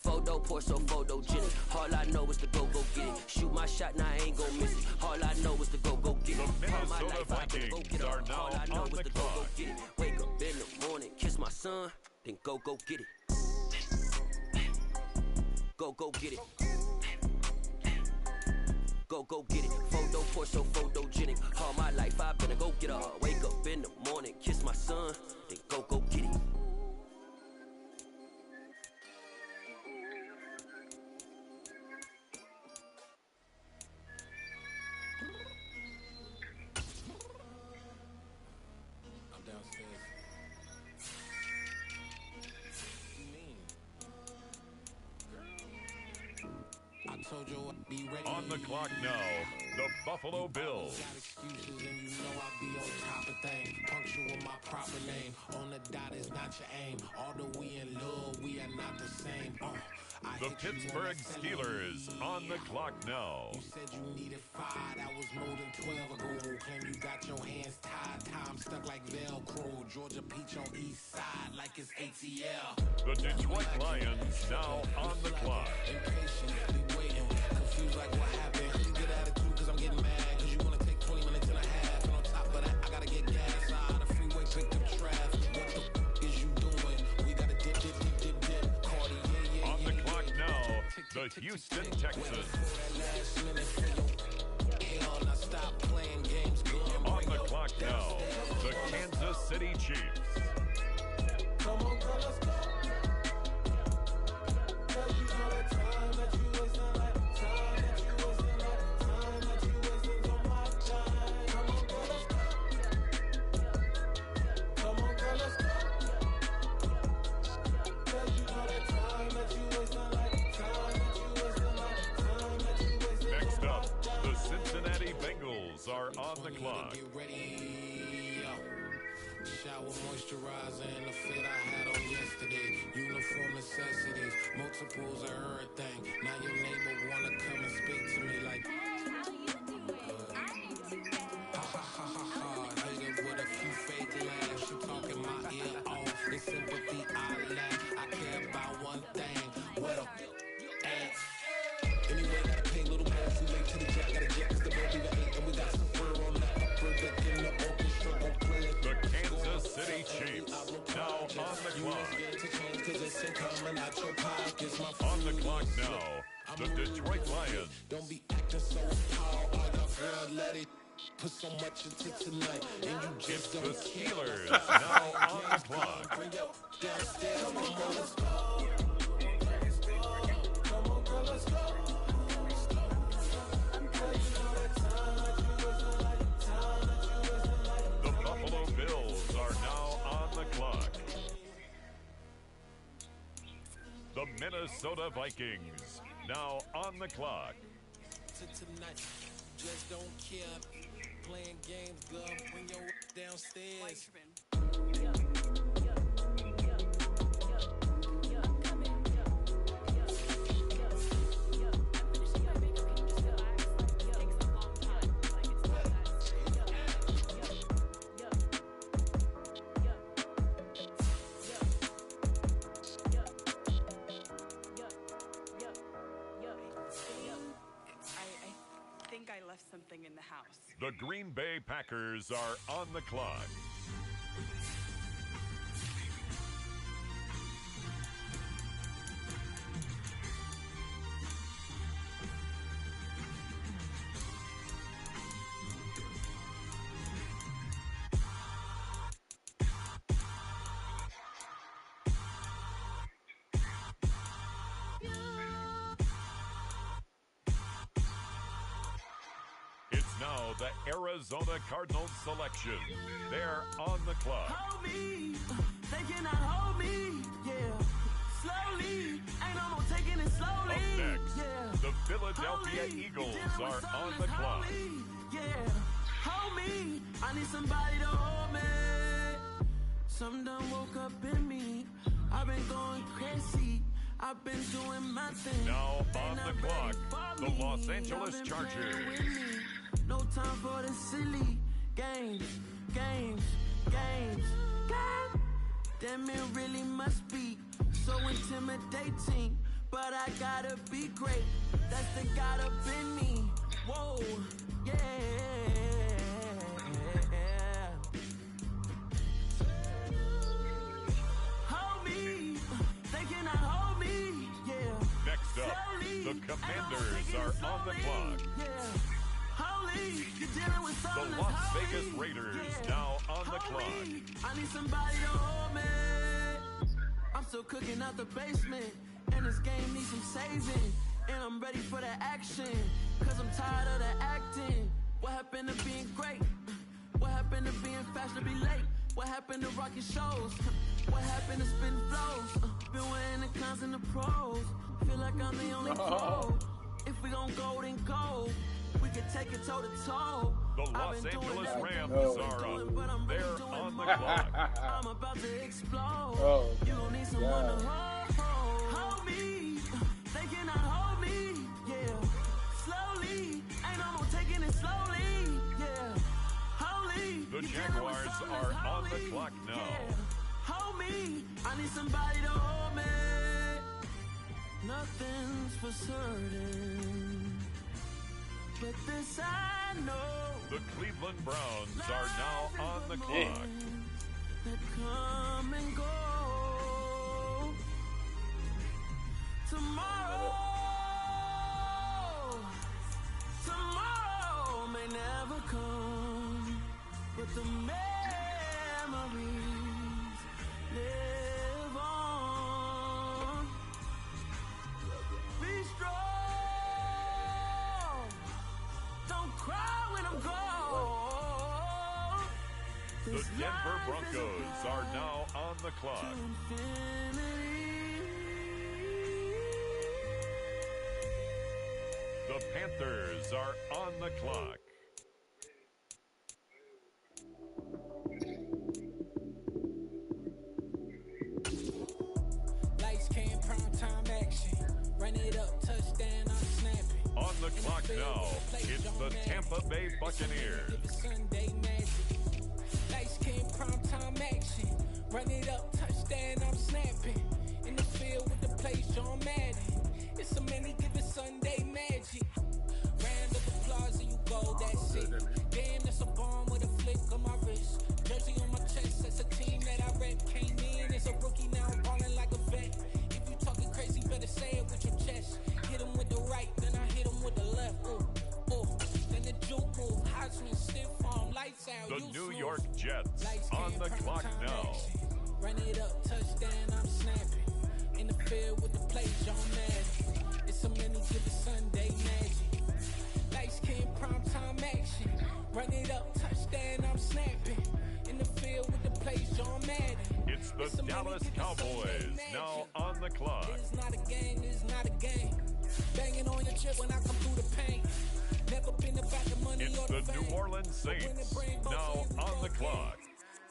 Photo pour so photogenic. All I know is to go get it. Shoot my shot, now I ain't gon' miss it. All I know is to go get it. The All my Minnesota life I've been a go Vikings getter. are now All I know on is the to clock. go get it. Wake up in the morning, kiss my son, then go get it. Go get it. Go get it. Photo for so photogenic. All my life I better go get her. Wake up in the morning, kiss my son, then go get it. I'm downstairs. I told you I'd be ready. On the clock now, the Buffalo Bills. Got excuses and you know I be on top of things. Punctual with my proper name. On the dot is not your aim. Although we in love, we are not the same. The Pittsburgh Steelers on the clock now. You said you needed 5, that was more than 12 ago. Claim you got your hands tied, time stuck like Velcro. Georgia Peach on east side like it's ATL. The Detroit Lions now on the clock. Impatiently waiting, confused like what happened. You get attitude cause I'm getting mad, cause you wanna take 20 minutes and a half. And on top of that, I gotta get gas out of the freeway, picked up traffic. What the is you doing? We gotta dip. Cardi, yeah. On the clock now, the Houston Texans. On the clock now, the Kansas City Chiefs. Come on, girl, let's go. Cause you know that time that you wasting, like time that you wasting, like time that you wasting on my time. Come on, girl, let's go. Come on, girl, let's go. Cause you know that time that you wasting, like time that you wasting, like time that you wasting. Next up, the Cincinnati Bengals are on the clock. Get ready, yo. Shower moisturizer and the fit I had on yesterday. Uniform necessities, multiples of everything. Now your neighbor wanna come and speak to me like, ha ha ha ha ha. Hater with a few fake laughs. She talking my ear off. In sympathy I laugh. I care about one thing. What up? Anyway, gotta pay a little more. If we late to the jack, gotta jack. Cause the boat be the 8 and we got some fur on that upper deck in the orchestra. The Kansas City Chiefs now on the clock. On the clock now, the Detroit Lions. Don't be acting so tall, all your girl let it put so much into tonight, and you just The don't Steelers now on the clock. downstairs. Come on, let's go. Come on, girl, let's go. The Buffalo Bills are now on the clock. The Minnesota Vikings now on the clock. Tonight, just don't care. Playing games, girl, bring your downstairs. I left something in the house. The Green Bay Packers are on the clock. Now the Arizona Cardinals selection. They're on the clock. Hold me, they cannot hold me, yeah. Slowly, ain't no more taking it slowly. Up next, yeah. the Philadelphia Eagles are on the clock. Yeah, hold me, I need somebody to hold me. Something done woke up in me. I've been going crazy. I've been doing my thing. Now on the clock, the Los Angeles Chargers. No time for the silly games. God damn, it really must be so intimidating. But I gotta be great. That's the God up in me. Whoa, yeah. Hold me, they cannot hold me. Yeah. Next up, Commanders are on the clock. The Las Vegas Raiders now on the clock. I need somebody to hold me. I'm still cooking out the basement, and this game needs some saving. And I'm ready for the action, cause I'm tired of the acting. What happened to being great? What happened to being fast to be late? What happened to rocking shows? What happened to spitting flows? Been weighing the cons and the pros. Feel like I'm the only pro. If we gon' go, then go. We can take it toe to toe. The Los Angeles Rams are up. They're on the clock. I'm about to explode. You gon' need someone to hold me. They cannot hold me. Yeah. Slowly. Ain't no more taking it slowly. Yeah. Holy. The Jaguars are on the clock now. Yeah. Hold me. I need somebody to hold me. Nothing's for certain, but this I know. The Cleveland Browns are now on the clock. That come and go. Tomorrow may never come, but the memories live on. Be strong. Don't cry when I'm gone. The Denver Broncos are now on the clock. The Panthers are on the clock. Lights, cam, prime time action. Run it up, touchdown, I'm snapping. On the clock now, it's the Tampa Bay Buccaneers. Sunday magic. Lights, cam, prime time action. Run it up, touchdown, I'm snapping. In the field with the play, John Madden. It's a many given Sunday magic. Round of applause and you go, that's it. Damn, that's a bomb with a flick on my wrist. Jersey on my chest, that's a team that I rep. Came in as a rookie, now I'm balling like a vet. If you talking crazy, better say it with your chest. Hit him with the right, then I hit him with the left. Then the juke move, Heisman, stiff arm, lights out. The New York Jets on the clock now. Run it up, touchdown, I'm snapping. In the field with the play, John Madden. It's a many given Sunday magic. Lights, cam, prime time action. Run it up, touchdown, I'm snapping. In the field with the play, John Madden. It's the Dallas Cowboys now on the clock. It's not a game, it's not a game. Banging on your chest when I come through the pain. Never been about the money it's or the the fame. New Orleans Saints now on the clock.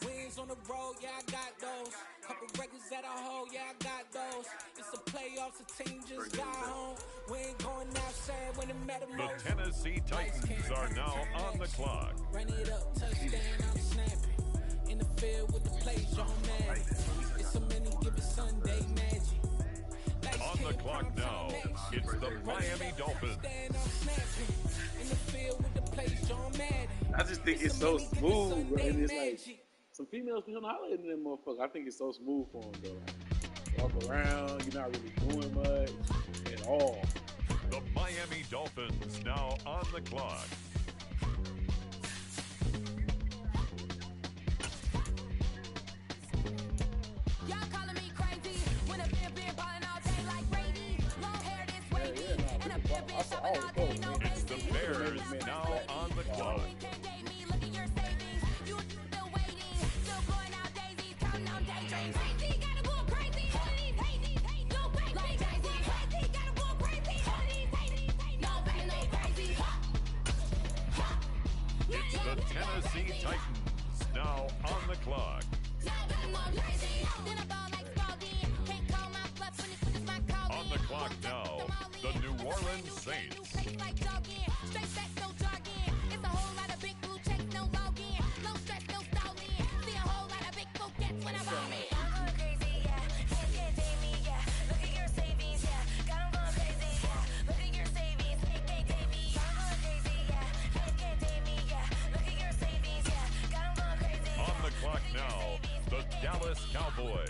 Wins on the road, yeah, I got those. Couple records that I hold, yeah, I got those. It's the playoffs, the team just got home. We ain't going outside when it matter most. The Tennessee Titans are now on the clock. Run it up, touchdown, I'm snapping. In the field with the plays, John Madden. It's a many given Sunday magic. On the clock now, it's the Miami Dolphins. In the field with the plays, John Madden. I just think it's so smooth, bro. And it's like some females be hollering at them motherfuckers. I think it's so smooth for them, though. Walk around, you're not really doing much at all. The Miami Dolphins now on the clock. Y'all calling me crazy when a been ballin' all day like Brady. Long hair this wavy, and a been shopping all day, no It's the Bears now on the clock. It's the Tennessee Titans now on the clock. On the clock now, the New Orleans Saints. On the clock now, the Dallas Cowboys.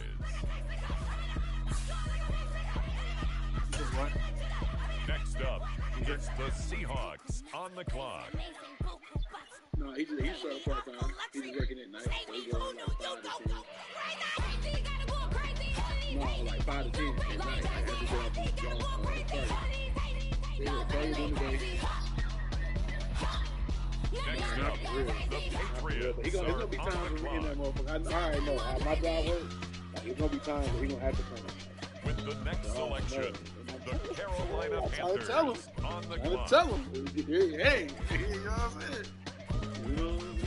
Next It's the Seahawks on the clock. No, he's starting part-time. He's working at night. So he's going like 5 to 10. No, like 5 to 10 at night. I have to go up and draw party. They were partying on the day. Next up, the Patriots There's gonna be times when we in that motherfucker. I already know how my job works. Like, there's gonna be times where he's gonna have to come. With the next selection, the Carolina Panthers tell him. on the I clock. tell him. Hey, you know what I'm saying? You know what I'm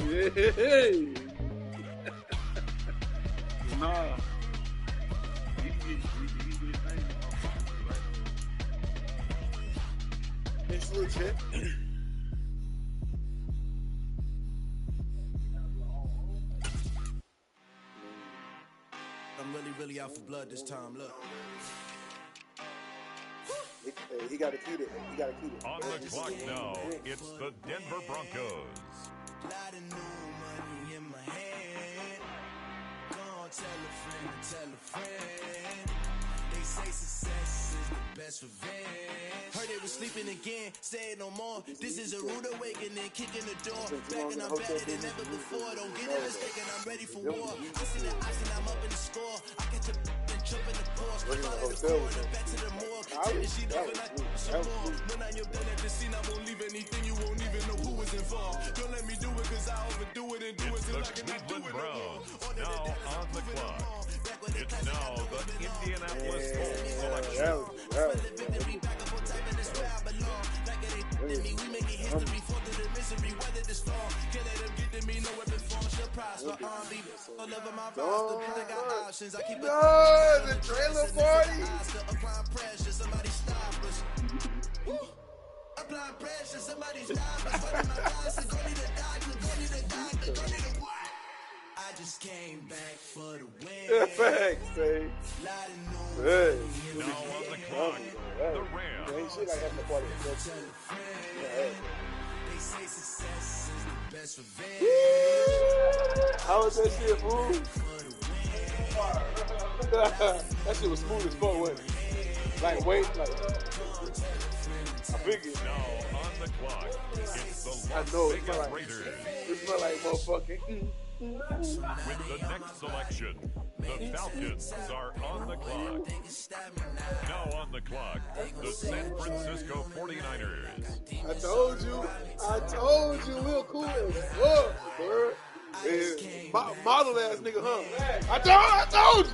saying? Hey. Nah. He get his thing. It's legit. I'm really out for blood this time. Look. He got to keep it. He got to keep it. On the clock now, it's the Denver Broncos. Lot of new money in my hand. Gonna tell a friend. They say success is the best revenge. Heard they was sleeping again, say it no more. This is a rude awakening, kicking the door. Back and I'm better than ever before. Don't get it mistaken, I'm ready for war. I see the option, I'm up in the score. I catch a and jump in the course. Follow the corner, back to the morgue. Take the sheet off and I some more. When I'm done at the scene, I won't leave anything. You won't even know who was involved. Don't let me do it, cause I overdo it and do it till I cannot do it no more. Now on the clock. It's now the Indianapolis Colts selection. The trailer party. Apply pressure, somebody stop us. Running my life, so go need a doctor, go need a doctor, go need a what? I just came back for the win. Facts, babe. Now on the clock, the Rams. Ain't shit like having a party. They say success is the best revenge. How was that shit, fool? That shit was smooth as fuck, wasn't it? Like, wait, like, I figured. Now on the clock, it's the Las Vegas like, Raiders. It smell like motherfucking. With the next selection, the Falcons are on the clock. Now on the clock, the San Francisco 49ers. I told you, we're cool as fuck, bro. Model ass nigga, huh? I told you.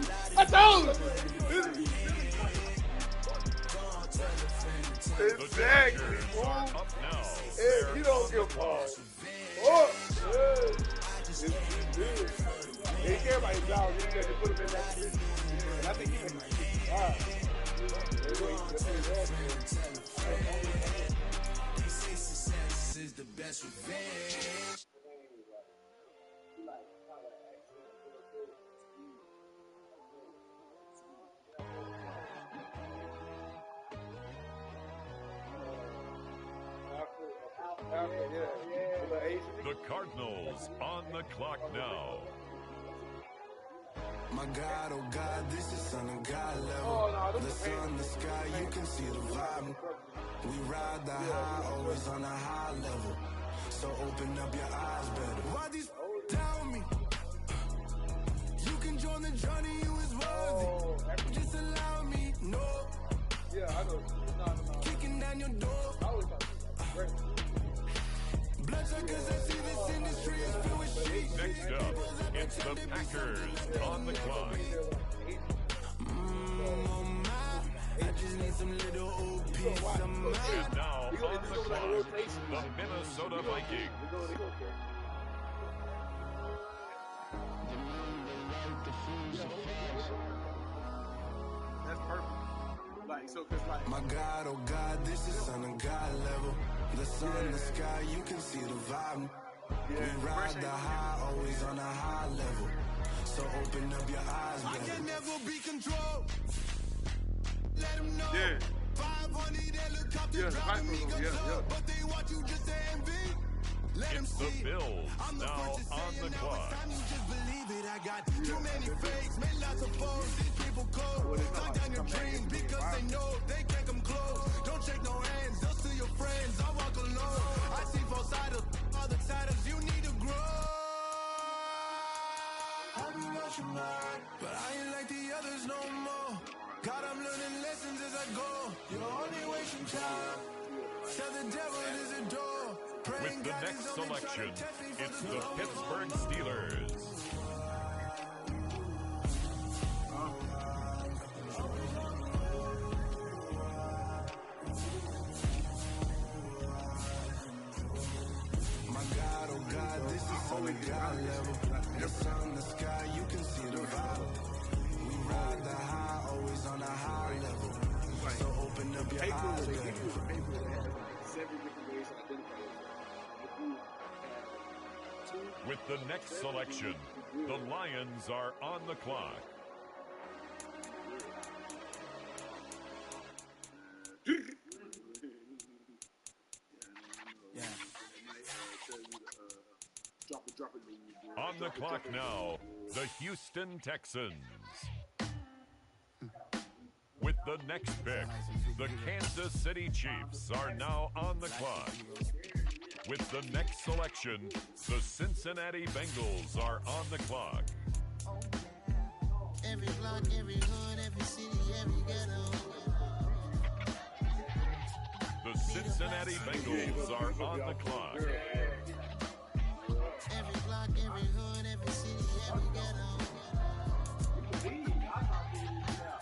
Exactly. Up now. Hey, you don't give a fuck. Oh, good. They care about his job. You got to put him in that position. And I think he's all right. They say success is the best revenge. The Cardinals on the clock now. My God, oh God, this is Son of God level. The sun, the sky, you can see the vibe. We ride the high, always on a high level. So open up your eyes better. Why these tell me? You can join the journey, you is worthy. Just allow me, no. Yeah, I know. No. Kicking down your door. Bloodsuckers, I see this industry is filled with shit. Next up, it's the Packers on the clock. I just need some little old piece of mind. And now on the clock, the Minnesota Vikings. That's perfect. Like, so, cause like, my God, oh God, this is Son of God level. The sun, the sky, you can see the vibe. We ride the high, always on a high level. So open up your eyes, baby. I can never be controlled. Let them know. 500 helicopters driving me guns up, but they want you just to envy. It's the Bills now on the clock. Time you just believe it. I got too many fakes, made lots of foes. These people cold. Knock down your dreams because they know they can't come close. Don't shake no hands, just to your friends. I walk alone. I see both sides of other siders. You need to grow. I'll be watching mine, but I ain't like the others no more. God, I'm learning lessons as I go. You're only wasting time. Tell the devil there's a door. With the next selection, it's the Pittsburgh Steelers. My God, oh God, this is on the God level. The sun, the sky, you can see the vibe. We ride the high, always on a high level. So open up your eyes, baby. With the next selection, the Lions are on the clock. On the clock now, the Houston Texans. With the next pick, the Kansas City Chiefs are now on the clock. With the next selection, the Cincinnati Bengals are on the clock. Every block, every hood, every city, every ghetto. The Cincinnati Bengals are on the clock. Every block, every hood, every city, every ghetto.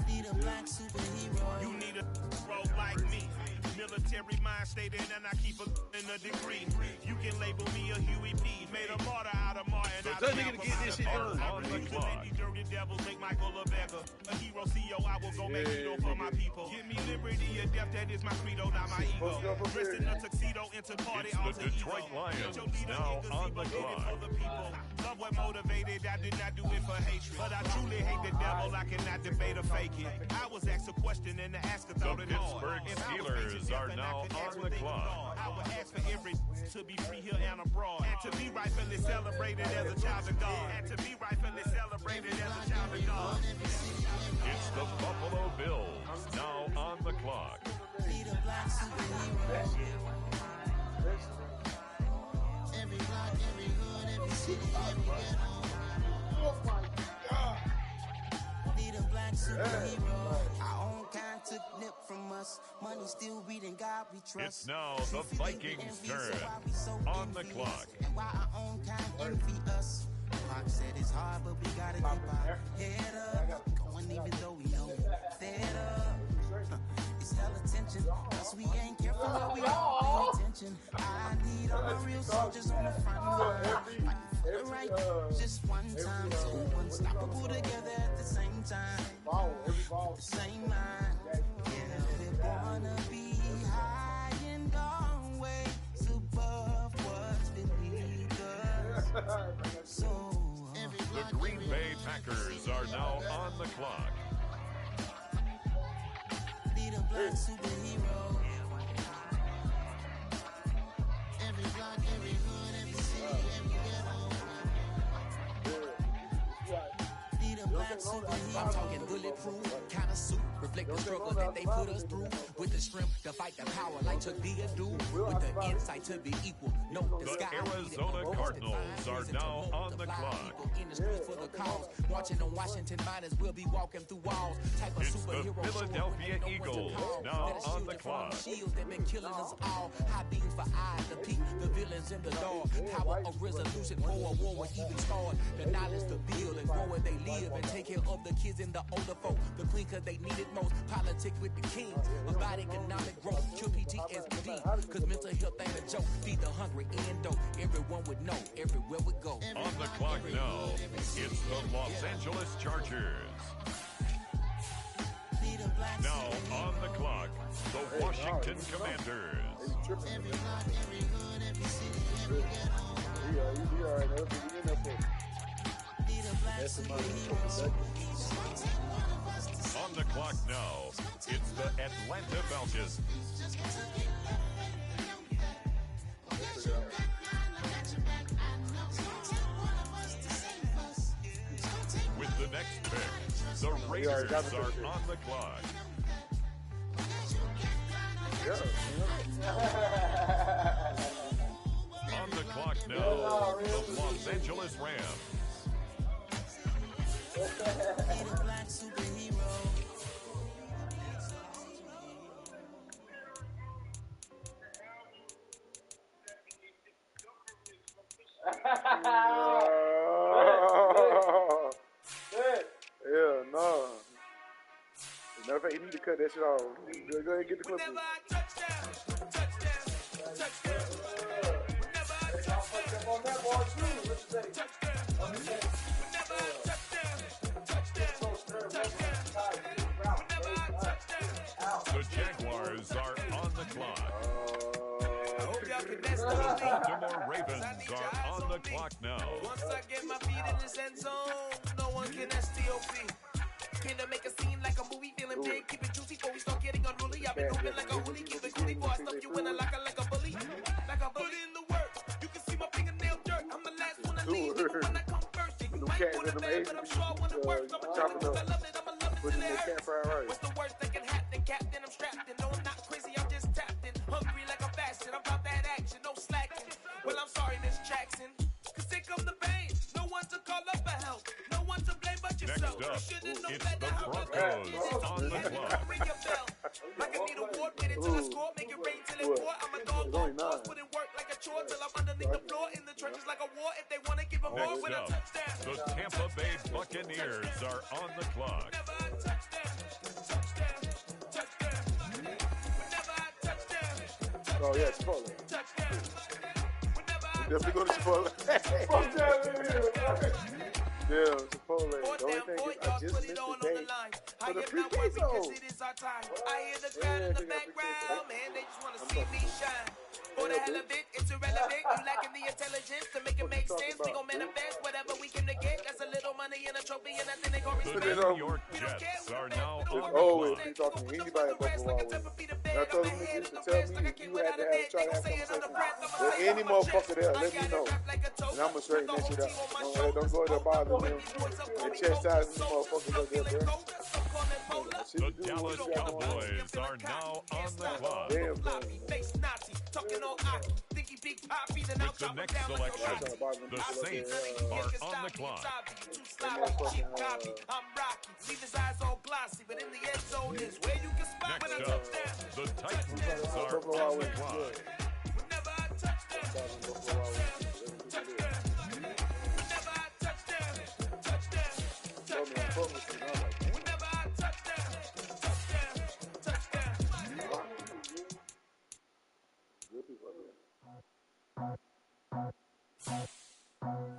Need a black superhero. You need a bro like me. Military mind stated, and I keep a in a degree. You can label me a Huey P. Made a martyr out of Martin. So tell nigga to get this shit done. On the clock. Dirty devils make Michael a beggar. A hero CEO, I will go make hero for my people. Give me liberty or death, that is my credo, not my ego. Dressed in a tuxedo, into party, It's the Detroit Lions now on the clock. Love what motivated, I did not do it for hatred. But I truly hate the devil, I cannot debate or fake it. I was asked a question and the asker thought it hard. The Pittsburgh Steelers are now on the clock. I would ask for every to be free here and abroad. And to be rightfully celebrated as a child of God. And to be rightfully celebrated as a child of God. It's the Buffalo Bills now on the clock. Need a black superhero. Every block, every hood, every city, every ghetto. Oh my God. Need a black superhero. Our own kind took nip from us. Money still reading God we trust. It's now the Vikings' turn on the clock. And why our own kind envy us. Pac said it's hard, but we gotta keep our head up. Going even though we know fed up. It's hella tension, cause we ain't careful where we don't pay attention. I need all my real soldiers on the front line. Fighting for the right, just one time. So unstoppable together at the same time. With the same mind. Yeah, we wanna be high and always above what's beneath us. So The Green Bay Packers are now on the clock. Need a black superhero. Every block, every hood, every city, every ghetto. Need a black superhero. I'm talking bulletproof, kind of suit, reflect the struggle that they put us through. With the strength to fight the power like Chuck D do. With the insight to be equal. No, the sky. The Arizona Cardinals are now on the clock. In the streets for the cause. Marching on Washington miners, we'll be walking through walls. Type of It's the superhero Philadelphia Eagles now on the clock. Shields that been killing us all. High beams for eyes, the peak, the villains in the dark. Power of resolution for a war would even start. The knowledge to build and grow where they live and take care of the kids and the older folk. The clean cause they need it most. Politics with the kings. About economic growth. Kill PTSD. Cause mental health ain't a joke. Feed the hungry and dope. Everyone would know. Everywhere we go. On the clock now, it's the Los Angeles Chargers. Now on the clock, the Washington Commanders. Every block, every hood, every city, every ghetto. Need a black superhero. On the clock now, it's the Atlanta Falcons. Raiders are on the clock. On the clock now, the Los Angeles Rams. Yeah, no. Matter of fact, you need to cut that shit off. Go ahead and get the clip. The Jaguars are on the clock. The Baltimore Ravens are on the clock now. Once I get my feet in this end zone, no one can STOP. Came to make a scene like a movie, feeling big, keep it juicy before we start getting unruly. I've been open like a hoodie, keep it coolie before I stuff you in a locker like a bully. Like a bully in the work, you can see my fingernail dirt. I'm the last one to leave, even when I come first. You might want to bad, but I'm sure I want to work. I'ma do it because I love it, I'ma love it till it hurts. What's the worst that can happen, Captain? I'm strapped in, no I'm not crazy, I'm just tapped in. Hungry like a fashion, I'm about that action, no slacking. Well, I'm sorry, Miss Jackson, cause here come the pain. No one to call up for help, no one to blame but yourself. Next up, it's the Broncos on the clock. Ring your bell, like I need a award, wait until I score, make it rain till it pour. I'm a dog on course, put in work like a chore till I'm underneath the floor, in the trenches like a war. If they want to give a more when I touch down. The Tampa Bay Buccaneers are on the clock. Oh yeah, Chipotle. Definitely go to Chipotle. Fuck that in here. Yeah, Chipotle. The only thing is I just missed the day for the pre-queso. I hear the crowd in the background, man, they just want to see me shine. For the hell of it, it's irrelevant. You lacking the intelligence to make it make sense. We gon' manifest whatever we can get. That's a little money and a trophy and nothing they gon' respect. The New York Jets are now on the always clock. be talking to anybody at Buffalo Wild Wings. And I told them niggas to tell me if you had to try to have conversation with any motherfucker there, let me know. And I'ma straighten that shit out. Don't go to bother them and chastise these motherfuckers up there, bro. The Dallas Cowboys are now on the clock. Damn, bro. With the next selection, the Saints are on the clock. Next up, the Titans are on the clock.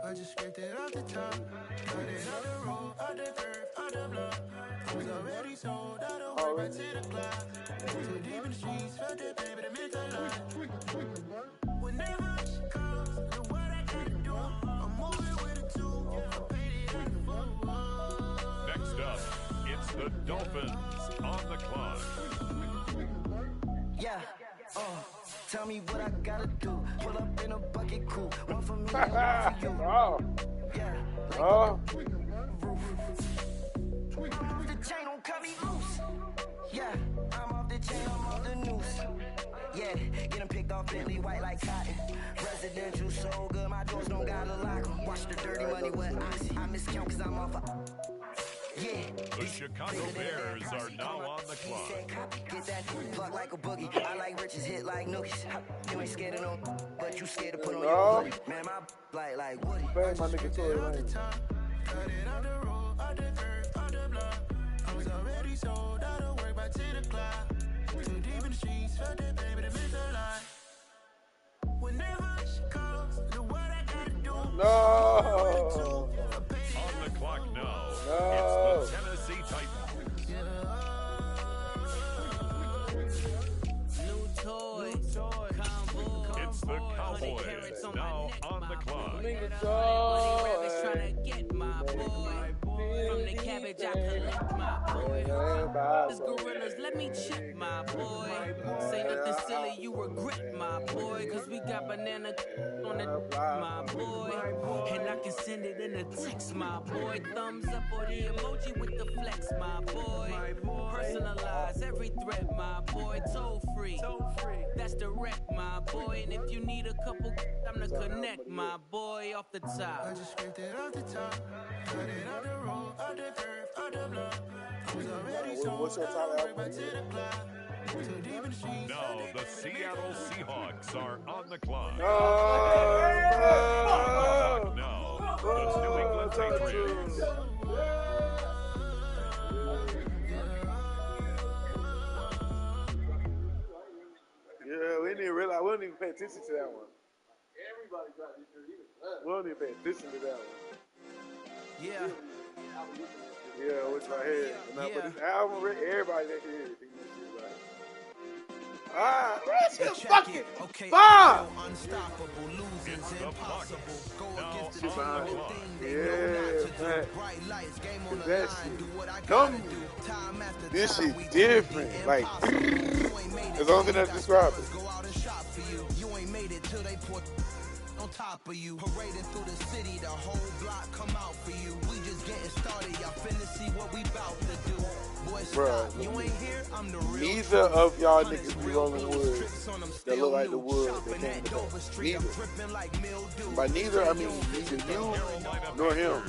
I just scraped it off the top, cut it on the road, on the curve, on the block. I was already sold, I don't work right to the clock. Too deep in the streets, felt that baby to make a lot. Whenever she calls, do what I gotta do. I'm moving with a two, I paid it on the phone. Next up, it's the Dolphins on the clock. Yeah, tell me what I gotta do. Pull up in a bucket crew. One for me and one for you. Yeah, like roof. I'm off the chain, don't cut me loose. Yeah, I'm off the chain, I'm off the noose. Yeah, getting picked off Bentley white like cotton. Residential so good, my doors don't gotta lock 'em. Watch the dirty money with oxy. I miscount cause I'm off a... Yeah. The Chicago Bears are now on the clock. Get that plug like a boogie. I like riches, hit like nookies. You ain't scared of no, but you scared to put on your hoodie. Man, my like Woody. Bang my nigga Tory Lane. Cut it on the road, on the curve, on the block. I was already sold, I don't work by 10 o'clock. Too deep in the streets, felt that baby to make a lot. Whenever she calls, do what I gotta do. No. On the clock now, No. it's the Tennessee Titans. New toy, combo. It's the Cowboys now on the clock. Trying to get my boy. From the cabbage I collect my boy. This gorillas, let me chip my boy. Say nothing silly, you regret my boy. Cause we got banana on the my boy. And I can send it in a text, my boy. Thumbs up or the emoji with the flex, my boy. Personalize every threat, my boy. Toll free. That's direct, my boy. And if you need a couple, I'm the connect, my boy, off the top. I just scraped it off the top, cut it out the road, out the curve, out the block. I was already What's your top album? Now the Seattle Seahawks are on the clock. Now the New England Patriots. Yeah, we didn't realize. We didn't even pay attention to that one. Everybody got this shirt, even We don't even pay attention to that one. Yeah. Yeah, what's right here? But this album, everybody that hear it, think this shit right. Ah, this shit fucking bomb! Unstoppable, losing's impossible. Go against the team, they know not to do. Bright lights, game on the line, do what I gotta do. Time after this shit different. Like, it's the only thing that describes it. Go out and shop for you. You ain't made it till they put on top of you. Parading through the city, the whole block come out for you. We just getting started, y'all finna see what we bout to do. Boy, stop. You ain't here, I'm the real. Neither of y'all niggas be rolling wood that look like the wood that came to that. Neither. By neither, I mean neither you nor him.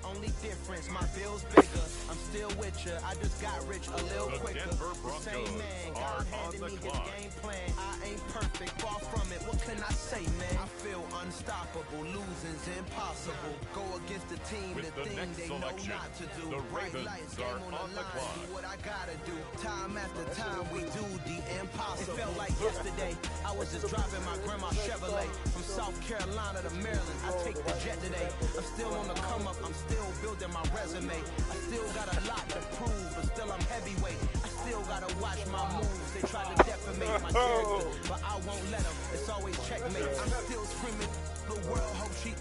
Only difference, my bill's bigger. I'm still with you. I just got rich a little quicker. The same man, God handed me his game plan. I ain't perfect, far from it. What can I say, man? I feel unstoppable. Losing's impossible. Go against the team, the thing they know not to do. Bright lights, game on the line. Do what I gotta do. Time after time, we do the impossible. It felt like yesterday. I was just driving my grandma's Chevrolet from South Carolina to Maryland. I take the jet today. I'm still on the come up. I'm still building my resume. I still got a lot to prove, but still I'm heavyweight. I still gotta watch my moves. They try to defamate my character, but I won't let them. It's always checkmate. I'm still screaming. The world hope she.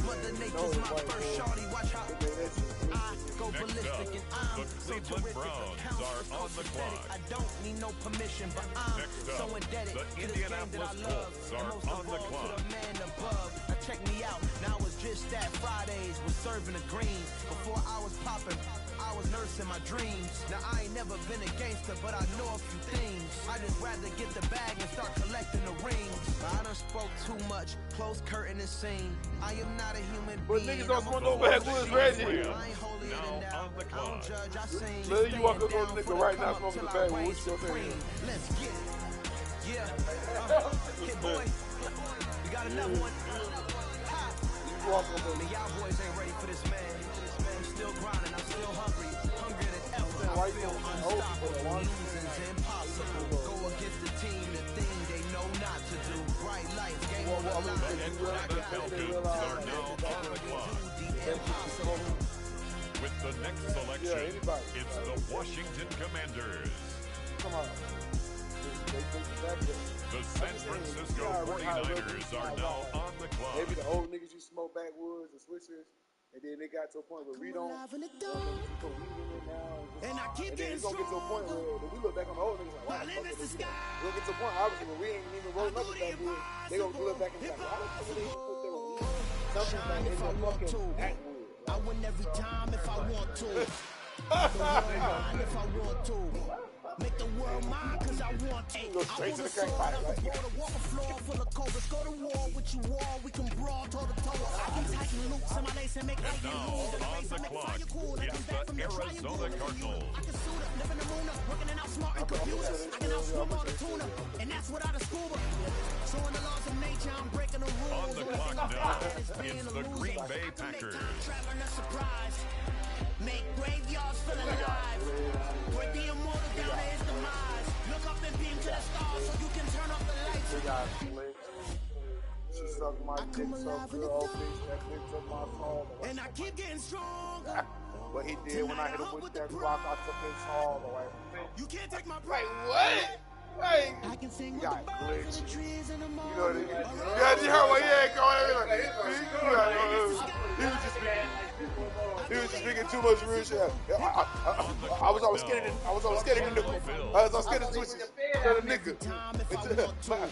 Mother Nature's my first shorty. Watch how I go ballistic and I'm so terrific. Accounts are pathetic. I don't need no permission, but I'm so indebted to the game that I love. And most of all to the man above. Now check me out. Now it's just that Fridays was serving the greens. Before I was popping, I was nursing my dreams. Now I ain't never been a gangster, but I know a few things. I just rather get the bag and start collecting the rings. I done spoke too much. Close curtain and scene. I am not a human being. But niggas don't smoke no backwoods, Reggie. I ain't holier than thou. I don't judge, I sing. Let you walk up on a nigga right now smoking the backwoods. What's your thing? Let's get it. Yeah. Hit boy. We got another one. Walk up on me. Y'all boys ain't ready for this, man. I'm still grinding. I'm still hungry. Hungrier than ever. I feel unstoppable. Losing's impossible. Go against the team, the thing they know not to do. Bright lights, game on the line. And what I got to do. Are now on the clock. Impossible. With the next selection, it's the Washington Commanders. Come on. The San Francisco 49ers are now on the clock. Maybe the old niggas used to smoke backwoods and switches, and then they got to a point where we don't. And I keep getting gonna get to a point where we look back on the old niggas like, wow, we'll get to a point, obviously, when we ain't even rolling up with backwoods, they gonna look back and be like, why the fuck they used to put that on? Something like they gonna fucking backwood. I win every time if I want to. If I want to. Make the world mine cause I want to. Go straight to the crack pipe, right? Walk a floor full of cobras. Go to war with you all. We can brawl toe to toe. I can tighten loops in my lace and make lightning moves. On the clock, it's the Arizona Cardinals. I can suit up, living the moon up, working and outsmart and computers. I can outswim all the tuna, and that's without a scuba. So in the laws of nature, I'm breaking the rules. On the clock now, it's the Green Bay Packers. Traveling a surprise. Make graveyards full alive. Break the immortal down to his demise. Look up and beam to the stars so you can turn off the lights. They got flicked. She sucked my dick so good, oh bitch, that bitch took my soul. And I keep getting stronger. What he did when I hit him with that rock, I took his soul away. You can't take my breath. Like what? Like, I can sing with the birds and the trees in the morning. You know what I mean? Yeah, you heard what he had going. He was just speaking too much real shit. I was always scared of the nickel. I was always scared of switches. another nigga.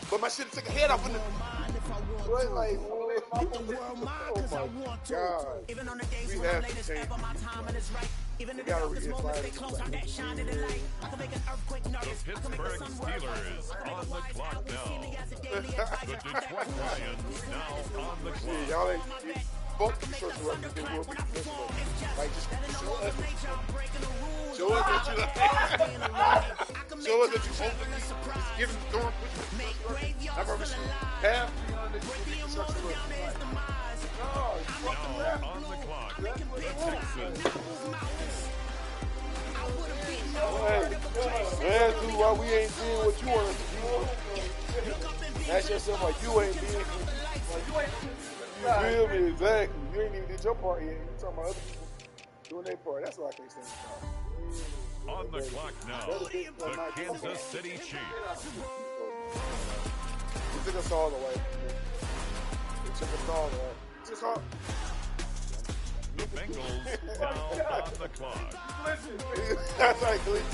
But my shit took a head off of the. What, like, oh my God. Even on the days We when have I'm to latest change. ever, my timing is right. Even in the darkest moments, they close out that shine in the light. I can make an earthquake nervous. The Pittsburgh Steelers on the clock now. The Detroit Lions now on the clock. Yeah, y'all ain't fuck the social workers. They will be this way. Like, just show us that you show us that you show us that you openly just giving throwing pushing the social workers. I remember half the young niggas will be social workers. No, you fucking left. On the clock. That's what they want. Hey, man, dude, why we ain't doing what you want us to do? Ask yourself why you ain't being. You feel me? Exactly. You ain't even did your part yet. You talking about other people doing their part. That's why I can't stand it. On the clock now, the Kansas City Chiefs. He took us all the way. He took us all the way. He took us all. The Bengals now on the clock. That's right, glitch.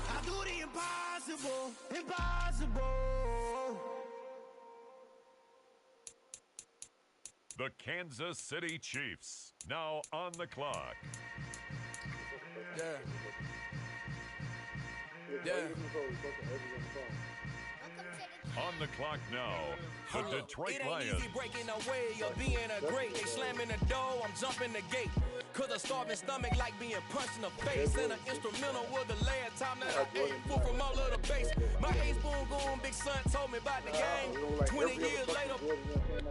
I do the impossible, impossible. The Kansas City Chiefs now on the clock. Yeah. Yeah. On the clock now, the Detroit It ain't Lions. easy breaking away or being a great. They slamming the door, I'm jumping the gate. Cause a starving stomach like being punched in the face. And an instrumental was the last time that I ate food from all of the base. My ace boom goon, big son told me about the game. 20 years later,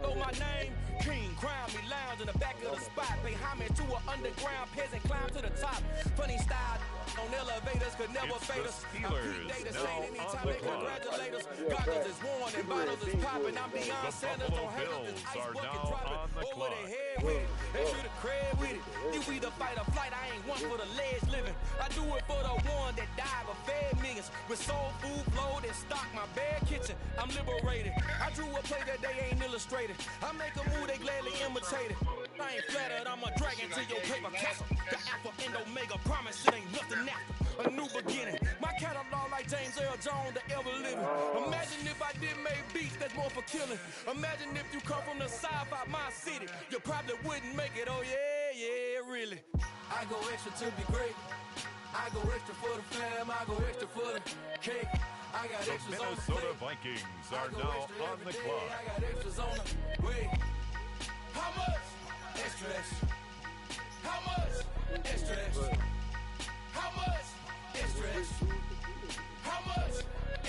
know my name. King, crown me, lounge in the back of the spot. Pay homage to an underground peasant, climb to the top. Funny style on elevators could never It's fade the us. Steelers now on the clock. Congratulate us. Goggles is worn and bottles is popping. I'm beyond The Sanders. Buffalo Don't hate us. Bills Ice are bucket now dropping on the over clock. their head with it. They should have cred with it. You either fight or flight. I ain't one for the ledge living. I do it for the one that died but fed millions. With soul food flow that stock my bare kitchen. I'm liberated. I drew a play that they ain't illustrated. I make a move they gladly imitate it. I ain't flattered. I'm a dragon to your paper castle. The Alpha and Omega promise it ain't nothing after. A new beginning. My catalog like James Earl Jones, the ever living. Imagine if I did make beats that's more for killing. Imagine if you come from the sci-fi, my city. You probably wouldn't make it. Oh yeah, yeah, really. I go extra to be great. I go extra for the fam. I go extra for the cake. I got The extras on the Minnesota plate. Vikings are now on the clock. I got extras on the way. How much? Extra, extra. How much? Extra, extra. How much? Extra, extra. How much?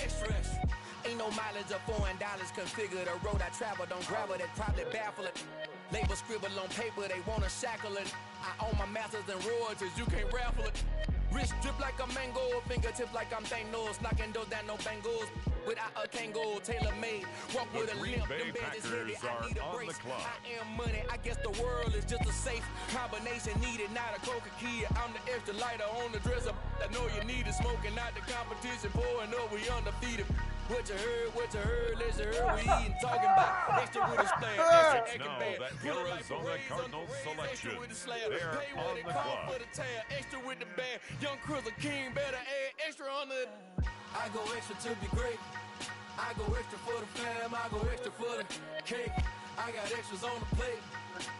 Extra, extra. Ain't no mileage of $4 configure the road I travel. Don't gravel that probably baffle it. Label scribble on paper, they wanna shackle it. I own my masters and royalties, you can't raffle it. Wrist drip like a mango, fingertips like I'm Thanos. Knocking those down, no bangles. Without a Kango, tailor made. Walk with a limp, them bands is heavy, I need a brace. I am money, I guess the world is just a safe combination needed. Not a coca kid, I'm the extra lighter on the dresser. I know you need it, smoking out the competition, pouring up, we undefeated. What you heard, let's hear we eating, talking about extra with a stand, extra It's now the Arizona Cardinals selection. They're on the clock. For the tail, extra with the band. Young Crizzle King better add extra on the. I go extra to be great. I go extra for the fam. I go extra for the cake. I got extras on the plate.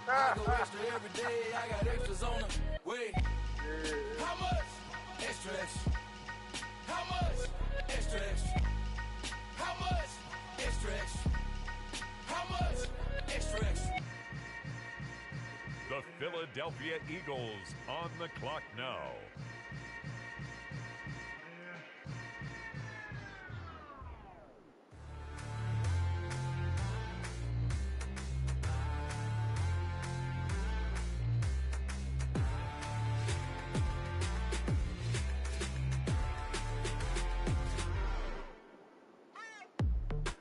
I go extra every day. I got extras on the way. How much? Extra, extra. How much? Extra, extra. How much? Extra, extra. How much? Extra, extra. The Philadelphia Eagles on the clock now.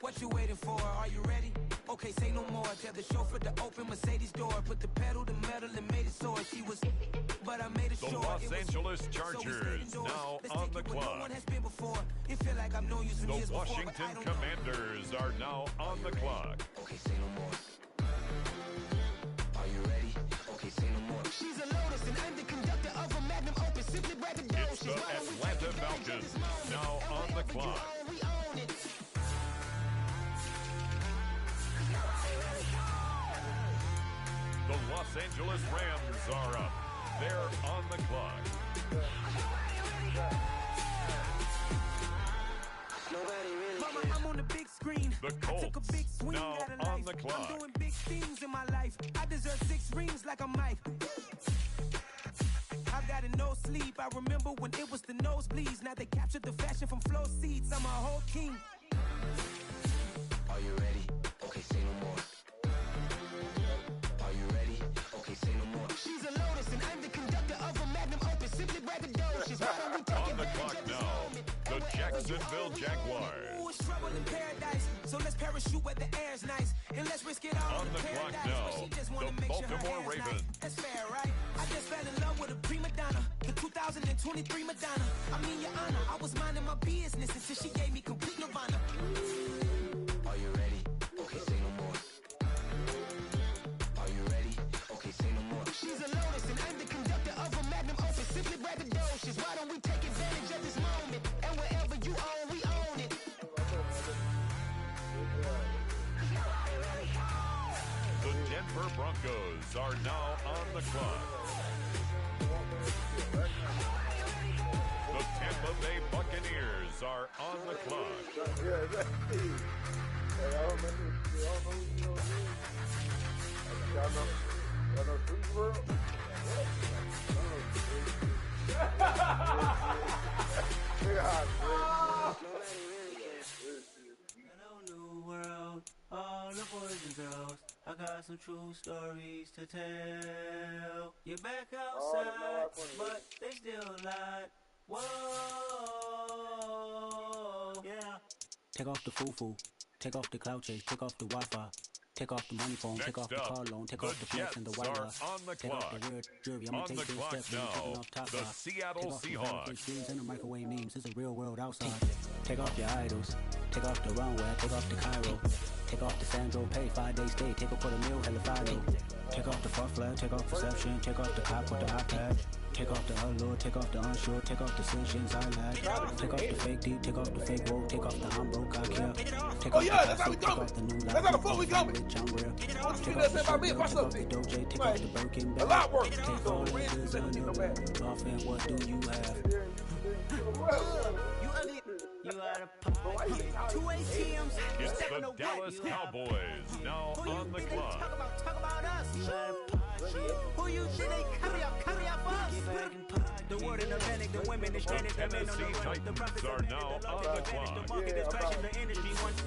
What you waiting for? Are you ready? Okay, say no more. Tell the chauffeur to open Mercedes door. Put the pedal to metal and made it soar. She was, but I made it The sure. Los Angeles Chargers now on the clock. No one has been before. It feel like I've known you some years The before, Washington Commanders are now on the clock. Okay, say no more. Are you ready? Okay, say no more. She's a Lotus and I'm the conductor of a magnum opus. Simply It's the Atlanta Falcons now on the clock. The Los Angeles Rams are up. They're on the clock. Mama, I'm on the big screen. The I took a big Colts swing now at a on life. the clock. I'm doing big things in my life. I deserve 6 rings like I'm Mike. I've got a no sleep. I remember when it was the nosebleeds. Now they captured the fashion from flow seats. I'm a whole king. Are you ready? Okay, say no more. Are you ready? Okay, say no more. She's a Lotus and I'm the conductor of a magnum opus. Simply braggadocious. Why don't we take On the clock now, the Jacksonville Jaguars. Ooh, it's trouble in paradise. So let's parachute where the air's nice. And let's risk it all On in the clock paradise. now, But she just wanna the make sure her Baltimore hair's Ravens. nice. That's fair, right? I just fell in love with a prima donna. The 2023 Madonna. I mean, your honor, I was minding my business until she gave me complete nirvana. Are you ready? Okay, say no more. Are you ready? Okay, say no more. She's a Lotus and I'm the conductor of a magnum opus. Simply braggadocious. Why don't we take advantage of this moment? And wherever you own, we own it. The Denver Broncos are now on the clock. The Tampa Bay Buccaneers are on the clock. Hello, new world, all the boys and girls. I got some true stories to tell. You're back outside, but they still lied. Whoa, yeah. Take off the foo-foo, take off the cloud chase, take off the Wi-Fi, take off the money phone, Next take off the up, car loan, take the off the flex and the white Jets are on the take clock. off the weird jewelry. I'm On gonna the take 10 clock steps, then I'm now, taking off top the five. Seattle Take off the Seahawks. fake dreams and the microwave memes. It's a real world outside. Take off your idols, take off the runway, take off the Cairo, take off the Sandro Pay, 5-day stay, take a quarter meal, hella fino. Take off the fuck flag, take off perception, take off the cop with the iPad. Take off the allure, take off the unsure, take off decisions I lack. Take off the fake deep, take off the fake woke, take off the I'm broke, I care. Take off that's the how we take coming. off the new life, That's how the fuck we take off coming. the rich, I'm real. What you Take mean off that's the about me? sugar, What's take up, off the T? Doja, take Man, off the Birkin a bag. lot work. Take all the goods on your off and what do you have? You ugly. You out of pocket. 2 ATMs. It's the Dallas Cowboys now on the clock. Talk about us. You out of pocket. Who you think they carry up us? The word in the panic, the women is stranded, the men on the run. The profits are now on the clock. The market is crashing, the industry wants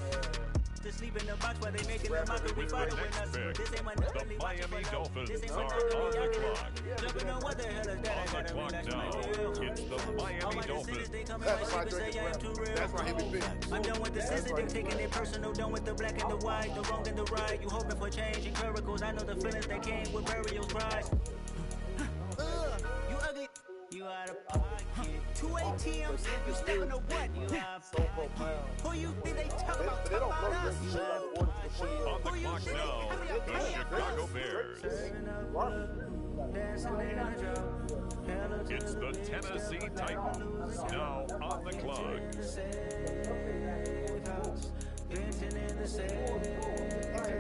to sleep in the box while they making the mockery following us. This ain't my The Miami Dolphins are on the clock. Jumping on what the hell is that? On the clock now, it's the Miami Dolphins. That's my drinking, that's my heavy bitch. I'm done with the sensitive, taking it personal, done with the black and the white, the wrong and the right. You hoping for change and miracles. I know the feelings that came with burial cries. You ugly. You out of pocket. 2 ATMs. You stepping on what? You out of pocket. Who you think they talk about? Talk about us. You out of pocket. On the clock now, the Chicago Bears. It's the Tennessee Titans now on the clock.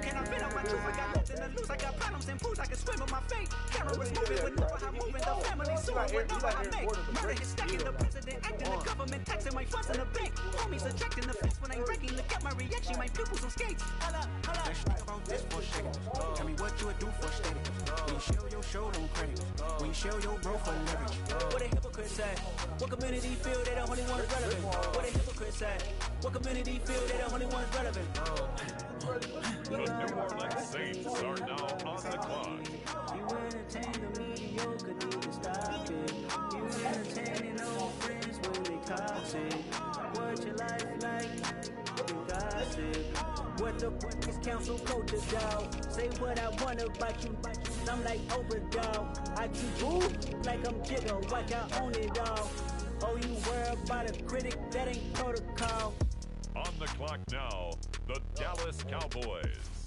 Can I fit on my truth? I got nothing to lose. I got problems and pools. I can swim with my fate. Cameras moving with never how moving. The family suing with never I make. Murder is stacking. The president acting. The government taxing my funds in the bank. Homies attracting the fence when I'm breaking. Look at my reaction. My pupils on skates. Holla. Talk about this for a second. Tell me what you would do for steady. When you show your show, don't credit. When you show your bro for leverage. What a hypocrite say. What community feel they the only ones relevant? What a hypocrite say. What community feel they the only ones relevant? The New Orleans Saints are now on the clock. You entertain the mediocre, need to stop it. You entertaining old friends when they toxic. What your life like? You gossip. What the fuck is council culture, dog? Say what I want about you, I'm like overdog. I treat you like I'm Jigga, like I own it all. Oh, you worry about a critic, that ain't protocol. On the clock now, the Dallas Cowboys.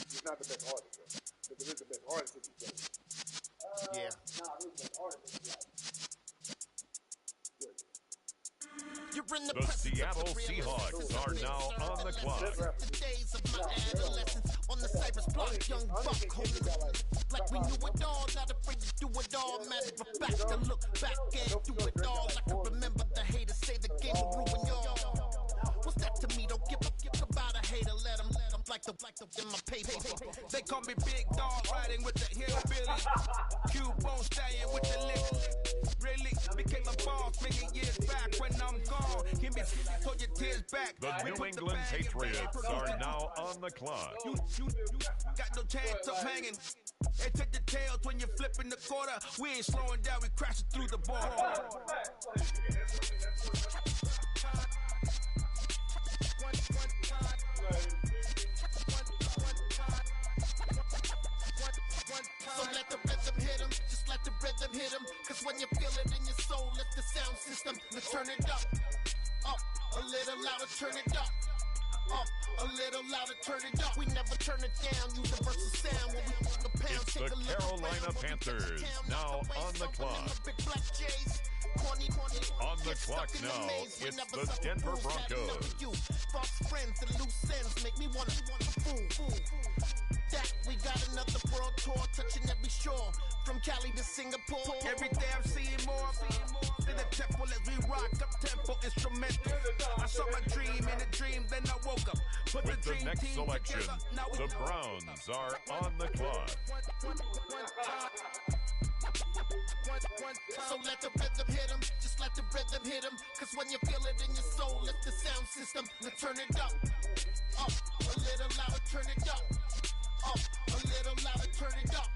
He's not the best artist, though. But there is the best artist if he's good. Yeah. Nah, he's the best artist if he's good. The Seattle Seahawks are now on the clock. The days of my adolescence on the Cypress block, young buck holding like we knew it all, not afraid to do it all. Matter of fact, I look back and do it all. I can remember the haters say the game will ruin y'all. What's that to me? Don't give a about a hater. Let them like the in my paper. They call me Big Dog, riding with the hillbilly. Cubone stallion with the lick. Really became a boss many years back when I'm gone. Give me so your tears back. The New England Patriots are now on the clock. You got no chance of hanging. They take the tails when you're flipping the quarter. We ain't slowing down, we crashing through the border. So let the rhythm hit him, just let the rhythm hit him. Cause when you feel it in your soul, lift the sound system and turn it up. Up, a little louder, turn it up. Up, a little louder, turn it up. We never turn it down, universal sound. When we the pound, It's take the a look Carolina around. Panthers now on the clock. On the clock now, it's the Denver Broncos. False friends and loose ends make me wanna fool. That we got another world tour touching every shore from Cali to Singapore. Every day I'm seeing more in the temple as we rock up tempo instrumental. I saw my dream in a dream, then I woke up. Put With the the dream next team selection, together. Now we the Browns are on the clock. So let the rhythm hit him, just let the rhythm hit him. Cause when you feel it in your soul, lift the sound system and turn it up. Up, a little louder, turn it up. Up, a little louder, turn it up.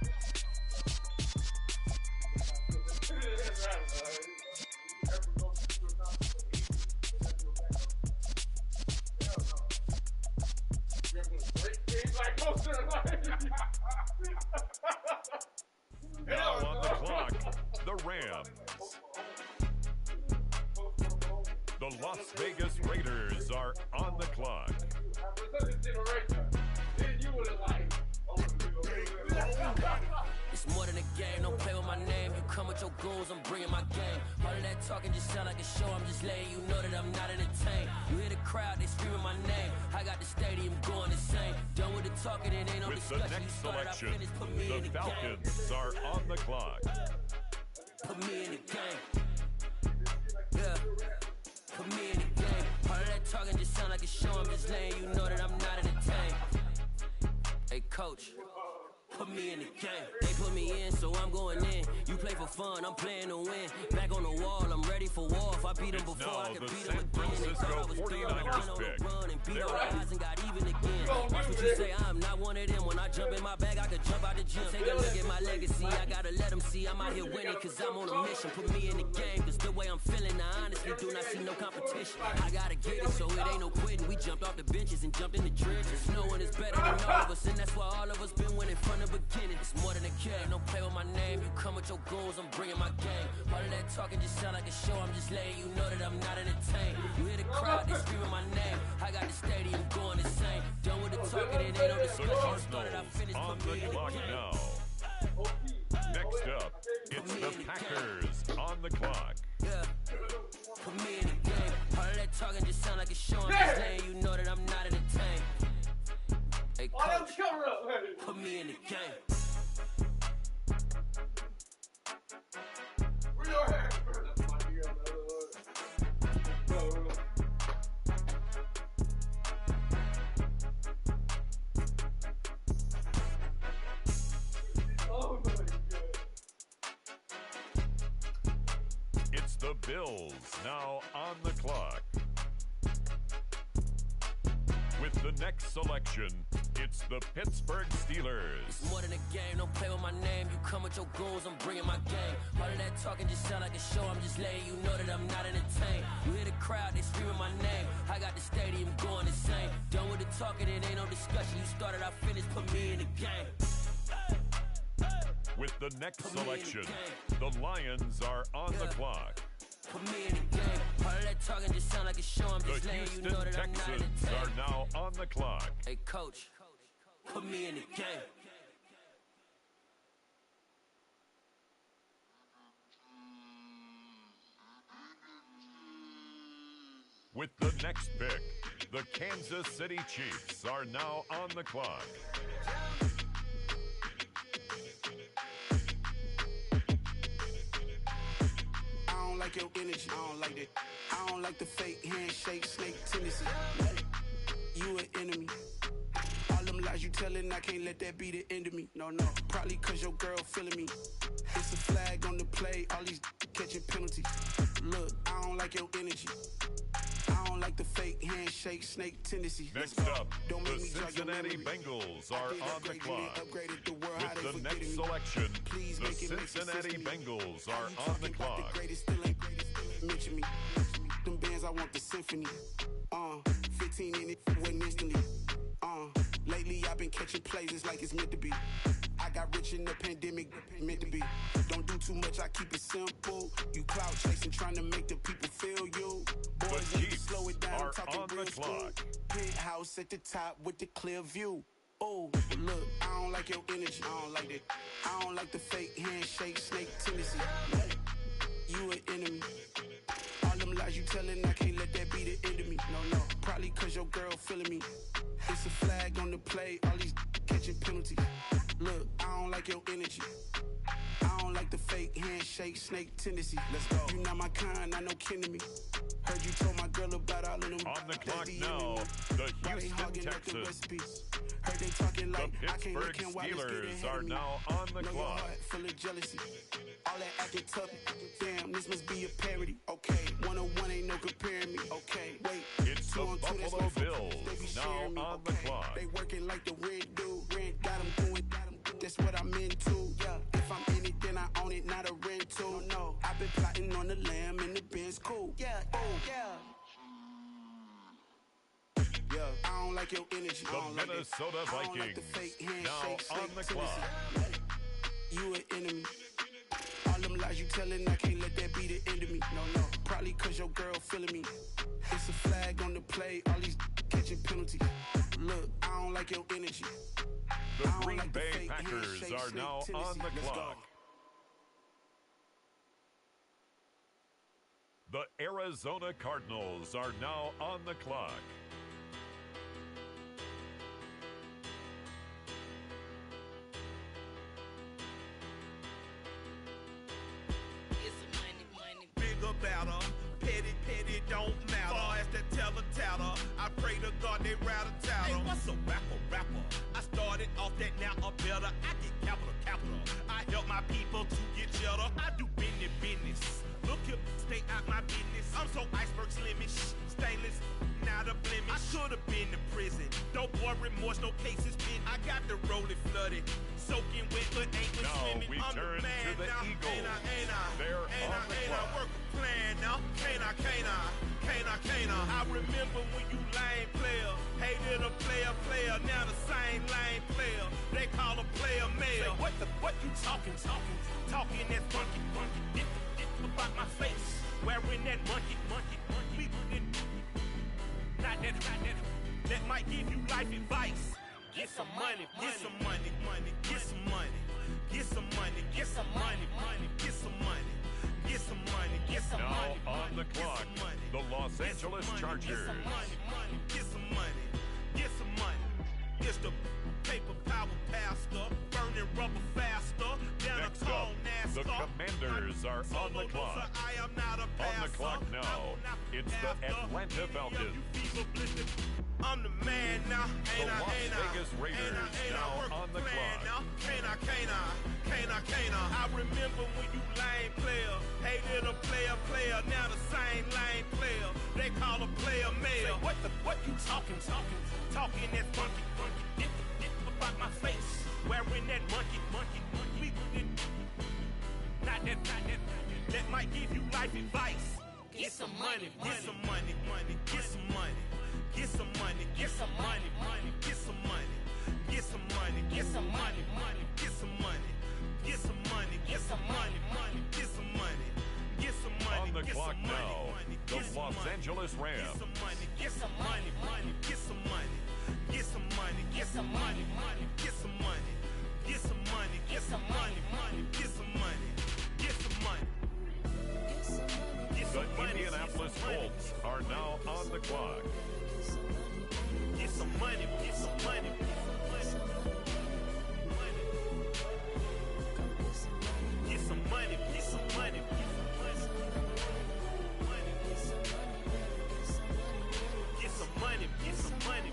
Now on the clock, the Rams. The Las Vegas Raiders are on the clock. It's more than a game, don't play with my name. You come with your goons, I'm bringing my game. All of that talking just sound like a show, I'm just letting you know that I'm not entertained. You hear the crowd, they screaming my name. I got the stadium going insane. Done with the talking, it ain't no With the discussion. next You started, I selection, finished, put me in the the Falcons are on the clock. Put me in the game. Yeah. Put me in the game. All of that talking just sound like a show, I'm just letting you know that I'm not entertained. Hey, coach. Put me in the game. They put me in, so I'm going in. You play for fun, I'm playing to win. Back on the wall, I'm ready for war. If I beat them before, I can beat them again. They thought I was done. I went on the run and beat all the odds and got even again. Watch what you say, I'm not one of them. When I jump in my bag, I could jump out the gym. Take a look at my legacy. I gotta let them see I'm out here winning, cause I'm on a mission. Put me in the game, cause the way I'm feeling, I honestly do not see no competition. I gotta get it, so it ain't no quitting. We jumped off the benches and jumped in the trenches. No one is better than all of us, and that's why all of us been winning from the beginning. It's more than a game, don't play with my name. You come with your goons, I'm bringing my game. All of that talking just sound like a show, I'm just letting you know that I'm not entertained. You hear the crowd, they screaming my name. I got the stadium going insane. Done with the talking, it ain't no discussion. You started, I finished, On put me the in the clock game. now. Next up, it's the Packers on the clock. Yeah. Put me in the game. All of that talking just sound like a show, I'm just letting you know that I'm not entertained. Hey, coach, put me in the game. It's the Bills now on the clock. With the next selection, it's the Pittsburgh Steelers. It's more than a game, don't play with my name. You come with your goons, I'm bringing my game. All of that talking just sound like a show, I'm just letting you know that I'm not entertained. You hear the crowd, they screaming my name. I got the stadium going insane. Done with the talking, it ain't no discussion. You started, I finished, put me in the game. With the next selection, the Lions are on the clock. Put me in the game. All of that talking just sound like a show, I'm just letting you know that I'm not entertained. The Houston Texans are now on the clock. Hey, coach, put me in the game. With the next pick, the Kansas City Chiefs are now on the clock. I don't like your energy, I don't like that. I don't like the fake handshake, snake tendency. You an enemy. All them lies you telling, I can't let that be the end of me. No, probably cause your girl feeling me. It's a flag on the play, all these catching penalties. Look, I don't like your energy. I don't like the fake handshake, snake tendency. Next up, the Cincinnati Bengals are on the clock. With the next selection, the Cincinnati Bengals are on the clock. Mention me. Them bands, I want the symphony. 15 in it, went instantly. Lately I've been catching plays, it's like it's meant to be. I got rich in the pandemic, meant to be. Don't do too much, I keep it simple. You clout chasing, trying to make the people feel you. Boys need to slow it down, talking real school. Penthouse at the top with the clear view. Oh, look, I don't like your energy, I don't like that. I don't like the fake handshake, snake tendency. You an enemy. All them lies you telling, I can't let that be the end of me. No, probably cause your girl feeling me. It's a flag on the play, all these catching penalties. Look, I don't like your energy. I don't like the fake handshake, snake tendency. Let's go. You not my kind, I know kin to me. Heard you told my girl about all of them. On the clock now, the Houston Texans. Heard they talking like the I can't look Pittsburgh him while it's getting Steelers are now on the know clock. Your heart full of jealousy. All that acting tough. Damn, this must be a parody. Okay, 101 ain't no comparing me. Okay, wait. It's the Buffalo Bills now on the clock. They working like the red dude. Rent got them doing. That's what I'm into. Yeah, if I'm in it, then I own it, not a rental. No, I've been plotting on the lamb and the Benz cool. Yeah, oh yeah. Yeah, I don't like your energy. The Minnesota Vikings now on the clock. You an enemy. All them lies you telling, I can't let that be the end of me. No, probably cause your girl feeling me. It's a flag on the play, all these catching penalties. Look, I don't like your energy. The Green Bay Packers are now on the clock. The Arizona Cardinals are now on the clock. Bigger, better, petty, don't matter. Far as the teller, I pray to God they rattle tattle. Hey, what's a rapper? I started off that, now I'm better. I get capital. I help my people to get cheddar. I do business. Look here, stay out my business. I'm so iceberg slimish, stainless, not a blemish. I should have been in prison. Don't boy remorse, no cases been. I got the rolling flooded, soaking wet, but ain't been swimming. We I'm turn the man to the now. Eagles. They're on the I clock. work a plan now. Can't I? I remember when you lame player, hated a player. Now the same lame player, they call a player mayor. Say, what you talking that funky, dip about my face, wearing that monkey. We didn't, not that, that might give you life advice. Get some money, get some money, get some money, get some money, get some money, get some money. Get some money, get some now money. On the clock, the Los Angeles Chargers. Get some money. It's the paper power pastor, burning rubber faster. Next up, the Commanders are on the clock. On the clock now, it's the Atlanta Falcons. I'm the man now. The Las Vegas Raiders now on the clock. Can't I? I remember when you lame player, hated a player. Now the same lame player, they they call a player male. What you talking that funky. Get about my face. Wearing that monkey. We not that. That might give you life advice. Get some money. Get some money. Get some money. Get some money. Get some money. Get some money. Get some money. Get some money. Get some money. Get some money. Get some money. Get some money. Get some money. On the clock now, the Los Angeles Rams. Get some money. Get some money. Get some money. Get some money. Get some money. Get some money. Get some money. Get some money. Get some money. Get some money. The Indianapolis Colts are now on the clock. Get some money. Get some money. Get some money. Get some money. Get some money. Get some money.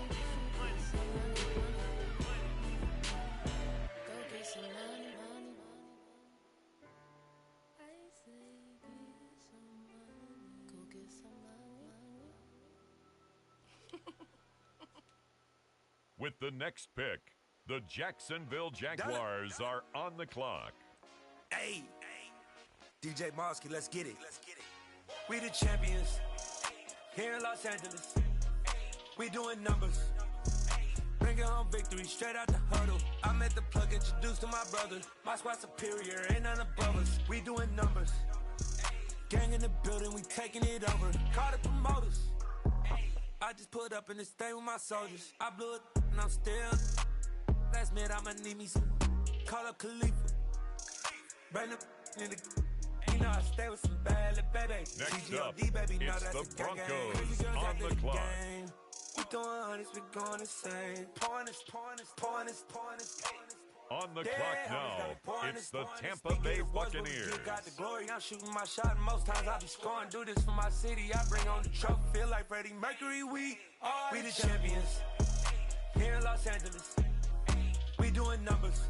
With the next pick, the Jacksonville Jaguars are on the clock. Hey, DJ Mosky, let's get it. We the champions here in Los Angeles. We doing numbers. Bringing home victory straight out the huddle. I'm at the plug, introduced to my brother. My squad superior, ain't none above us. We doing numbers. Gang in the building, we taking it over. Call the promoters. I just put up in this thing with my soldiers. I blew it and I'm still. Last minute I'ma need me some. Call up Khalifa. Bring them in the. You know I stay with some bad little babies. Next TGOD, up, baby, it's that's the a gang. Broncos on the clock. We throwing hundreds, we going insane. Pointers. On the clock now, it's the Tampa Bay Buccaneers. Got the glory, I'm shooting my shot. Most times I be scoring. Do this for my city. I bring on the trophy. Feel like Freddie Mercury. We the champions here in Los Angeles. We doing numbers.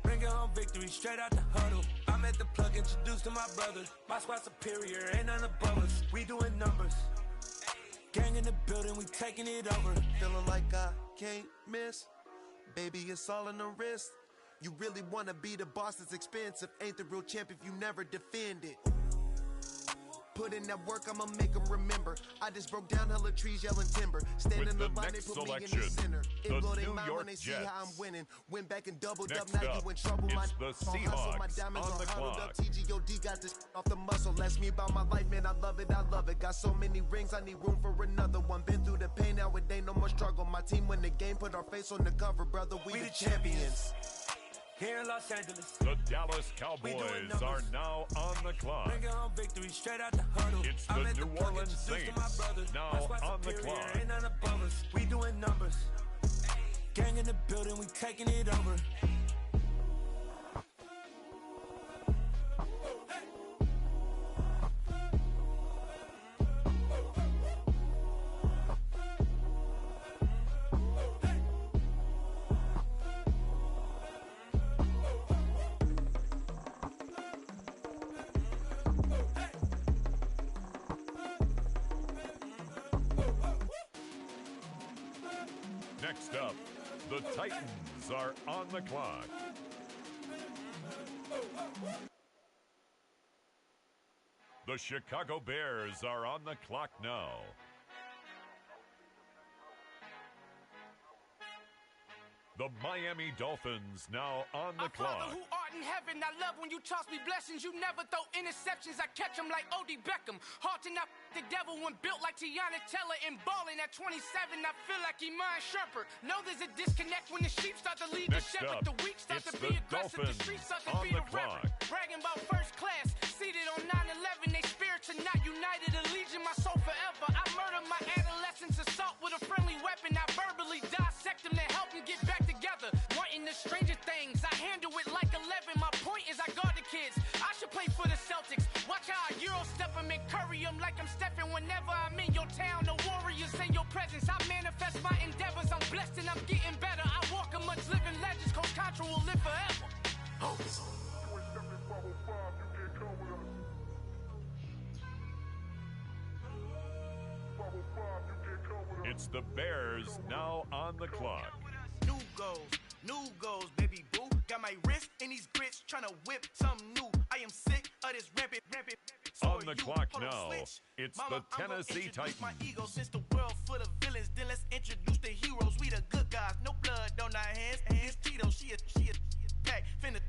Bringing home victory straight out the huddle. I'm at the plug, introduced to my brother. My squad superior, ain't none above us. We doing numbers. Gang in the building, we taking it over. Feeling like I can't miss. Baby, it's all in the wrist. You really wanna be the boss, it's expensive. Ain't the real champ if you never defend it. Put in that work, I'ma make them remember. I just broke down hella trees, yelling timber. Standing in the line, they put me in the center. It blow their mind when they see how I'm winning. Went back and doubled up, now you in trouble. It's the Seahawks my diamonds on the huddled clock. up. TGOD got this off the muscle. Ask me about my life, man, I love it. Got so many rings, I need room for another one. Been through the pain, now it ain't no more struggle. My team win the game, put our face on the cover, brother. We the champions. Here in Los Angeles. The Dallas Cowboys are now on the clock. Bringing home victory straight out the huddle. It's the New Orleans Saints now on the clock. Ain't none above us. We doing numbers. Gang in the building, we taking it over. Next up, the Titans are on the clock. The Chicago Bears are on the clock now. The Miami Dolphins now on the clock. Who art in heaven, I love when you toss me blessings. You never throw interceptions, I catch them like O.D. Beckham. Hard to not the devil when built like Tiana Teller and balling at 27. I feel like Iman Shumpert. Know there's a disconnect when the sheep start to lead the shepherd. The weak start to be aggressive, the streets start to be the reverend. Bragging about first class, seated on 9/11. They spirits are not united, a legion, my soul forever. I murder my adolescence, assault with a friendly weapon. I verbally dissect them to help them get back together. Wanting the stranger things, I handle it like 11. My point is I guard the kids. I should play for the Celtics. Watch how I Euro step them and curry them like I'm stepping. Whenever I'm in your town, the Warriors in your presence. I manifest my endeavors. I'm blessed and I'm getting better. I walk amongst living legends. Coach Contra will live forever. It's the Bears now on the clock. New goals, baby boo. Got my wrist in these grits, tryna whip something new. I am sick of this rampant. On the clock now, it's the Tennessee Titans. My ego since the world full of villains. Then let's introduce the heroes. We the good guys, no blood on our hands. It's Tito, she is back. Finna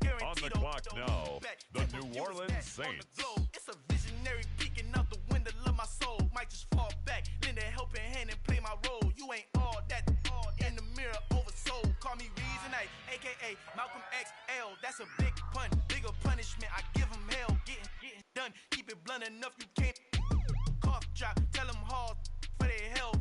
guarantee. On the clock now, the New Orleans Saints. It's a visionary peeking out the window of my soul. Might just fall back, lend a helping hand and play my role. You ain't all that in the mirror oversold. Call me Reason A, aka Malcolm XL. That's a big pun, bigger punishment. I give him hell, getting done. Keep it blunt enough, you can't cough drop. Tell them hard for their health.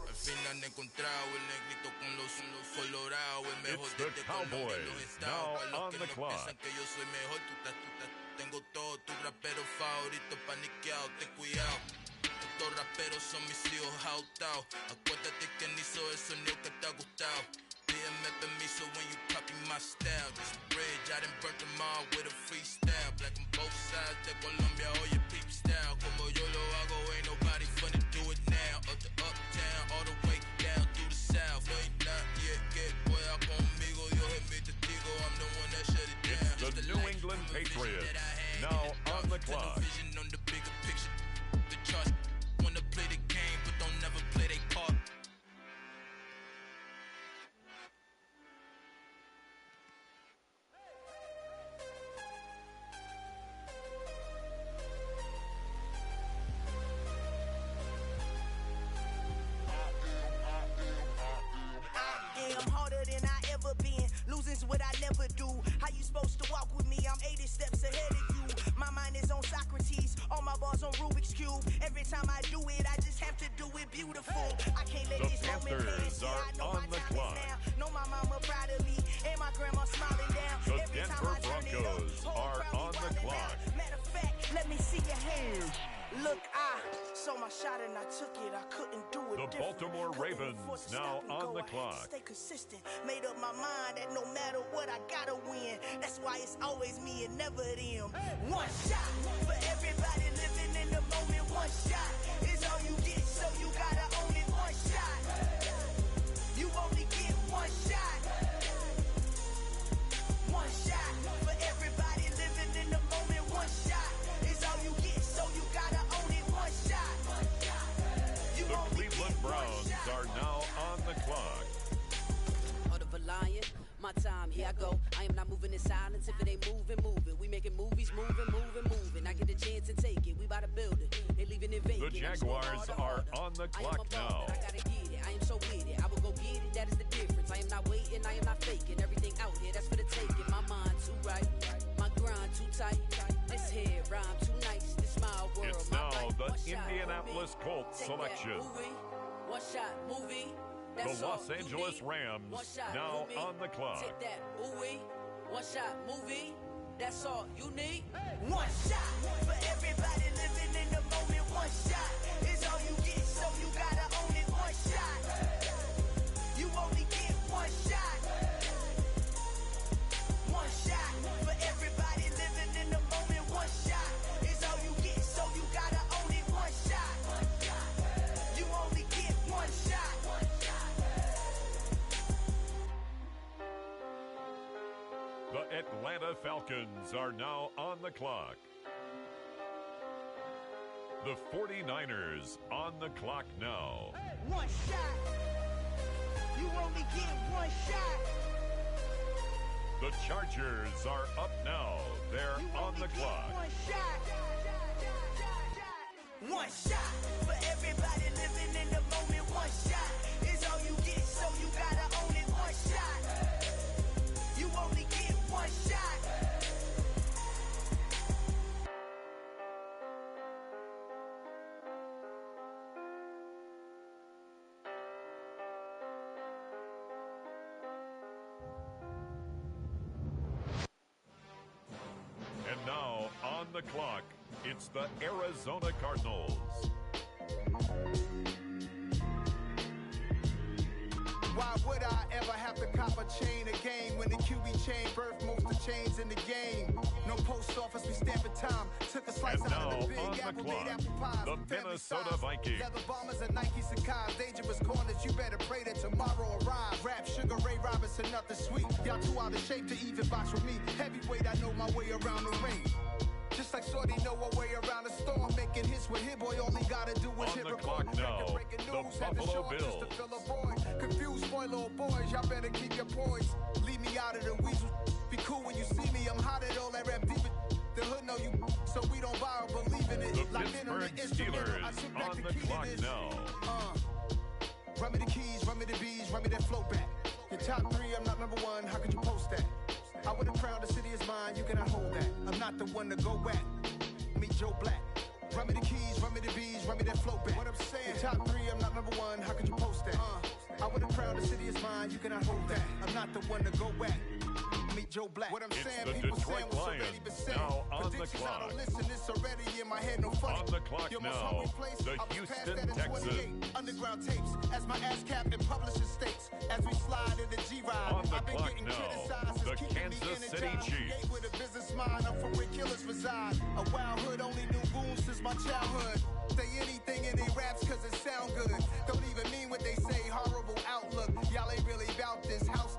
Al fin han encontrado el negrito con los colorados, el mejor It's de the este Colombia Cowboys los estados. now Para los on que the no clock. piensan que yo soy mejor, tengo todo tu rapero favorito paniqueado, ten cuidado. Estos raperos son mis hijos jautados. Acuérdate que ni hizo el sonido que te ha gustado. Pídeme permiso when you copy my style. This bridge, I done burnt them all with a freestyle. Black on both sides de Colombia, oye peep style. Como yo lo hago, ain't nobody finna do it now. Up to uptown, all the way down through the south. No hay nadie que pueda conmigo. Dios es mi testigo, I'm the one that shut it down. It's the New England Patriots now on the clock. Vision on the bigger picture. The charts wanna play the game, but don't never play their part. I'm harder than I ever been. Losing's what I never do. How you supposed to walk with me? I'm 80 steps ahead of you. My mind is on Socrates. All my bars on Rubik's Cube. Every time I do it, I just have to do it beautiful. I can't let The this moment pass. Panthers are on the clock. Know my mama proud of me. And my grandma smiling down. The Every time Denver I turn it up, Broncos whole are crowd be on the wildin' clock. out. Matter of fact, let me see your hands. Look, I saw my shot and I took it. I couldn't do it. The different. Baltimore Couldn't Ravens afford to now stop and on go. the I had to clock. stay consistent. Made up my mind that no matter what, I gotta win. That's why it's always me and never them. One shot for everybody living in the moment. One shot is all you get, so you gotta own it. One shot. You only get one shot. One shot for everybody living in the moment. One shot is all you get, so you gotta own it. One shot. You The only Cleveland get one Browns shot. are now on the clock. Heart of a lion, my time, here I go. I am not moving in silence. If it ain't moving, moving. We making movies, moving. I get a chance and take it. We bout to build it. Ain't leaving it vacant. The Jaguars are on the clock now. I gotta get it. I am so with it. I will go get it. That is the difference. I am not waiting. I am not faking. Everything out here, that's for the taking. My mind too right. My grind too tight. This head rhyme too nice. This my world. It's my now life. the One shot, Indianapolis movie. Colts Take selection. that, movie. One shot, movie. The That's all Los you Angeles need. Rams One shot, now movie. on the clock. Take that, ooh-wee. One shot, movie. That's all you need. One shot for everybody living in the moment. One shot is all you get, so you gotta own it. One shot. You only get one shot. One shot for everybody living in the moment. One shot is all you get, so you gotta own it. One shot. You only get one shot. The Atlanta Falcons are now on the clock. The 49ers on the clock now. One shot. You only get one shot. The Chargers are up now. They're on the clock. One shot. One shot for everybody living in the moment. One shot is all you get, so you gotta own it. One shot. You only get one shot. And now on the clock, it's the Arizona Cardinals. Why would I ever have to cop a chain of game. When the QB chain birth most of chains in the game. No post office, we stamping time. Took a slice And out now of the big on apple, the made clock, apple pies. the Family Minnesota size. Vikings. Leather bombers and Nike Sacai's. Dangerous corners, you better pray that tomorrow arrives. Rap, Sugar Ray Robinson, nothing sweet. Y'all too out of shape to even box with me. Heavyweight, I know my way around the ring. Just like Shorty know a way around the storm. Making hits with Hit Boy, all he gotta do is hit record. Now, the Buffalo Bills. Confused, spoiled little boys, y'all better keep your poise. Leave me out of the weasel. Be cool when you see me, I'm hot at all that rap deep. The hood know you, so we don't borrow, believe in it. The like Pittsburgh Steelers on the clock now. Run me the keys, run me the bees, run me that flow back. Your top three, I'm not number one, how could you post that? I would have crowned the city is mine, you cannot hold that. I'm not the one to go back. Meet Joe Black. Run me the keys, run me the bees, run me that flow back. What I'm saying, your top three, I'm not number one, how could you post that? I would have crowned the city is mine, you cannot hold that. I'm not the one to go back. Meet Joe Black. What I'm saying, the people Detroit saying what's already been said. now on the Predictions, clock. I don't listen, it's already in my head, no funny. On the clock Your most now, hungry place, the I was past Houston that in 28. Texans. Underground tapes, as my ass cap and publishing states. As we slide in the G-Ride, On the I've been clock getting now, criticized. the It's keeping me Kansas City energized. Chiefs. Create with a business mind, I'm from where killers reside. A wild hood, only knew goons since my childhood. Say anything in they raps cause it sound good. Don't even mean what they say, horrible outlook. Y'all ain't really about this house.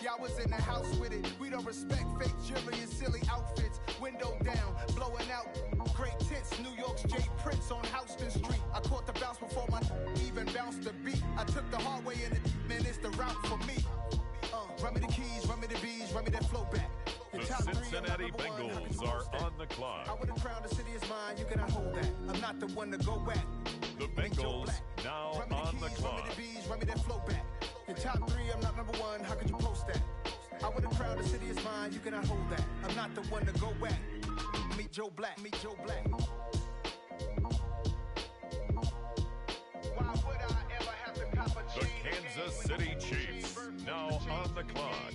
Y'all was in the house with it. We don't respect fake jewelry and silly outfits. Window down, blowing out great tits. New York's Jay Prince on Houston Street. I caught the bounce before my even bounced the beat. I took the hard way in it, man, it's the route for me. Run me the keys, run me the bees, run me that flow back. The Cincinnati Bengals are on the clock. I would have crowned the city is mine, you cannot hold that. I'm not the one to go back. The Bengals now on the clock. Run me the bees, run me that flow back. Your top three, I'm not number one, how could you post that? I would have crowned the city is mine, you cannot hold that. I'm not the one to go back. Meet Joe Black, meet Joe Black. Why would I ever have to cop a The Kansas City Chiefs now on the clock.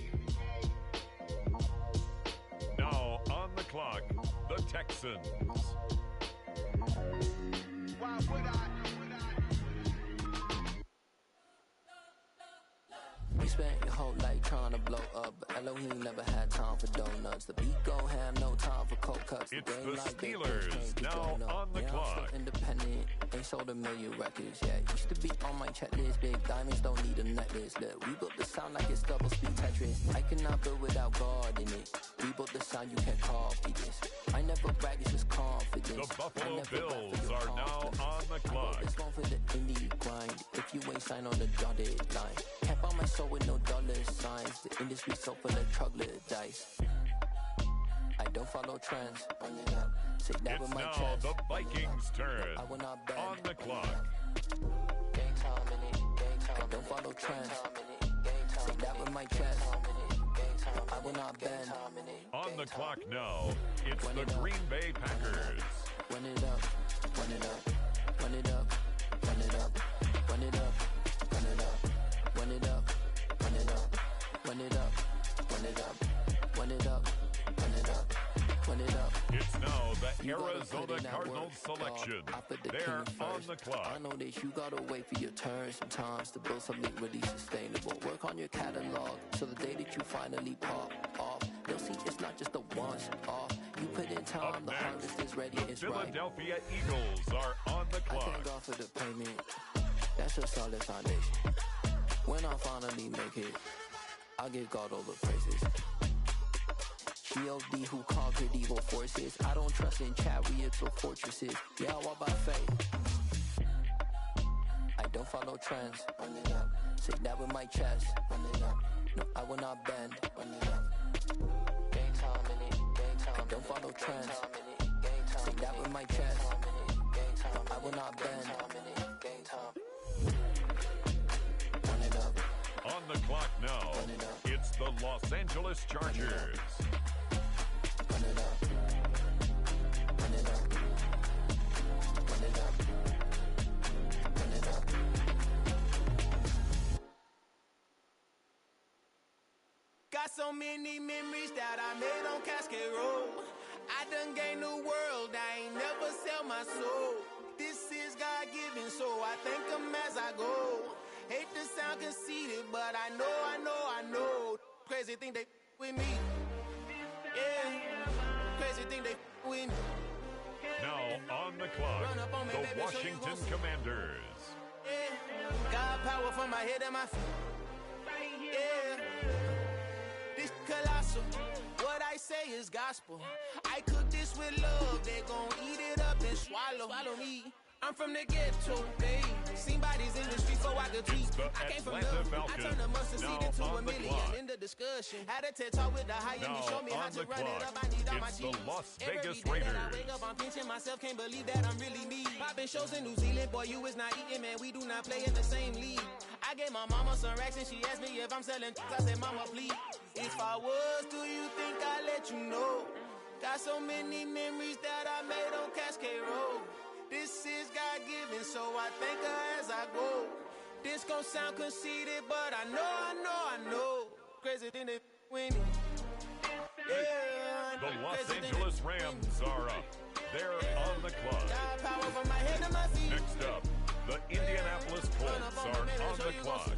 Now on the clock, the Texans. Why would I? You spent your whole life trying to blow up, but Elohim never had time for donuts. The beat go have no time for cold cuts. It's the Steelers now on the clock. I'm still independent, ain't sold a million records yet. Used to be on my checklist, big diamonds don't need a necklace. Look, we built the sound like it's double speed Tetris. I cannot build without God in it. We built the sound, you can't copy this. I never brag, it's just confidence. The Buffalo Bills are now on the clock. This one for the indie grind. If you ain't signed on the dotted line, can't buy my soul with no dollar signs. The industry so full of troglodytes. I don't follow trends. Say that It's with my now chest. the Vikings' turn. I will not bend. On the clock. Gang time in it. Gang time. I don't follow trends. Say that with my chest. I will not bend. On the clock now, it's the Green Bay Packers. Run it up. Run it up. Run it up. Run it up. Run it up. Run it up. Run it up. Run it up. Run it up. Run it up. Run it up. Run it up. Run it up. It's now the Arizona Cardinals selection. They're on the clock. I know that you gotta wait for your turn sometimes to build something really sustainable. Work on your catalog so the day that you finally pop off, they'll see it's not just a once off. You put in time, the harvest is ready, it's right. Philadelphia Eagles are on the I clock. thank God for the payment. That's a solid foundation. When I finally make it, I give God all the praises. G.O.D. who conquered evil forces. I don't trust in chariots or fortresses. Yeah, I walk by faith. I don't follow trends. Say that with my chest. No, I will not bend. Gang time in it. I don't follow trends. Say that with my chest. I will not bend. Run it up. On the clock now, it's the Los Angeles Chargers. Run it up. Run it up. Run it up. Run it up. Got so many memories that I made on Cascade Road. I done gained the world, I ain't never sell my soul. This is God-given, so I thank him as I go. Hate to sound conceited, but I know clock, Run up on me, the baby, so you Washington gon' Commanders. God power from my head and my feet. Yeah. This colossal. What I say is gospel. I cook this with love. They gon' eat it up and swallow me. I'm from the ghetto, babe. Seen bodies in the street so I could tweet. I came from nothing. I turned a mustard seed into a million. In the discussion, had a TED talk with the high and he showed me how to run it up. I need all my cheese. Las Every Vegas day Raiders. that I wake up, I'm pinching myself. Can't believe that I'm really me. Popping shows in New Zealand, boy, you is not eating, man. We do not play in the same league. I gave my mama some racks and she asked me if I'm selling. I said, mama, please. If I was, do you think I'd let you know? Got so many memories that I made on Cascade Road. This is God-given, so I thank her as I go. This gon' sound conceited, but I know. Crazy thing they winning. Yeah, the Los Angeles Rams are up. They're on the clock. God power from my head to my feet. Next up, the Indianapolis Colts are on the clock.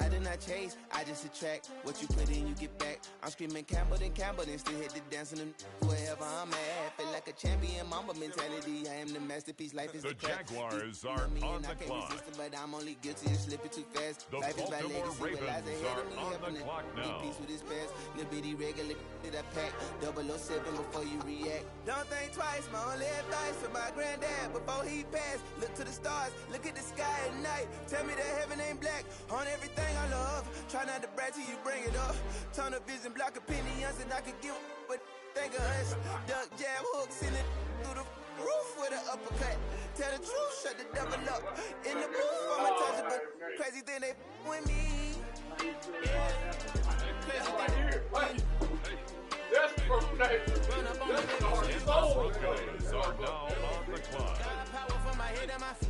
I do not chase, I just attract. What you put in, you get back. I'm screaming Campbell, then still hit the dance and wherever I'm at. Feel like a champion, mamba mentality. I am the masterpiece, life is the Jaguars are on the clock. But I'm only guilty of slipping too fast. The Life is by Baltimore legacy, Ravens realize ahead are of me, on helping the it. clock Be now. peace with his past. Little bitty regular that I pack. 007 before you react. Don't think twice, my only advice for my granddad before he passed. Look to the stars, look at the sky at night. Tell me that heaven ain't black on everything I love. Try not to brag till you bring it up. Tunnel vision, block opinions, and I could give but think of us. Duck jab hooks in it through the roof with an uppercut. Tell the truth, shut the devil up. In the booth, I'm untouchable. Crazy thing they with me. Yeah. Crazy thing they with me. That's perfect. Run up on me, The Broncos are now on the clock. God power from my head and my feet.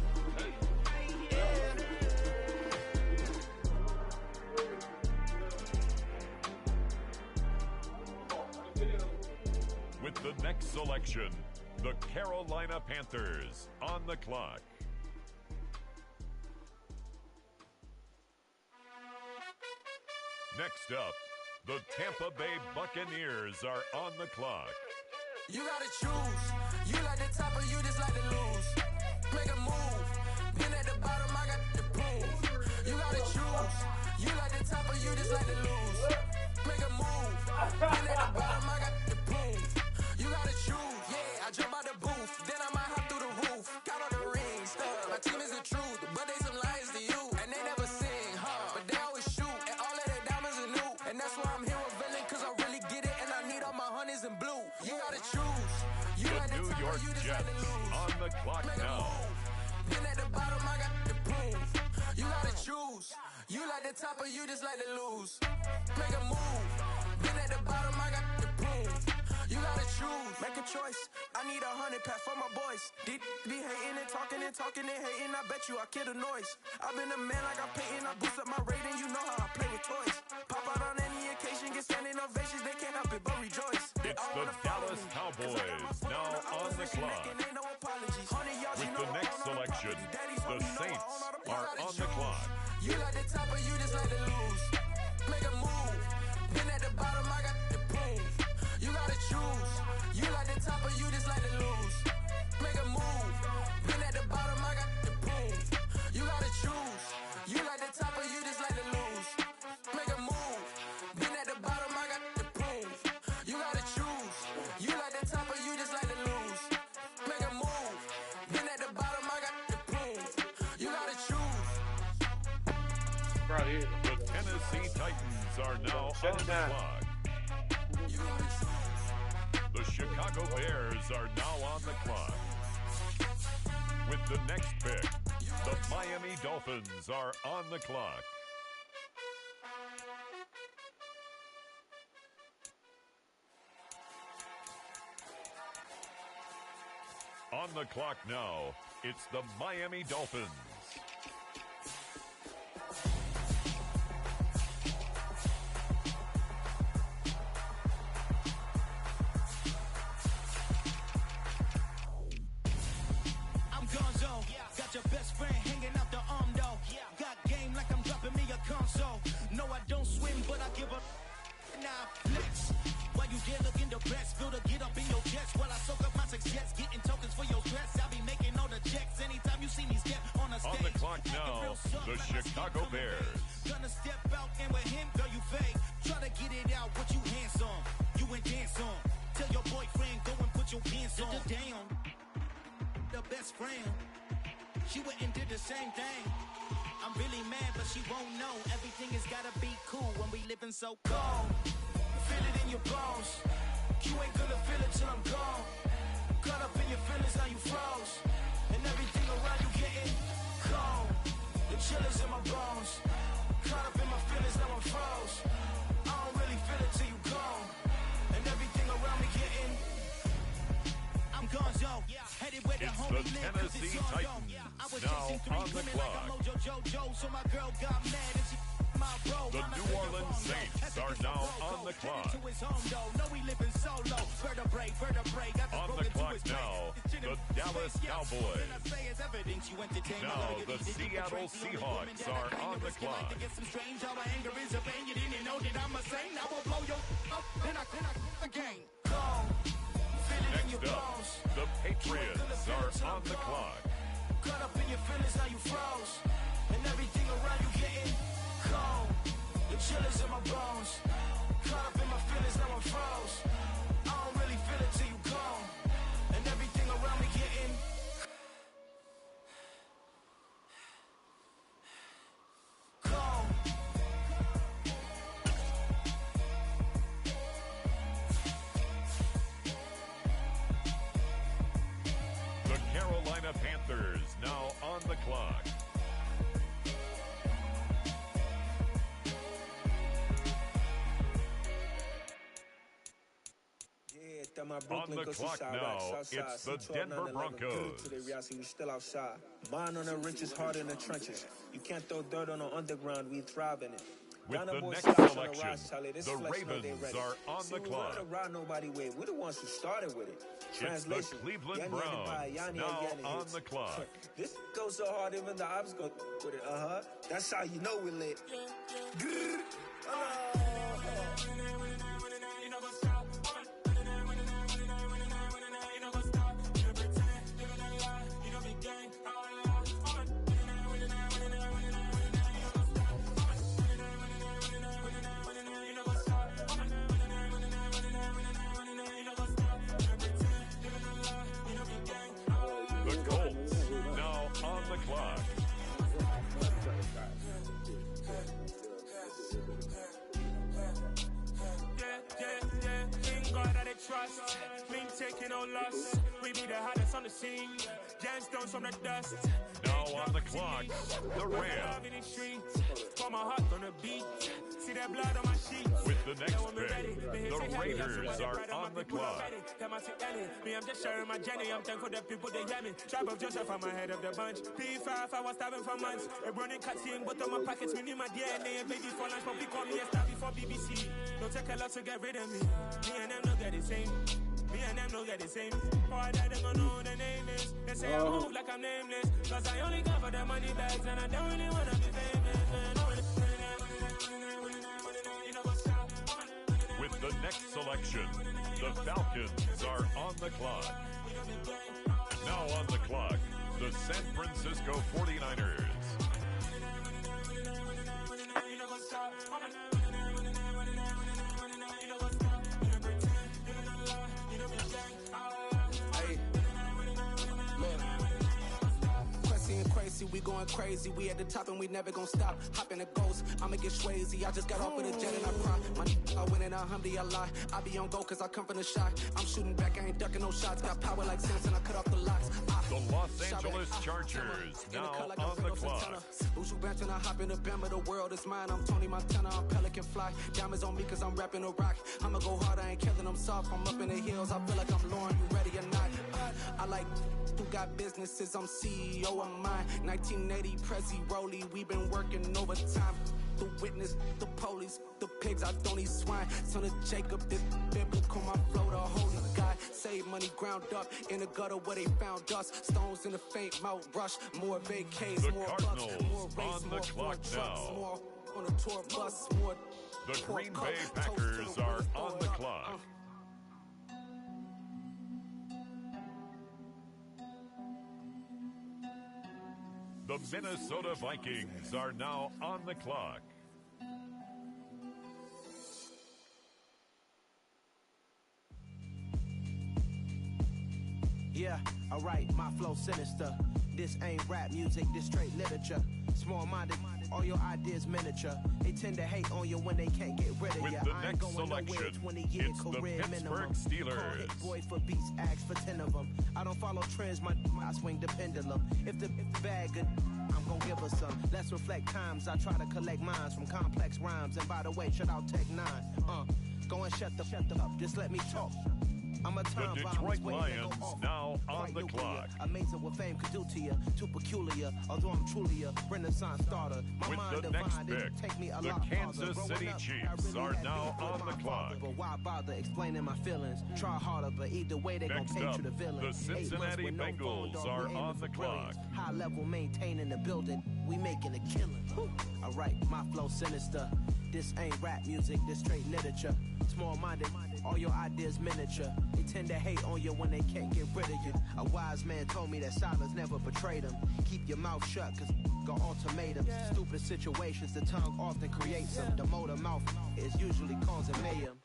With the next selection, the Carolina Panthers on the clock. Next up, the Tampa Bay Buccaneers are on the clock. You gotta choose. You like the top or you just like to lose. Make a move. Been at the bottom, I got the proof. You gotta choose. You like the top or you just like to lose. Make a move. Been at the bottom, I got the proof. You gotta choose. Yeah, I jump out the booth. Then I might hop through the roof. Count on the rings. My team is the truth, but they some liars to you. And they never sing, but they always shoot. And all of their diamonds are new. And that's why I'm here with villain, cause I really get it. And I need all my honeys in blue. You gotta choose. You The like the New top York or you just Jets like to lose. on the clock now. Been at the bottom, I got the proof. You gotta choose. You like the top or you just like to lose. Make a move. Been at the bottom, I got the proof. You gotta choose. Make a choice. I need 100 pack for my boys. Be hating and talking and hating. I bet you I kill the noise. I've been a man like I'm Peyton. I boost up my rating. You know how I play with toys. Pop out on any occasion, get standing ovations. They can't help it but rejoice. It's the Dallas Cowboys now on the clock. With the next selection, the Saints are on the clock. You like the top or you just like to lose. Make a move. Been at the bottom, I got the proof. You gotta choose. You like the top or you just like to lose. Make a move. Been at the bottom, I got the proof. You gotta choose. You like the top or you just like to lose. Make a move. Been at the bottom, I got the proof. You gotta choose. You like the top or you just like to lose. Make a move. Been at the bottom, I got the proof. You gotta choose. Right here. The Tennessee Titans are now on the clock. The Chicago Bears are now on the clock. With the next pick, the Miami Dolphins are on the clock. On the clock now, it's the Miami Dolphins. I'm Gonzo, got your best friend hanging out the arm though. Got game like I'm dropping me a console. No, I don't swim, but I give up. Now flex. While you there looking the best, feel to get up in your chest. clock now, the Chicago Bears. Gonna step out and with him, girl, you fake. Try to get it out, what you handsome. You and dance on. Tell your boyfriend, go and put your pants on. Damn, the best friend. She went and did the same thing. I'm really mad, but she won't know. Everything has gotta be cool when we living so cold. Feel it in your bones. You ain't gonna feel it till I'm gone. Caught up in your feelings, now you froze. And everything around you getting cold. The chill is in my bones. Caught up in my feelings, now I'm froze. I don't really feel it till you gone. And everything around me getting, I'm gone, yo. Headed where the It's homie the live, Tennessee Titans I was now chasing 3 on the women like clock. I'm Mojo Jojo, so my girl got mad and she my bro. The New Orleans Saints are now on the clock. To his home, though. No, he living solo. Vertebrae, got the On broke the into clock his now, face. the Dallas Cowboys. Now Now the Seattle Seahawks are on the clock. Get some strange, how my anger is a pain. You didn't know that I'm a saint. I will blow your up, then I again. Next up, the Patriots are on the clock. Caught up in your feelings, now you froze. And everything around you getting cold. The chill is in my bones. Caught up in my feelings, now I'm froze. I don't really feel it till you gone. And everything around me getting cold. The Carolina Panthers now on the clock. On the clock now, it's the Denver Broncos. We still outside. Mine on the riches, hard in the trenches. You can't throw dirt on the underground, we thrive in it. With the next selection, the Ravens are on the clock. We don't ride nobody with. We're the ones who started with it. It's the Cleveland Browns now on the clock. This goes so hard, even the ops go with it. That's how you know we're lit. The Colts now on the clock. In God that I trust, been taking no loss. We be the hottest on the scene. Gemstones from the dust. Now on the clock, the Rams. For my heart on the beat. See that blood on my sheets. With the next pick, the Raiders are on the clock. Me, I'm just sharing my journey. I'm thankful that people they hear me. Tribe of Joseph, I'm ahead of the bunch. P5, I was starving for months. A running cutscene, but on my pockets, we need my DNA. And baby for lunch, but we call me a star before BBC. Don't take a lot to get rid of me. Me and them don't get the same. Me and them don't get the same. Boy, that them gonna know who the name is. They say I move like I'm nameless. Cause I only come for the money bags and I don't really wanna be famous. With the next selection, the Falcons are on the clock. Now on the clock, the San Francisco 49ers. We going crazy, we at the top and we never gonna stop. Hop in a ghost, I'ma get swayzy. I just got off with a jet and I cry. My I win and I humbly I lie. I be on go cause I come from the shot. I'm shooting back, I ain't ducking no shots. Got power like Samson, I cut off the locks. The Los Angeles Chargers now on the clock. Who's you benching? I hop in the Bama, the world is mine. I'm Tony Montana, I'm Pelican Fly. Diamonds on me cause I'm rapping a rock. I'ma go hard, I ain't killing them soft. I'm up in the hills, I feel like I'm Lauren, you ready or not? I like who got businesses, I'm CEO of mine. 1980 Prezi Rolly, we been working overtime. The witness, the police, the pigs, I don't eat swine. Son of Jacob, this biblical, my flow, the holy God. Save money ground up in the gutter where they found us. Stones in the faint mouth rush, more vacays, The more Cardinals bucks, more race, on the more clock trucks, now. more on the tour bus, more. The Green Bay Packers are on the clock. The Minnesota Vikings are now on the clock. Yeah, alright, my flow sinister. This ain't rap music, this straight literature. Small-minded, all your ideas miniature. They tend to hate on you when they can't get rid of With you. the I ain't next going nowhere, selection, 20-year it's the career Pittsburgh minimum. Steelers. Call hit boy for beats, ask for 10 of them. I don't follow trends, I swing the pendulum. If the bag good, I'm gon' give her some. Let's reflect times, I try to collect minds from complex rhymes. And by the way, shout out Tech 9. Go and shut the up, just let me talk. I'm a time The bomb, Detroit Lions now on the clock. Amazing what fame could do to you, too peculiar. Although I'm truly a Renaissance starter. My With mind the next divided, pick, take me a the lot Kansas farther. City Growing up, Chiefs I really are had now beef with on my the clock. father, but why bother explaining my feelings? Try harder, but either way they gon' Next paint up, you the villain. the Cincinnati 8 months with no Bengals phone, dog, are we aiming on for the brilliance. clock. High level maintaining the building, we making a killing. Alright, my flow sinister. This ain't rap music, this straight literature. Small-minded, all your ideas miniature. They tend to hate on you when they can't get rid of you. A wise man told me that silence never betrayed him. Keep your mouth shut, cause got ultimatums. Stupid situations, the tongue often creates them. The motor mouth is usually causing mayhem.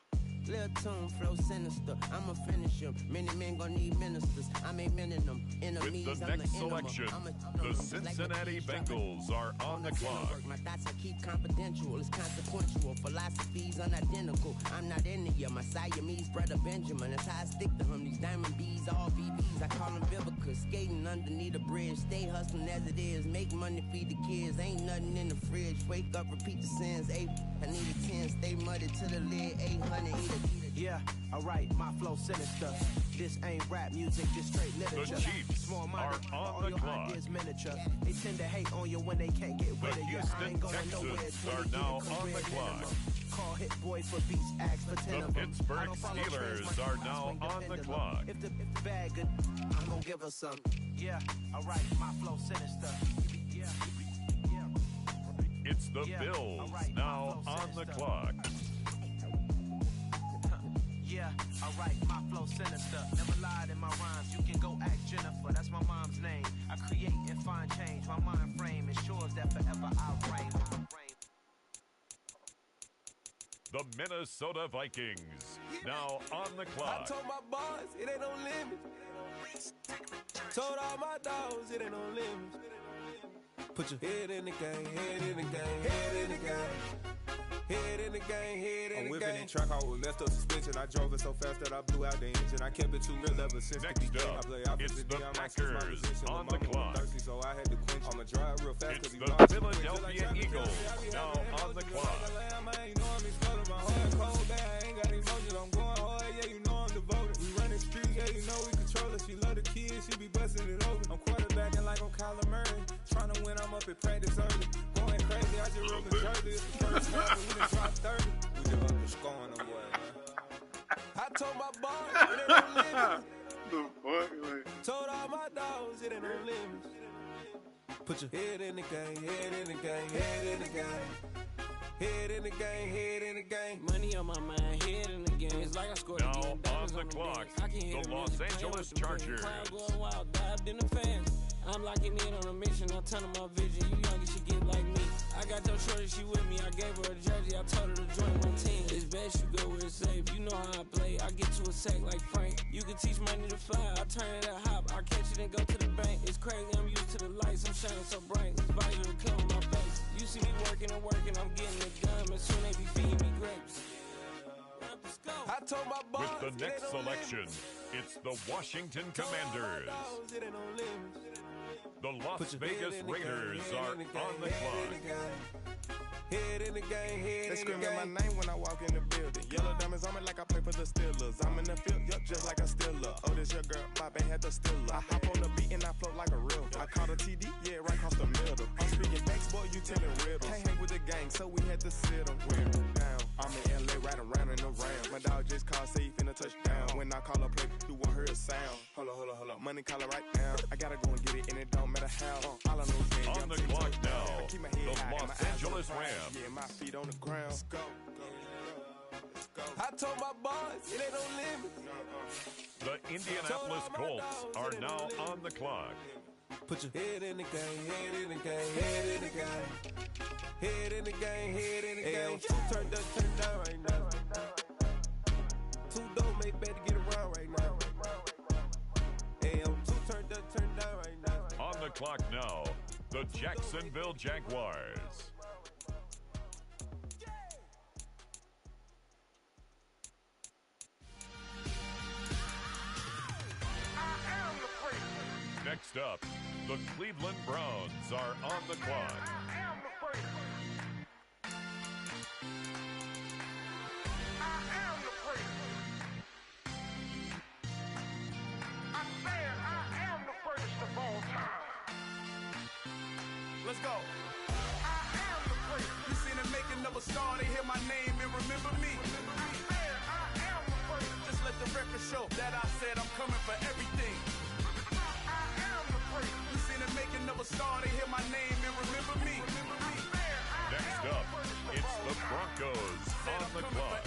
Lil' tune, flow sinister, I'ma finish him. Many men gon' need ministers, I ain't mending them. Enemies, With the I'm next the enema. selection, I'ma the Cincinnati Bengals are on the clock. My thoughts I keep confidential, it's consequential. Philosophies unidentical. I'm not into you, my Siamese brother Benjamin. That's how I stick to him. These diamond bees, all BBs, I call them Vivica. Skating underneath a bridge, stay hustling as it is. Make money, feed the kids, ain't nothing in the fridge. Wake up, repeat the sins. 8, I need a 10, stay muddy to the lid. 800, eat a. Yeah, alright, my flow sinister. This ain't rap music, this straight literature. The Chiefs Small-minded, are on all the your clock. ideas miniature. They tend to hate on you when they can't get rid of you. I Houston ain't going Texans nowhere, are 20-year now on career the clock. minimum. Call hit boy for beats, ask for 10 The of them. Pittsburgh I don't follow trends, Steelers my are I now swing on the pendulum. clock. If the bag good, I'm gonna give her some. Yeah, alright, my flow sinister. It's the Bills now on the clock. Yeah, alright, my flow sinister. Never lied in my rhymes. You can go ask Jennifer, that's my mom's name. I create and find change. My mind frame ensures that forever I reign. The Minnesota Vikings now on the I clock. told my boys it ain't no limit. Told all my dogs it ain't no limit. Put your head in the game, head in the game, head in the game. Head in the game, head in the game. I'm whipping in track, I was left up suspension. I drove it so fast that I blew out the engine. I kept it too real ever since the beginning. I play it's the Packers on the clock. clock. Thirsty, so I had to quench. I'ma drive real fast. It's he the blind. Philadelphia Eagles now on the clock. You know I'm exploding my heart cold bad. I ain't got emotions. I'm going hard, yeah, you know I'm devoted. We running streets, yeah, you know we control it. She love the kids, she be busting it over. I'm quarterbacking like I'm Kyler Murray. Trying to win, I'm up at practice early. Going crazy, I just rode the jersey. It's the first half, we done dropped 30. We just up the scoring them, boy, man. I told my boys it ain't no limits. Told all my dogs it ain't no limits. Put your head in the game, head in the game, head in the game. Head in the game, head in the game. Money on my mind, head in the game. It's like I scored Now again. on the clock, the Los Angeles Chargers. Crowd going wild, dived in the fans. I'm locking in on a mission, I'm telling my vision. You young, you should get like me. I got your shorty, she with me. I gave her a jersey, I told her to join my team. It's best you go where it's safe. You know how I play. I get to a sack like Frank. You can teach money to fly. I turn it a hop. I catch it and go to the bank. It's crazy, I'm used to the lights. I'm shining so bright. It's visor to cover my face. You see me working and working. I'm getting it done. As soon as they be feeding me grapes. I told my boys With the next selection, it's the Washington Commanders. it ain't no limits. The Las Vegas Raiders are on the clock. Head in the game, head they screaming my name when I walk in the building. Yellow diamonds on me like I play for the Steelers. I'm in the field, yup, just like a Steeler. Oh, this your girl, Bobby had the Steeler. I hop on the beat and I float like a real. I caught a TD, yeah, right across the middle. I'm speaking facts, boy, you telling riddles. Can't hang with the gang, so we had to sit them down. I'm in LA, riding around in the ram. My dog just called, say he finna touchdown. When I call a play, you won't hear a sound. Hold up, money caller right now. I gotta go and get it, and it don't matter how. All I know is On the clock now, I keep my head the high and Los my eyes on Angeles the prize. Rams. Yeah, my feet on the ground. Let's go. I told my boys, it ain't no limit. The Indianapolis Colts are now on the clock. Put your head in the game, head in the game, head in the game. Head in the game, head in the game. Two turned up, turned down right now. Two dope make better get around right now. Two turned up, turned down right now. On the clock now, the Jacksonville Jaguars. Next up, the Cleveland Browns are on the clock. Let's go. You seen the making of a star, they hear my name and remember me. Just let the record show that I said I'm coming for everything. You seen the making of a star, they hear my name and remember me. Next up, it's the Broncos on the clock.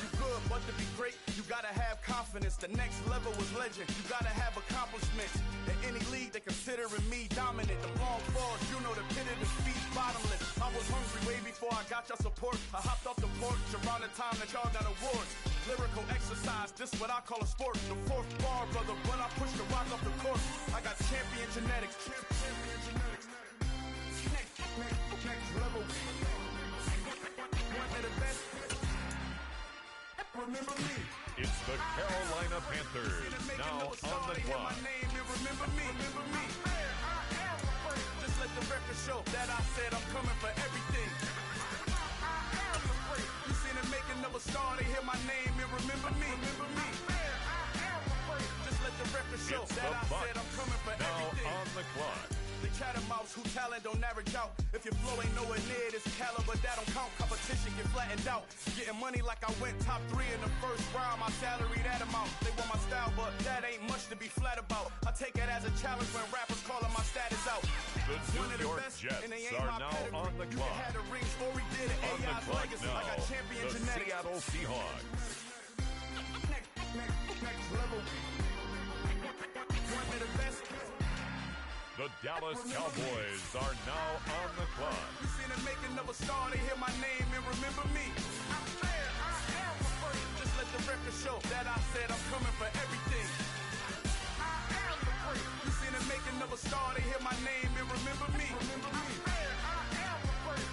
You good, but to be great, you gotta have confidence. The next level was legend. You gotta have accomplishments. In any league, they considering me dominant. The long falls, you know the pit of defeat, bottomless. I was hungry way before I got your support. I hopped off the porch around the time that y'all got awards. Lyrical exercise, this what I call a sport. The fourth bar, brother, when I push the rock off the court. I got champion genetics. Next level. One of the best. Remember me. It's the Carolina Panthers now on the clock. Remember me. Just let the record show that I said I'm coming for everything. You seen the making of a star, they hear my name and remember me. Just let the record show It's that the I said I'm coming for now everything. on the clock. The chattermouths who talent don't average out. If your flow ain't nowhere near this caliber, that don't count. Competition get flattened out. Getting money like I went top 3 in the first round. My salary that amount. They want my style, but that ain't much to be flat about. I take it as a challenge when rappers calling my status out. The One of New York best, Jets and they ain't are my now pedigree. on the You clock. had a ring story, did it. On the AI's clock legacy. now, I got champion the genetics. Seattle Seahawks. Next level. One of the best. The Dallas Cowboys are now on the clock. You seen the making of a star, they hear my name and remember me. Just let the record show that I said I'm coming for everything. You seen the making of a star, they hear my name and remember me.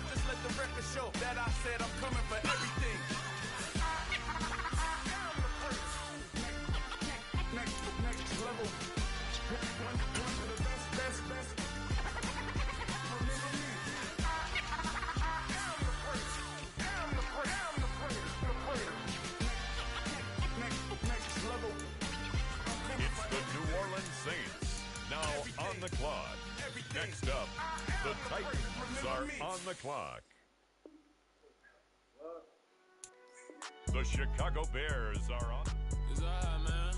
Just let the record show that I said I'm coming for everything. Next level. One of the best. Remember me. Next level. It's the New Orleans Saints now on the clock. Next up, the Titans are on the clock. The Chicago Bears are on. It's alright, man.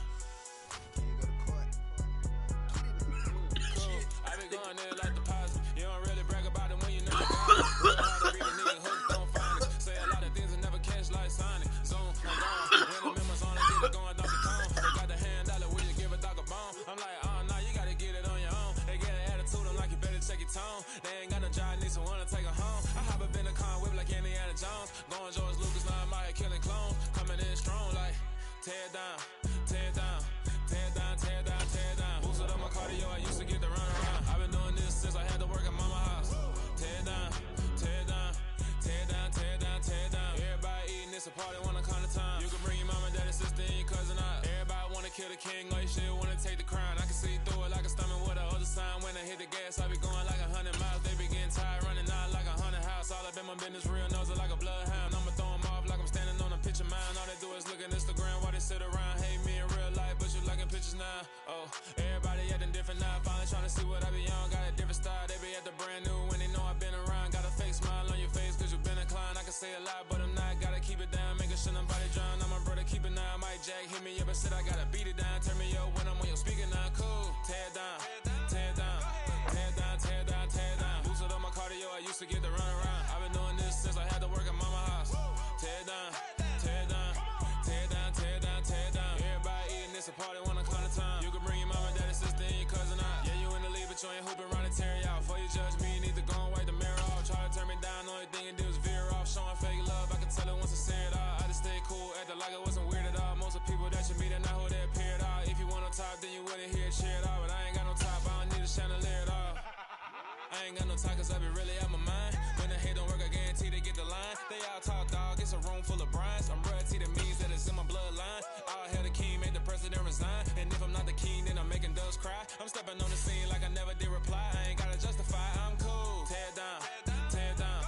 I been going there like the positive. You don't really brag about it when you never got it. A lot of reading nigga hooked, don't find it. Say a lot of things and never catch like Sonic. Zone, I'm gone. When the members on it, get it going Donkey Kong. They got the hand dollar, will you give a dog a bone? I'm like, nah, you gotta get it on your own. They get an attitude, I'm like, you better check your tone. They ain't got no job, need someone to take her home. I hop up in the car, whip like Indiana Jones. Going George Lucas, now I'm out here killing clones. Coming in strong like, tear down, tear down, tear down, tear down, tear down. Boosted up my cardio, I used to get the run around. I've been doing this since I had to work at mama house. Tear down, tear down, tear down, tear down, tear down. Everybody eating, it's a party, one kind of time. You can bring your mama, daddy, sister, and your cousin out. Everybody wanna kill the king, like shit, wanna take the crown. I can see through it like a stomach with a other sign. When I hit the gas, I be going like 100 miles. They be getting tired, running out like 100 house. All up in my business, real nose it like a bloodhound. I'ma throw 'em off like I'm standing on a picture mine. All they do is look at Instagram while they sit around. Hate me in real life, but you liking pictures now. Oh, everybody acting different now. Finally trying to see what I be on. Got a different style, they be at the brand new when they know I've been around. Got a fake smile on your face cause you been inclined. I can say a lot, but I'm not. Gotta keep it down, making sure nobody drown. I'm my brother, keep it now. Mike Jack hit me up and said I gotta beat it down. Turn me up when I'm on your speaker now. Cool, tear down, tear down, tear down, tear down, tear down. Boosted up my cardio, I used to get the run around. I've been doing this since I had to work at mama house. Tear down, to share it all, but I ain't got no top, I don't need a chandelier at all. I ain't got no talk, cause I be really out my mind. When the hate don't work, I guarantee they get the line. They all talk, dog, it's a room full of brines. I'm royalty, that means that it's in my bloodline. All hail the king, made the president resign. And if I'm not the king, then I'm making doves cry. I'm stepping on the scene like I never did reply. I ain't gotta justify, I'm cool. Tear down, tear down,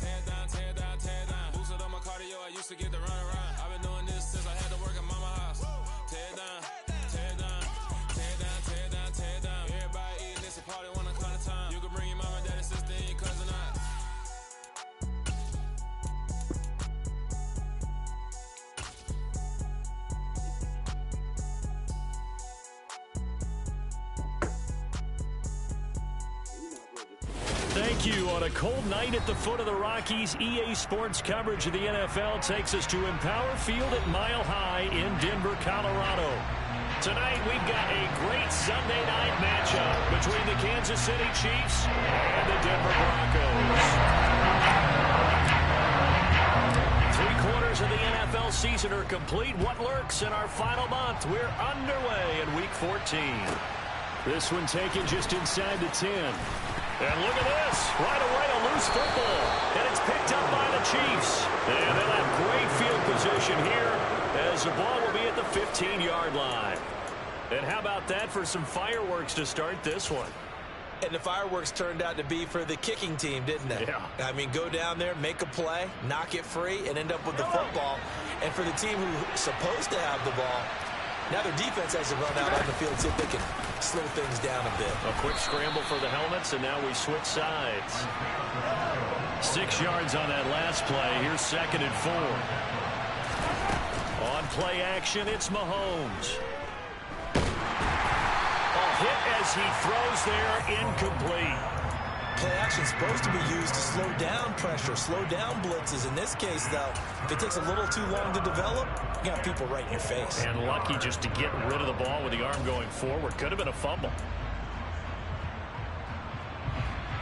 tear down, tear down, tear down. Boosted on my cardio, I used to get the run around. I've been doing this since I had to work at mama house. Tear down, tear down, tear down, tear down, tear down. Everybody eating, it's a party, one o'clock of time. You can bring your mama, daddy, sister, and your cousin out. Thank you. On a cold night at the foot of the Rockies, EA Sports coverage of the NFL takes us to Empower Field at Mile High in Denver, Colorado. Tonight, we've got a great Sunday night matchup between the Kansas City Chiefs and the Denver Broncos. 3 quarters of the NFL season are complete. What lurks in our final month? We're underway in Week 14. This one taken just inside the 10. And look at this. Right away, a loose football. And it's picked up by the Chiefs. And they'll have great field position here as the ball will be at the 15-yard line. And how about that for some fireworks to start this one? And the fireworks turned out to be for the kicking team, didn't they? Yeah. I mean, go down there, make a play, knock it free, and end up with the football. And for the team who's supposed to have the ball, now their defense has to run out on the field, see if they can slow things down a bit. A quick scramble for the helmets, and now we switch sides. 6 yards on that last play. Here's 2nd and 4. On play action, it's Mahomes. A hit as he throws there, incomplete. Play action is supposed to be used to slow down pressure, slow down blitzes. In this case, though, if it takes a little too long to develop, you got people right in your face. And lucky just to get rid of the ball with the arm going forward. Could have been a fumble.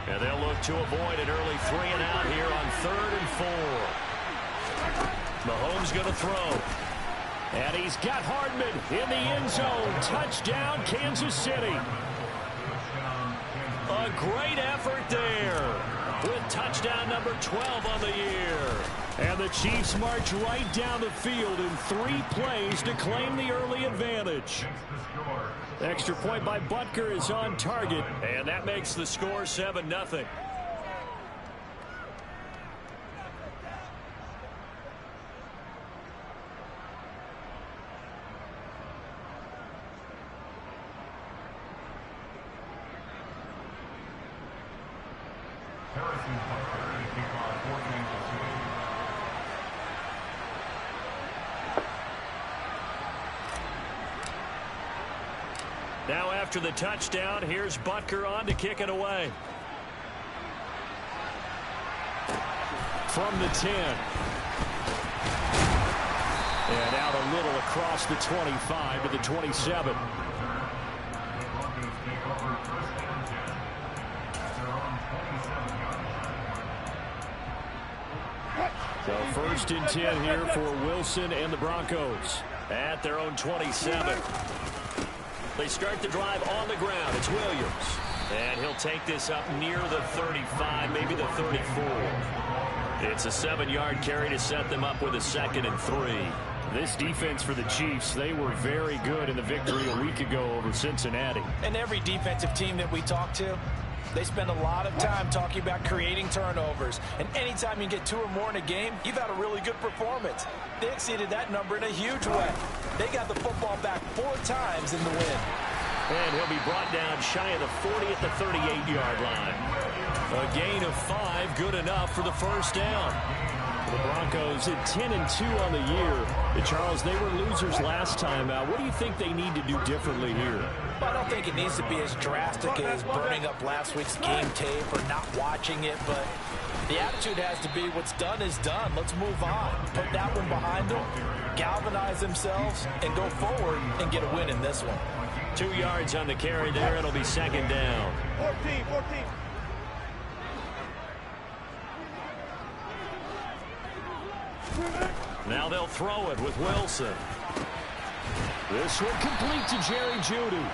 And they'll look to avoid an early 3 and out here on 3rd and 4. Mahomes going to throw. And he's got Hardman in the end zone. Touchdown, Kansas City. A great effort there with touchdown number 12 on the year. And the Chiefs march right down the field in 3 plays to claim the early advantage. Extra point by Butker is on target, and that makes the score 7-0. Now after the touchdown, here's Butker on to kick it away. From the 10. And out a little across the 25 to the 27. So 1st and 10 here for Wilson and the Broncos at their own 27. They start the drive on the ground. It's Williams. And he'll take this up near the 35, maybe the 34. It's a 7-yard carry to set them up with a 2nd and 3. This defense for the Chiefs, they were very good in the victory a week ago over Cincinnati. And every defensive team that we talk to, they spend a lot of time talking about creating turnovers. And anytime you get 2 or more in a game, you've had a really good performance. They exceeded that number in a huge way. They got the football back 4 times in the win. And he'll be brought down shy of the 40 at the 38-yard line. A gain of 5, good enough for the first down. The Broncos at 10-2 on the year. Charles, they were losers last time out. What do you think they need to do differently here? Well, I don't think it needs to be as drastic as burning up last week's game tape or not watching it, but the attitude has to be what's done is done. Let's move on. Put that one behind them, galvanize themselves, and go forward and get a win in this one. 2 yards on the carry there. It'll be 2nd down. 14. Now they'll throw it with Wilson. This one complete to Jerry Jeudy.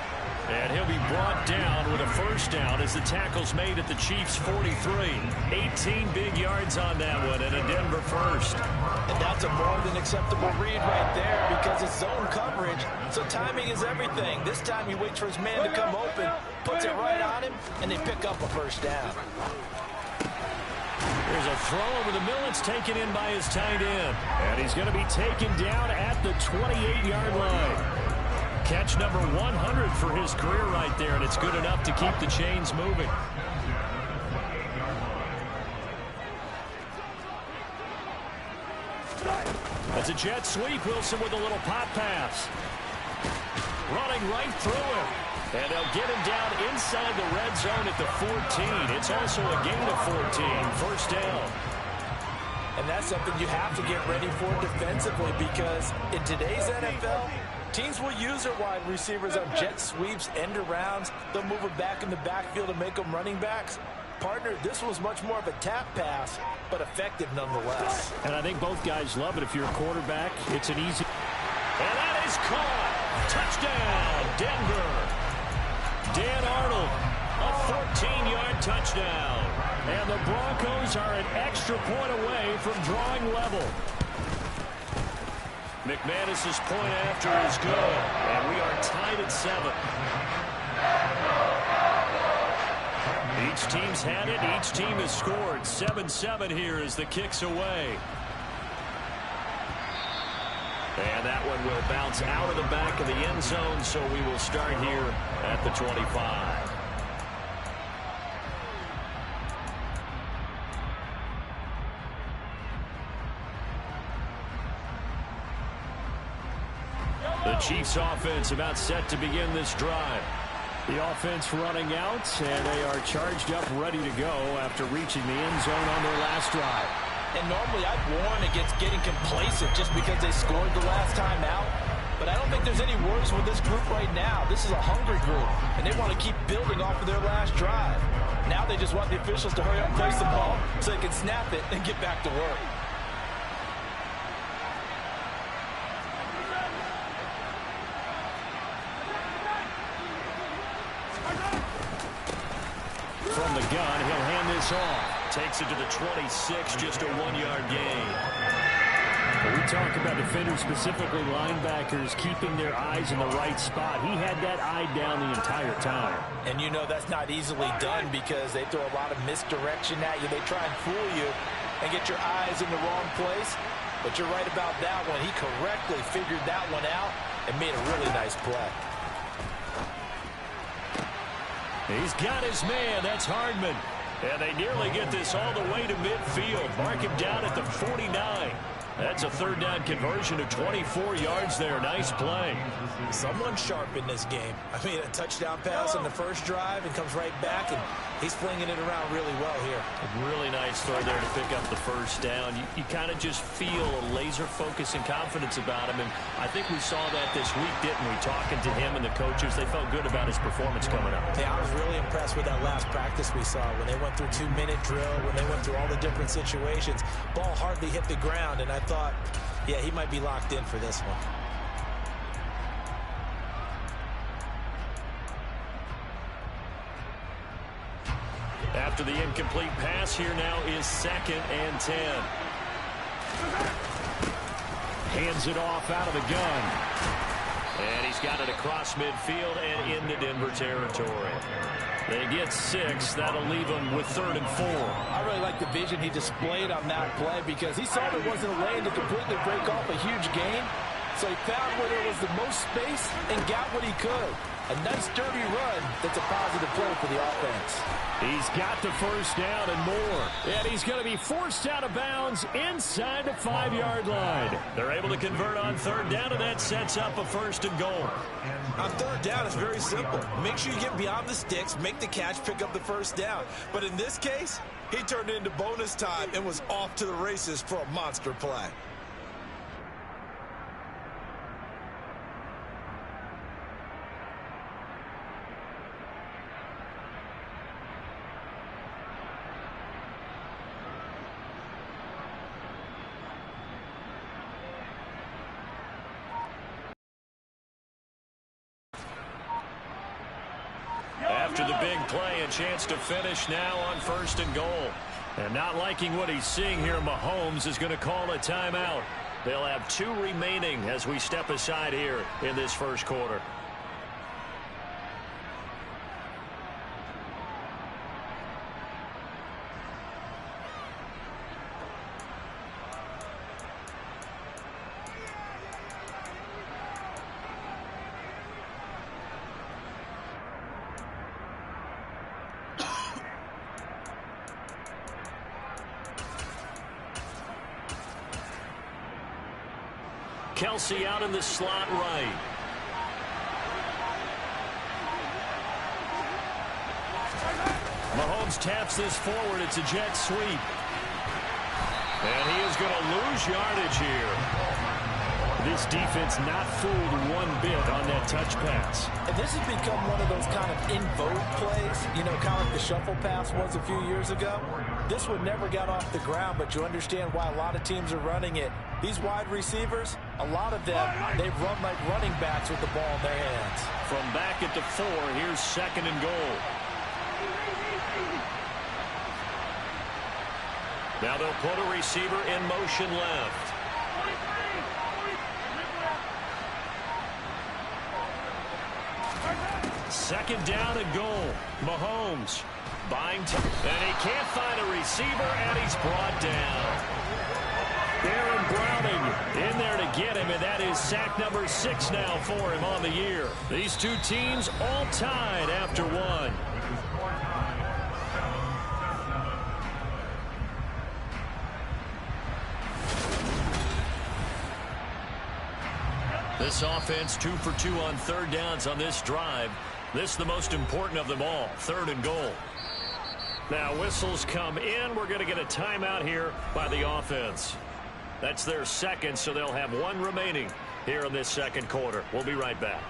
And he'll be brought down with a first down as the tackle's made at the Chiefs' 43. 18 big yards on that one and a Denver first. And that's a more than acceptable read right there because it's zone coverage, so timing is everything. This time he waits for his man to come open, puts it right on him, and they pick up a first down. There's a throw over the middle. It's taken in by his tight end. And he's going to be taken down at the 28-yard line. Catch number 100 for his career right there, and it's good enough to keep the chains moving. That's a jet sweep. Wilson with a little pop pass. Running right through him. And they'll get him down inside the red zone at the 14. It's also a gain of 14. First down. And that's something you have to get ready for defensively because in today's NFL, teams will use their wide receivers on jet sweeps, end arounds. They'll move them back in the backfield and make them running backs. Partner, this was much more of a tap pass, but effective nonetheless. And I think both guys love it. If you're a quarterback, it's an easy... And that is caught. Touchdown, Denver. Dan Arnold, a 14-yard touchdown. And the Broncos are an extra point away from drawing level. McManus's point after is good. And we are tied at 7. Each team's had it. Each team has scored. 7-7 here as the kick's away. And that one will bounce out of the back of the end zone, so we will start here at the 25. The Chiefs offense about set to begin this drive. The offense running out, and they are charged up, ready to go after reaching the end zone on their last drive. And normally I'd warn against getting complacent just because they scored the last time out. But I don't think there's any worries with this group right now. This is a hungry group, and they want to keep building off of their last drive. Now they just want the officials to hurry up and place the ball so they can snap it and get back to work. From the gun, he'll hand this off. Takes it to the 26, just a 1-yard gain. We talk about defenders, specifically linebackers, keeping their eyes in the right spot. He had that eye down the entire time. And you know that's not easily done because they throw a lot of misdirection at you. They try and fool you and get your eyes in the wrong place. But you're right about that one. He correctly figured that one out and made a really nice play. He's got his man. That's Hardman. And they nearly get this all the way to midfield. Mark him down at the 49. That's a third down conversion of 24 yards there. Nice play. Someone sharp in this game. I mean, a touchdown pass on the first drive and comes right back, and he's flinging it around really well here. A really nice throw there to pick up the first down. You kind of just feel a laser focus and confidence about him, and I think we saw that this week, didn't we? Talking to him and the coaches, they felt good about his performance coming up. Yeah, I was really impressed with that last practice we saw when they went through 2-minute drill, when they went through all the different situations. Ball hardly hit the ground, and I thought, yeah, he might be locked in for this one. After the incomplete pass, here now is 2nd and 10. Hands it off out of the gun. And he's got it across midfield and into Denver territory. They get 6. That'll leave them with 3rd and 4. I really like the vision he displayed on that play because he saw there wasn't a lane to completely break off a huge gain. So he found where there was the most space and got what he could. A nice dirty run that's a positive play for the offense. He's got the first down and more. And he's going to be forced out of bounds inside the 5-yard line. They're able to convert on 3rd down, and that sets up a 1st and goal. On 3rd down, it's very simple. Make sure you get beyond the sticks, make the catch, pick up the first down. But in this case, he turned it into bonus time and was off to the races for a monster play. after the big play. A chance to finish now on 1st and goal. And not liking what he's seeing here, Mahomes is going to call a timeout. They'll have 2 remaining as we step aside here in this first quarter. Kelsey out in the slot right. Mahomes taps this forward. It's a jet sweep. And he is going to lose yardage here. This defense not fooled one bit on that touch pass. And this has become one of those kind of in vogue plays, you know, kind of like the shuffle pass was a few years ago. This one never got off the ground, but you understand why a lot of teams are running it. These wide receivers, a lot of them, they run like running backs with the ball in their hands. From back at the 4, here's 2nd and goal. Now they'll put a receiver in motion left. Second down and goal. Mahomes buying time. And he can't find a receiver, and he's brought down. Aaron Browning in there to get him, and that is sack number 6 now for him on the year. These two teams all tied after 1. This offense 2 for 2 on 3rd downs on this drive. This is the most important of them all, 3rd and goal. Now whistles come in. We're going to get a timeout here by the offense. That's their 2nd, so they'll have 1 remaining here in this 2nd quarter. We'll be right back.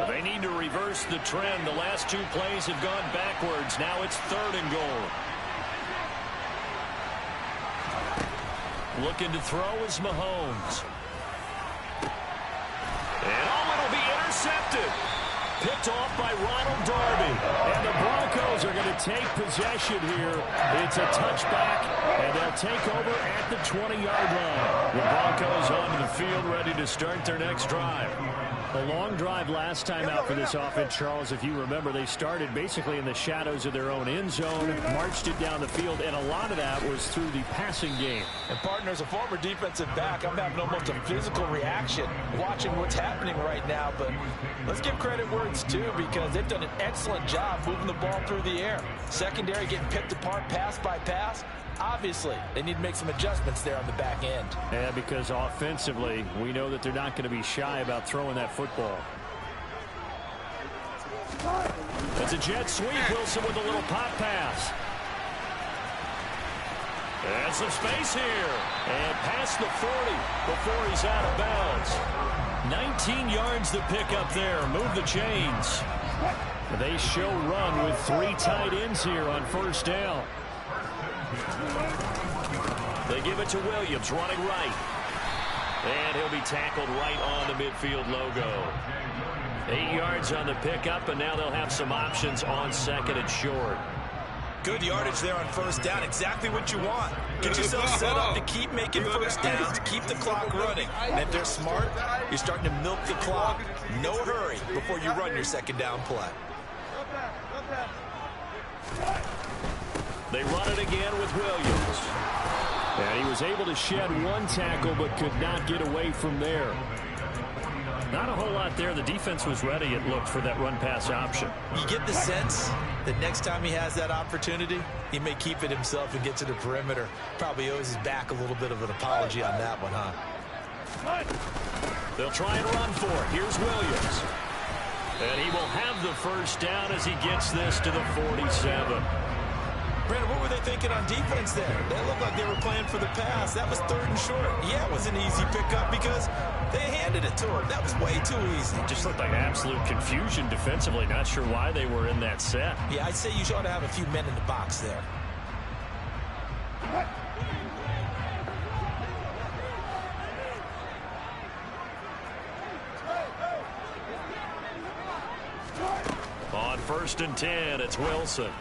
They need to reverse the trend. The last 2 plays have gone backwards. Now it's 3rd and goal. Looking to throw is Mahomes. And it'll be intercepted. Picked off by Ronald Darby. And the Broncos are going to take possession here. It's a touchback, and they'll take over at the 20-yard line. The Broncos onto the field ready to start their next drive. A long drive last time out for this offense, Charles. If you remember, they started basically in the shadows of their own end zone, marched it down the field, and a lot of that was through the passing game. And, partner, as a former defensive back, I'm having almost a physical reaction watching what's happening right now. But let's give credit where it's due, because they've done an excellent job moving the ball through the air. Secondary getting picked apart pass by pass. Obviously, they need to make some adjustments there on the back end. Yeah, because offensively, we know that they're not going to be shy about throwing that football. It's a jet sweep. Wilson with a little pop pass. And some space here. And past the 40 before he's out of bounds. 19 yards to pick up there. Move the chains. They show run with 3 tight ends here on 1st down. They give it to Williams, running right. And he'll be tackled right on the midfield logo. 8 yards on the pickup, and now they'll have some options on 2nd and short. Good yardage there on 1st down. Exactly what you want. Get yourself set up to keep making 1st downs, to keep the clock running. And if they're smart, you're starting to milk the clock. No hurry before you run your 2nd down play. They run it again with Williams. And he was able to shed 1 tackle but could not get away from there. Not a whole lot there. The defense was ready, it looked, for that run-pass option. You get the sense that next time he has that opportunity, he may keep it himself and get to the perimeter. Probably owes his back a little bit of an apology on that one, huh? They'll try and run for it. Here's Williams. And he will have the 1st down as he gets this to the 47. Brandon, what were they thinking on defense there? They looked like they were playing for the pass. That was 3rd and short. Yeah, it was an easy pickup because they handed it to him. That was way too easy. Just looked like absolute confusion defensively. Not sure why they were in that set. Yeah, I'd say you ought to have a few men in the box there. 1st and 10. It's Wilson.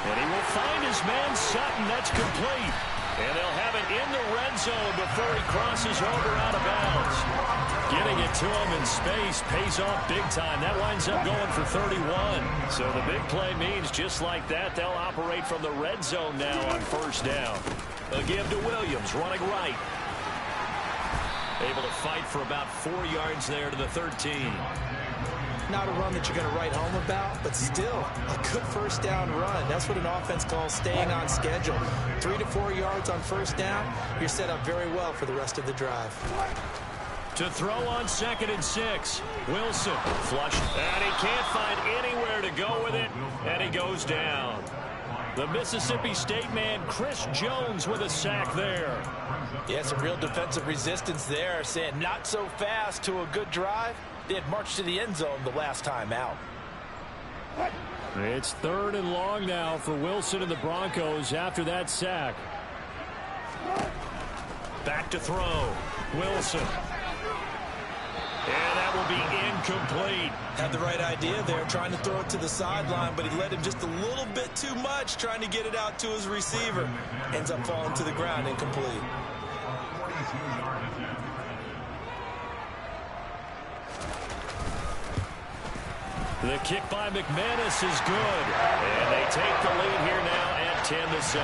And he will find his man Sutton. That's complete. And they'll have it in the red zone before he crosses over out of bounds. Getting it to him in space pays off big time. That winds up going for 31. So the big play means just like that, they'll operate from the red zone now on 1st down. They'll give to Williams, running right. Able to fight for about 4 yards there to the 13. Not a run that you're going to write home about, but still a good 1st down run. That's what an offense calls staying on schedule. 3 to 4 yards on 1st down, you're set up very well for the rest of the drive. To throw on 2nd and 6. Wilson flushed, and he can't find anywhere to go with it, and he goes down. The Mississippi State man, Chris Jones, with a sack there. Yeah, some real defensive resistance there, saying not so fast to a good drive. They had marched to the end zone the last time out. It's 3rd and long now for Wilson and the Broncos after that sack. Back to throw. Wilson. And that will be incomplete. Had the right idea there, trying to throw it to the sideline, but he led him just a little bit too much, trying to get it out to his receiver. Ends up falling to the ground, incomplete. The kick by McManus is good. And they take the lead here now at 10-7.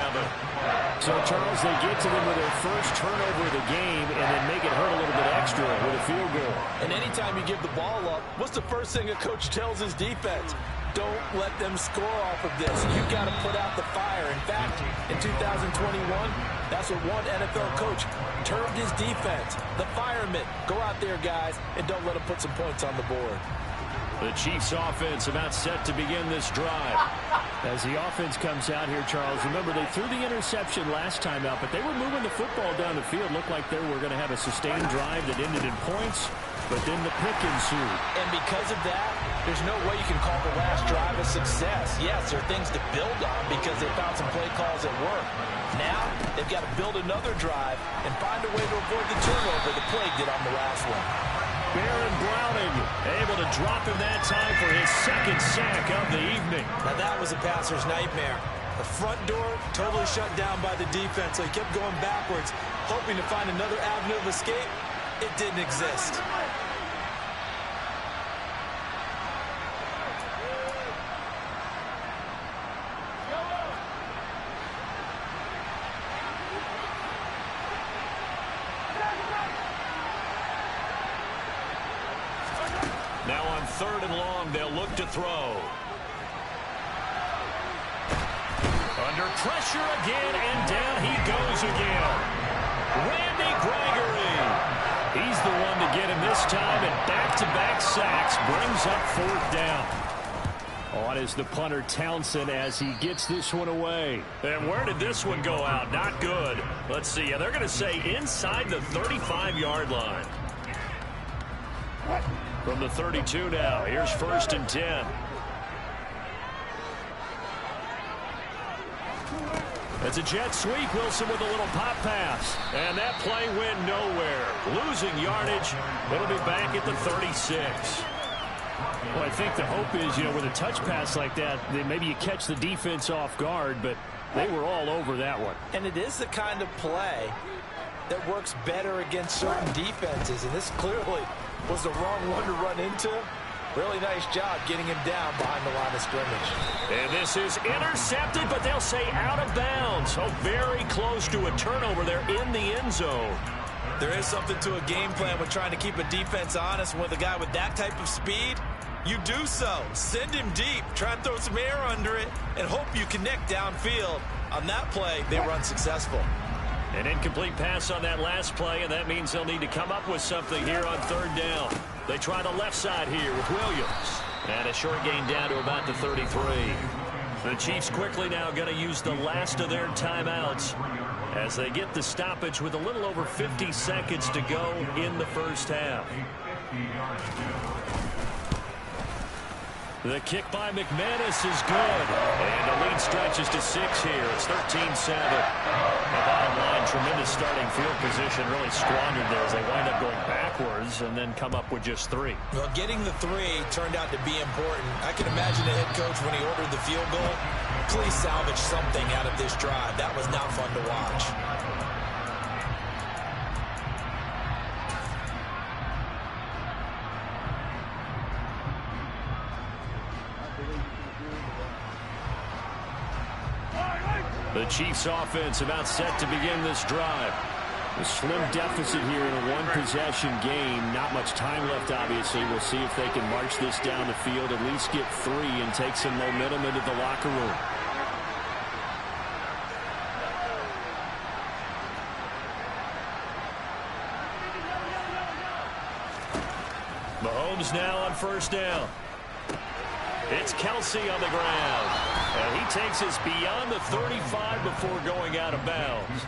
So, Charles, they get to them with their first turnover of the game and then make it hurt a little bit extra with a field goal. And anytime you give the ball up, what's the first thing a coach tells his defense? Don't let them score off of this. You've got to put out the fire. In fact, in 2021, that's what one NFL coach termed his defense. The firemen. Go out there, guys, and don't let them put some points on the board. The Chiefs offense about set to begin this drive. As the offense comes out here, Charles, remember they threw the interception last time out, but they were moving the football down the field. Looked like they were going to have a sustained drive that ended in points, but then the pick ensued. And because of that, there's no way you can call the last drive a success. Yes, there are things to build on because they found some play calls that work. Now, they've got to build another drive and find a way to avoid the turnover the Plague did on the last one. Baron Browning able to drop him that time for his 2nd sack of the evening. Now that was a passer's nightmare. The front door totally shut down by the defense, so he kept going backwards, hoping to find another avenue of escape. It didn't exist. Now on 3rd and long, they'll look to throw. Under pressure again, and down he goes again. Randy Gregory. He's the one to get him this time, and back-to-back sacks brings up 4th down. On is the punter Townsend as he gets this one away. And where did this one go out? Not good. Let's see. Yeah, they're going to say inside the 35-yard line. From the 32 now. Here's 1st and 10. It's a jet sweep. Wilson with a little pop pass. And that play went nowhere. Losing yardage. It'll be back at the 36. Well, I think the hope is, with a touch pass like that, then maybe you catch the defense off guard, but they were all over that one. And it is the kind of play that works better against certain defenses, and this clearly was the wrong one to run into. Really nice job getting him down behind the line of scrimmage. And this is intercepted, but they'll say out of bounds. So very close to a turnover there in the end zone. There is something to a game plan with trying to keep a defense honest. With a guy with that type of speed, you do so. Send him deep, try and throw some air under it, and hope you connect downfield. On that play, they were unsuccessful. An incomplete pass on that last play, and that means they'll need to come up with something here on 3rd down. They try the left side here with Williams. And a short gain down to about the 33. The Chiefs quickly now going to use the last of their timeouts as they get the stoppage with a little over 50 seconds to go in the first half. The kick by McManus is good. And the lead stretches to 6 here. It's 13-7. The bottom line, tremendous starting field position really squandered there as they wind up going backwards and then come up with just 3. Well, getting the 3 turned out to be important. I can imagine the head coach when he ordered the field goal. Please salvage something out of this drive. That was not fun to watch. The Chiefs offense about set to begin this drive. A slim deficit here in a one-possession game. Not much time left, obviously. We'll see if they can march this down the field, at least get 3 and take some momentum into the locker room. Mahomes now on first down. It's Kelsey on the ground. And he takes us beyond the 35 before going out of bounds.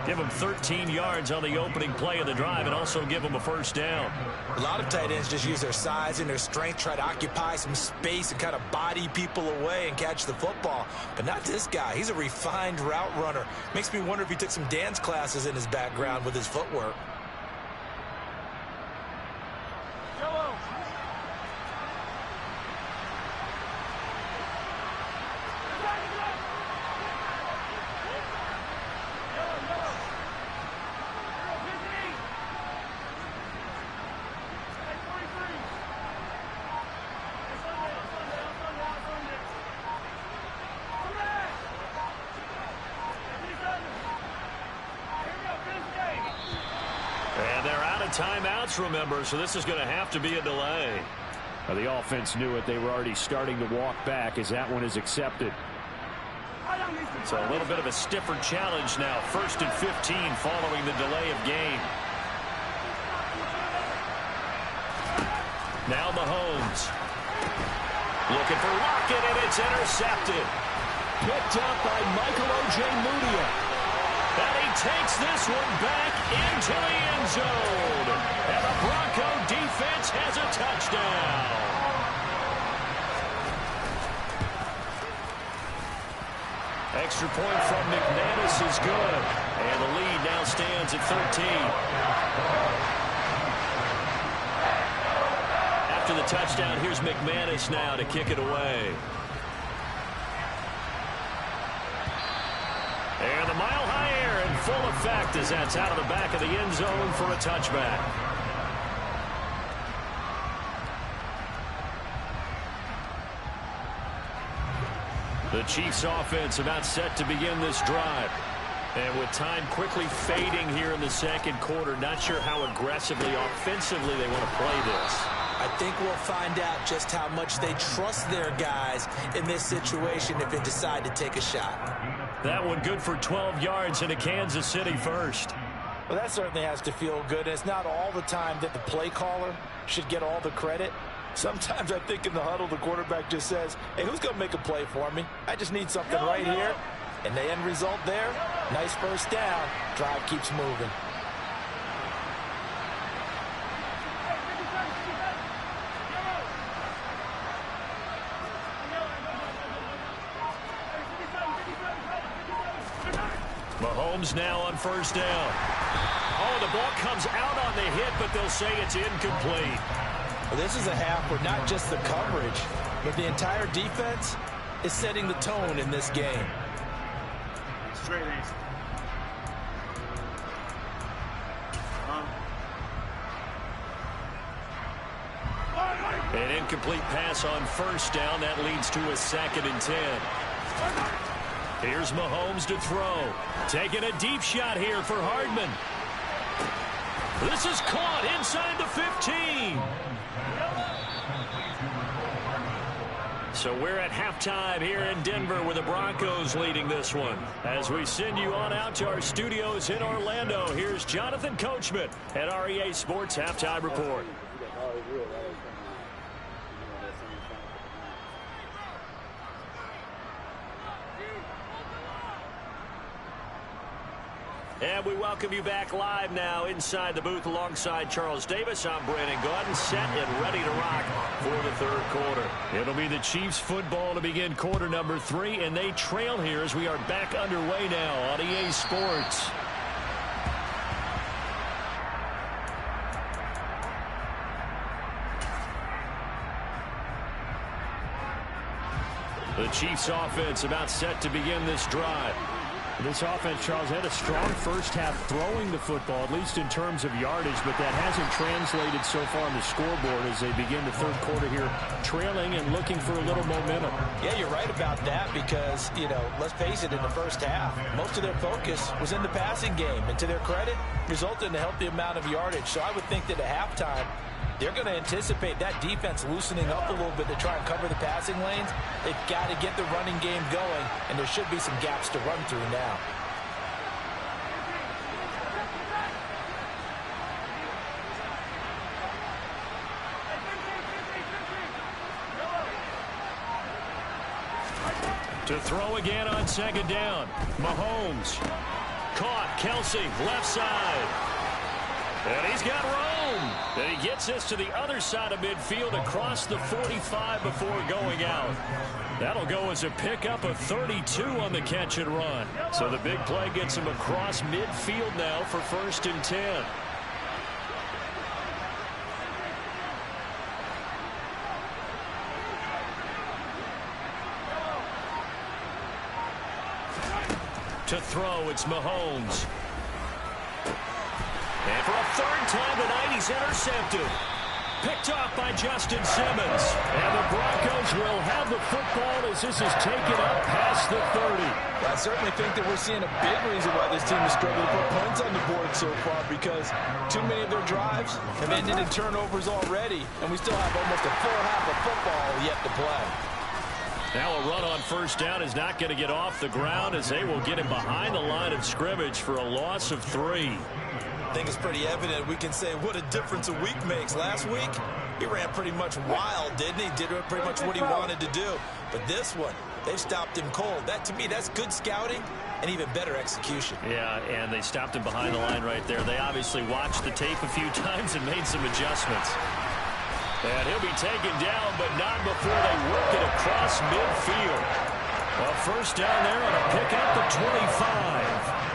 Give him 13 yards on the opening play of the drive and also give him a first down. A lot of tight ends just use their size and their strength, try to occupy some space and kind of body people away and catch the football. But not this guy. He's a refined route runner. Makes me wonder if he took some dance classes in his background with his footwork. Timeouts, remember, so this is going to have to be a delay. Well, the offense knew it. They were already starting to walk back as that one is accepted. So a little bit of a stiffer challenge now. 1st and 15 following the delay of game. Now Mahomes. Looking for Lockett, and it's intercepted. Picked up by Michael O.J. Mudia. And he takes this one back into the end zone. And the Bronco defense has a touchdown. Extra point from McManus is good. And the lead now stands at 13. After the touchdown, here's McManus now to kick it away. And the mile-high air in full effect as that's out of the back of the end zone for a touchback. The Chiefs offense about set to begin this drive. And with time quickly fading here in the second quarter, not sure how aggressively, offensively they want to play this. I think we'll find out just how much they trust their guys in this situation if they decide to take a shot. That one good for 12 yards into Kansas City first. Well, that certainly has to feel good. It's not all the time that the play caller should get all the credit. Sometimes I think in the huddle, the quarterback just says, hey, who's going to make a play for me? I just need something right here. And the end result there, nice first down. Drive keeps moving. Mahomes now on first down. Oh, the ball comes out on the hit, but they'll say it's incomplete. Well, this is a half where not just the coverage, but the entire defense is setting the tone in this game. Straight ace. An incomplete pass on first down. That leads to a 2nd and 10. Here's Mahomes to throw. Taking a deep shot here for Hardman. This is caught inside the 15. So we're at halftime here in Denver with the Broncos leading this one. As we send you on out to our studios in Orlando, here's Jonathan Coachman at REA Sports Halftime Report. And we welcome you back live now inside the booth alongside Charles Davis. I'm Brandon Gordon, set and ready to rock for the third quarter. It'll be the Chiefs football to begin quarter number 3, and they trail here as we are back underway now on EA Sports. The Chiefs offense about set to begin this drive. This offense, Charles, had a strong first half throwing the football, at least in terms of yardage, but that hasn't translated so far on the scoreboard as they begin the third quarter here, trailing and looking for a little momentum. Yeah, you're right about that because, let's face it, in the first half, most of their focus was in the passing game, and to their credit, resulted in a healthy amount of yardage. So I would think that at halftime, they're going to anticipate that defense loosening up a little bit to try and cover the passing lanes. They've got to get the running game going, and there should be some gaps to run through now. To throw again on second down. Mahomes. Caught. Kelsey, left side. And he's got room. And he gets this to the other side of midfield across the 45 before going out. That'll go as a pickup of 32 on the catch and run. So the big play gets him across midfield now for 1st and 10. To throw, it's Mahomes. And for a third time tonight, he's intercepted. Picked off by Justin Simmons. And the Broncos will have the football as this is taken up past the 30. I certainly think that we're seeing a big reason why this team is struggling to put points on the board so far, because too many of their drives have ended in turnovers already, and we still have almost a full half of football yet to play. Now a run on first down is not going to get off the ground as they will get him behind the line of scrimmage for a loss of 3. I think it's pretty evident. We can say what a difference a week makes. Last week, he ran pretty much wild, didn't he? Did pretty much what he wanted to do. But this one, they've stopped him cold. That, to me, that's good scouting and even better execution. Yeah, and they stopped him behind the line right there. They obviously watched the tape a few times and made some adjustments. And he'll be taken down, but not before they work it across midfield. A first down there on a pickup of 25.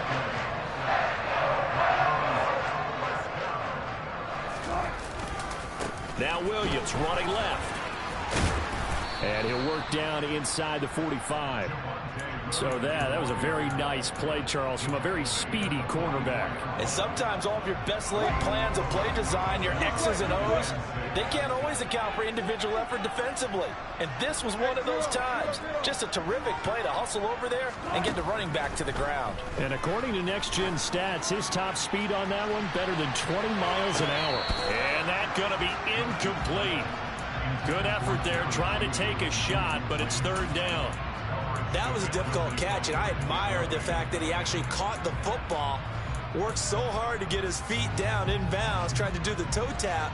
Now Williams running left. And he'll work down inside the 45. So that was a very nice play, Charles, from a very speedy cornerback. And sometimes all of your best laid plans of play design, your X's and O's, they can't always account for individual effort defensively. And this was one of those times. Just a terrific play to hustle over there and get the running back to the ground. And according to Next Gen Stats, his top speed on that one better than 20 miles an hour. And that's going to be incomplete. Good effort there, trying to take a shot, but it's third down. That was a difficult catch, and I admire the fact that he actually caught the football, worked so hard to get his feet down inbounds, trying to do the toe tap.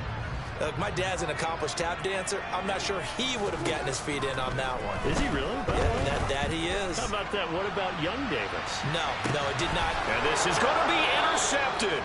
My dad's an accomplished tap dancer. I'm not sure he would have gotten his feet in on that one. Is he really? Yeah, that he is. How about that? What about Young Davis? No, it did not. And this is going to be intercepted.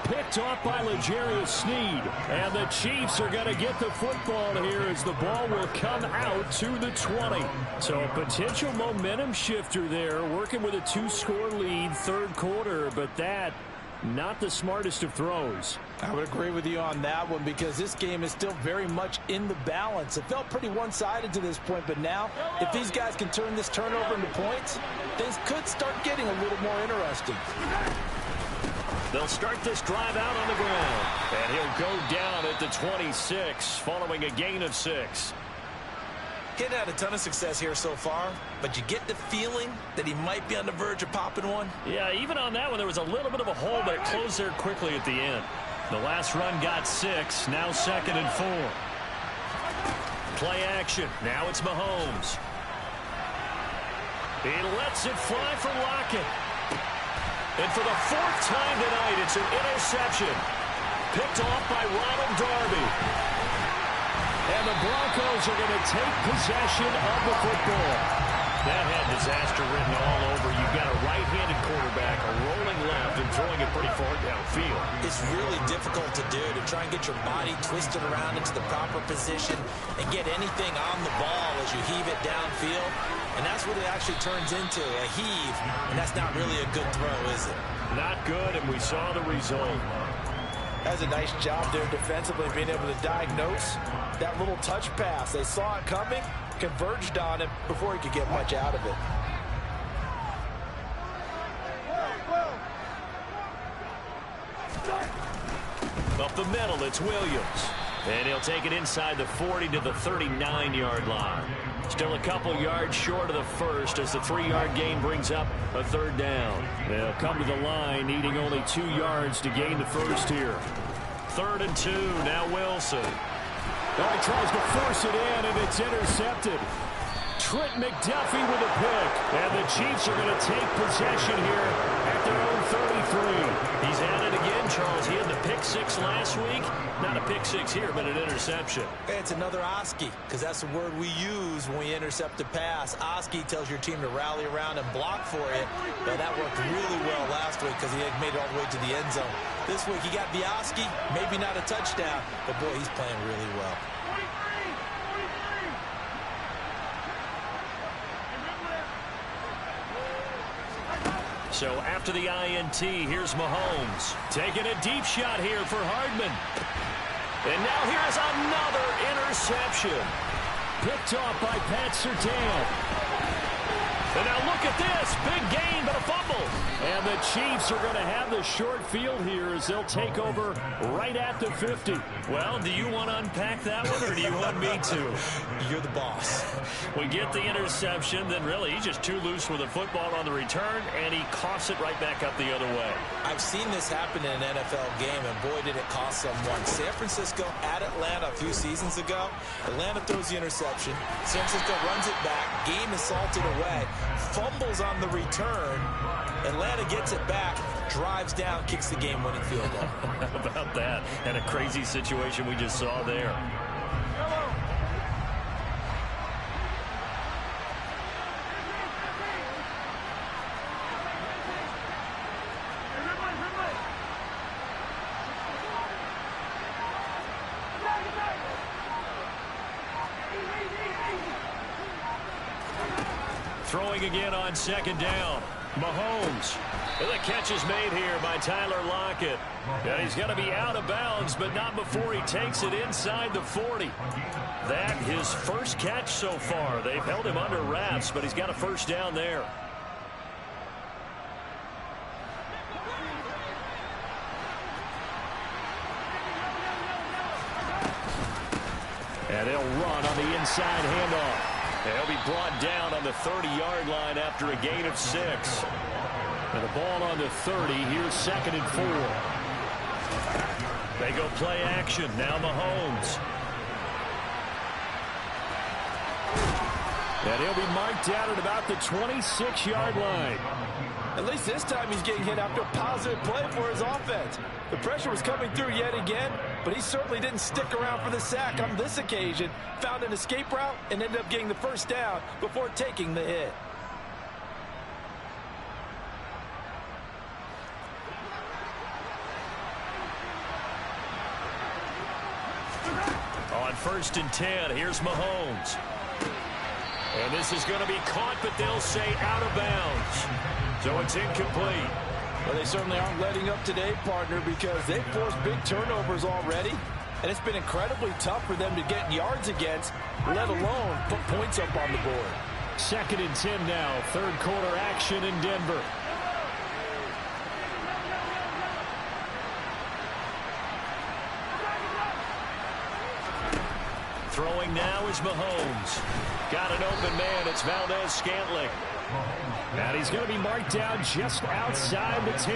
Picked off by L'Jarius Sneed. And the Chiefs are going to get the football here as the ball will come out to the 20. So a potential momentum shifter there, working with a 2-score lead, third quarter, but that not the smartest of throws. I would agree with you on that one because this game is still very much in the balance. It felt pretty one-sided to this point, but now if these guys can turn this turnover into points, things could start getting a little more interesting. They'll start this drive out on the ground. And he'll go down at the 26 following a gain of 6. He hadn't had a ton of success here so far, but you get the feeling that he might be on the verge of popping one. Yeah, even on that one, there was a little bit of a hole, but it closed there quickly at the end. The last run got 6, now 2nd and 4. Play action. Now it's Mahomes. He lets it fly for Lockett. And for the 4th time tonight, it's an interception. Picked off by Ronald Darby. And the Broncos are going to take possession of the football. That had disaster written all over. You've got a right-handed quarterback, a rolling left, and throwing it pretty far downfield. It's really difficult to do, to try and get your body twisted around into the proper position and get anything on the ball as you heave it downfield. And that's what it actually turns into, a heave. And that's not really a good throw, is it? Not good, and we saw the result. That's a nice job there defensively, being able to diagnose that little touch pass. They saw it coming, converged on him before he could get much out of it. Up the middle, it's Williams. And he'll take it inside the 40 to the 39-yard line. Still a couple yards short of the first as the 3-yard gain brings up a third down. They'll come to the line needing only 2 yards to gain the first here. 3rd and 2, now Wilson. Oh, he tries to force it in, and it's intercepted. Trent McDuffie with a pick. And the Chiefs are going to take possession here at their own 33. He's at it again, Charles. He had the pick 6 last week. Not a pick 6 here, but an interception. It's another Oski, because that's the word we use when we intercept a pass. Oski tells your team to rally around and block for you. But that worked really well last week because he had made it all the way to the end zone. This week he got the Oski, maybe not a touchdown, but boy, he's playing really well. So after the INT, here's Mahomes. Taking a deep shot here for Hardman. And now here's another interception. Picked off by Pat Surtain. And now look at this. Big gain, but a fumble. And the Chiefs are going to have the short field here as they'll take over right at the 50. Well, do you want to unpack that one, or do you want me to? You're the boss. We get the interception, then really he's just too loose with the football on the return, and he coughs it right back up the other way. I've seen this happen in an NFL game, and boy, did it cost someone. San Francisco at Atlanta a few seasons ago. Atlanta throws the interception. San Francisco runs it back. Game is salted away. Fumbles on the return. Atlanta gets it back, drives down, kicks the game-winning field goal. How about that? And a crazy situation we just saw there. Throwing again on 2nd down. Mahomes. And the catch is made here by Tyler Lockett. And he's going to be out of bounds, but not before he takes it inside the 40. That his first catch so far. They've held him under wraps, but he's got a first down there. And they'll run on the inside handoff. They'll be brought down on the 30-yard line after a gain of 6. And the ball on the 30. Here's 2nd and 4. They go play action. Now Mahomes. And he'll be marked out at about the 26-yard line. At least this time he's getting hit after a positive play for his offense. The pressure was coming through yet again, but he certainly didn't stick around for the sack on this occasion. Found an escape route and ended up getting the first down before taking the hit. On 1st and 10, here's Mahomes. And this is going to be caught, but they'll say out of bounds. So it's incomplete. Well, they certainly aren't letting up today, partner, because they've forced big turnovers already. And it's been incredibly tough for them to get yards against, let alone put points up on the board. 2nd and 10 now. 3rd quarter action in Denver. Throwing now is Mahomes. Got an open man. It's Valdez-Scantling. And he's going to be marked down just outside the 10.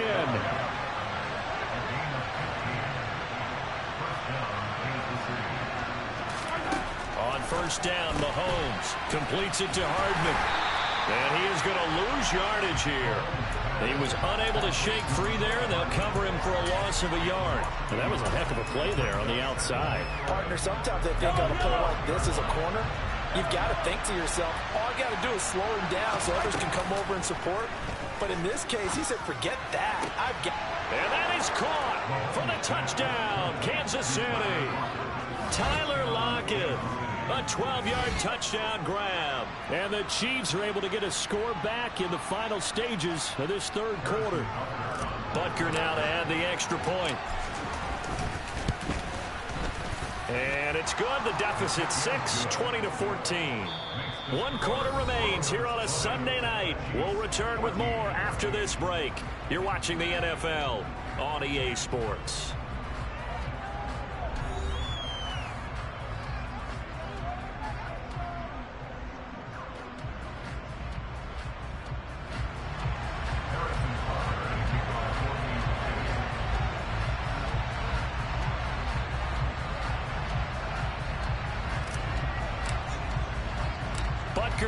On 1st down, Mahomes completes it to Hardman. And he is going to lose yardage here. He was unable to shake free there, and they'll cover him for a loss of a yard. And that was a heck of a play there on the outside. Partner, sometimes they think on a play like this as a corner, you've got to think to yourself, all I got to do is slow him down so others can come over and support. But in this case, he said, forget that. I've got. And that is caught for the touchdown, Kansas City. Tyler Lockett. A 12-yard touchdown grab. And the Chiefs are able to get a score back in the final stages of this 3rd quarter. Butker now to add the extra point. And it's good. The deficit 6, 20-14. One quarter remains here on a Sunday night. We'll return with more after this break. You're watching the NFL on EA Sports.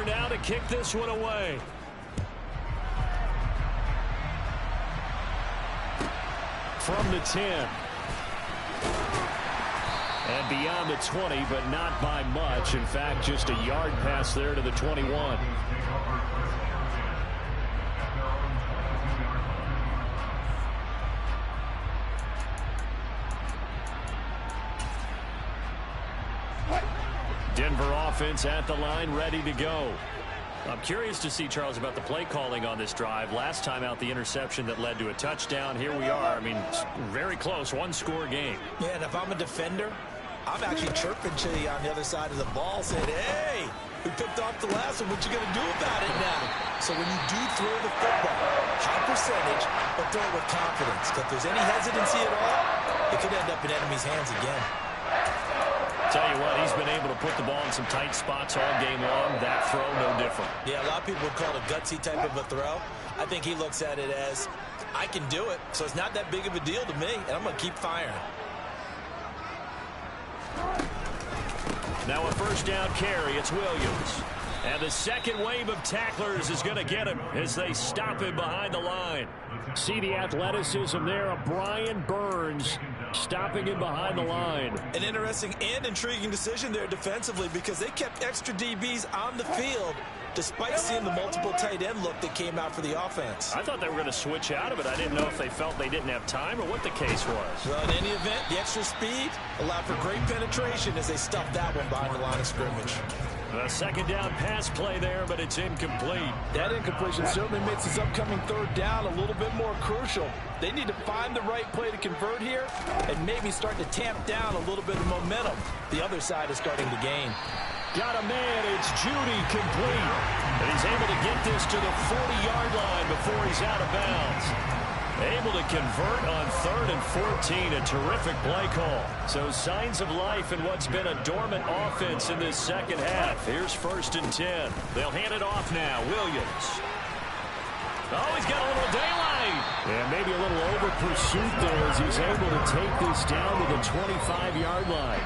Now to kick this one away. From the 10. And beyond the 20, but not by much. In fact, just a yard pass there to the 21. Denver offense at the line, ready to go. I'm curious to see, Charles, about the play calling on this drive. Last time out, the interception that led to a touchdown. Here we are. I mean, very close, one-score game. Yeah, and if I'm a defender, I'm actually chirping to you on the other side of the ball, saying, hey, we picked off the last one. What you going to do about it now? So when you do throw the football, high percentage, but throw it with confidence. Because if there's any hesitancy at all, it could end up in enemy's hands again. Tell you what, he's been able to put the ball in some tight spots all game long. That throw, no different. Yeah, a lot of people would call it a gutsy type of a throw. I think he looks at it as, I can do it, so it's not that big of a deal to me, and I'm going to keep firing. Now a first down carry, it's Williams. And the second wave of tacklers is going to get him as they stop him behind the line. See the athleticism there of Brian Burns stopping him behind the line. An interesting and intriguing decision there defensively because they kept extra DBs on the field despite seeing the multiple tight end look that came out for the offense. I thought they were going to switch out of it. I didn't know if they felt they didn't have time or what the case was. Well, in any event, the extra speed allowed for great penetration as they stuffed that one behind the line of scrimmage. A second down pass play there, but it's incomplete. That incompletion certainly makes this upcoming third down a little bit more crucial. They need to find the right play to convert here and maybe start to tamp down a little bit of momentum. The other side is starting to gain. Got a man, it's Judy, complete. And he's able to get this to the 40-yard line before he's out of bounds. Able to convert on 3rd and 14, a terrific play call. So signs of life in what's been a dormant offense in this second half. Here's 1st and 10. They'll hand it off now. Williams. Oh, he's got a little daylight. And maybe a little over pursuit there as he's able to take this down to the 25-yard line.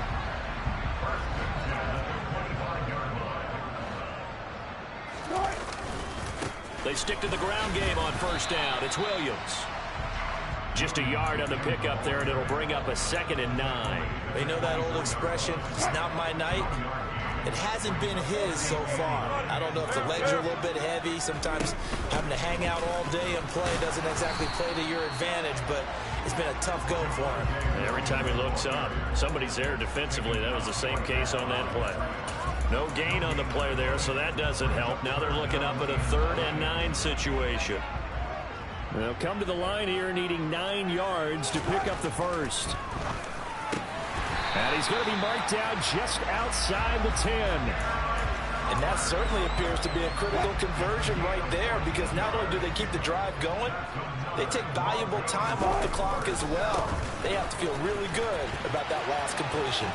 They stick to the ground game on first down. It's Williams. Just a yard on the pickup there, and it'll bring up a 2nd and 9. They know that old expression, it's not my night. It hasn't been his so far. I don't know if the legs are a little bit heavy. Sometimes having to hang out all day and play doesn't exactly play to your advantage, but it's been a tough go for him. Every time he looks up, somebody's there defensively. That was the same case on that play. No gain on the play there, so that doesn't help. Now they're looking up at a 3rd and 9 situation. They'll come to the line here needing 9 yards to pick up the first. And he's going to be marked down just outside the 10. And that certainly appears to be a critical conversion right there because not only do they keep the drive going, they take valuable time off the clock as well. They have to feel really good about that last completion.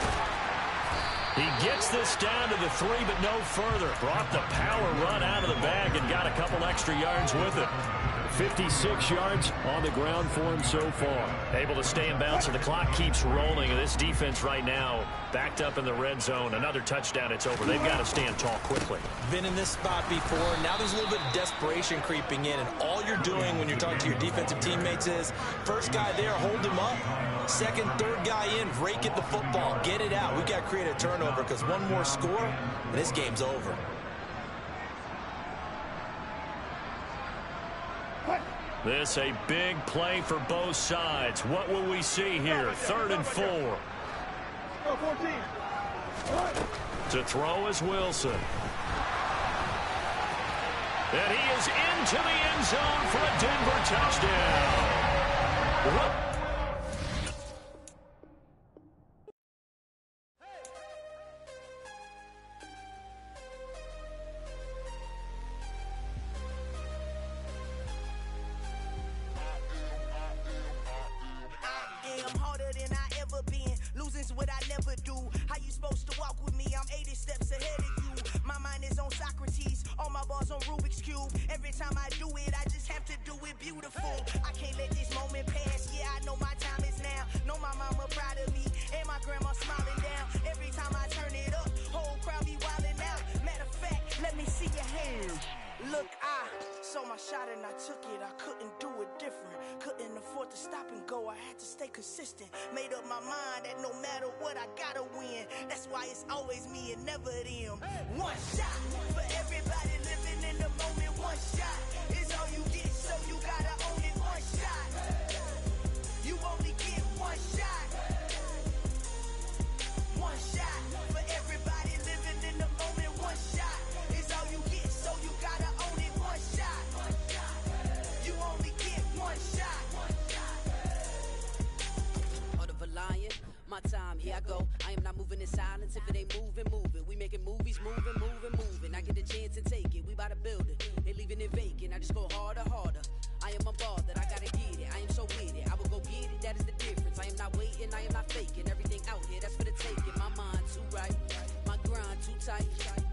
He gets this down to the 3, but no further. Brought the power run out of the bag and got a couple extra yards with it. 56 yards on the ground for him so far. Able to stay in bounds, and the clock keeps rolling. And this defense right now backed up in the red zone. Another touchdown, it's over. They've got to stand tall quickly. Been in this spot before. Now there's a little bit of desperation creeping in. And all you're doing when you're talking to your defensive teammates is, first guy there, hold him up. Second, third guy in, rake at the football. Get it out. We've got to create a turnover because one more score, and this game's over. This a big play for both sides. What will we see here? 3rd and 4. To throw is Wilson. And he is into the end zone for a Denver touchdown. never been. Losing's what I never do. How you supposed to walk with me? I'm 80 steps ahead of you. My mind is on Socrates, all my bars on Rubik's Cube. Every time I do it, I just have to do it beautiful. I can't let this moment pass. Yeah, I know my time is now. Know my mama proud of me, and my grandma smiling down. Every time I turn it up, whole crowd be wildin' out. Matter of fact, let me see your hands. Look, I saw my shot and I took it. I couldn't do it different. Couldn't afford to stop and go. I had to stay consistent. Made up my mind that no matter what, I gotta win. That's why it's always me and never them. One shot for everybody living in the moment. One shot is all you get, so you gotta own it. One shot. You only get one shot. One shot for everybody living in the moment. One shot is all you get, so you gotta own it. One shot. You only get one shot. Heart of a lion, my time, here I go. I am not moving in silence. If it ain't moving, move it. We making movies, moving, moving, moving. I get a chance and take it. We bout to build it. Ain't leaving it vacant. I just go harder, harder. I am a ball that I gotta get it. I am so with it. I will go get it. That is the difference. I am not waiting. I am not faking. Everything out here, that's for the taking. My mind too right. My grind too tight.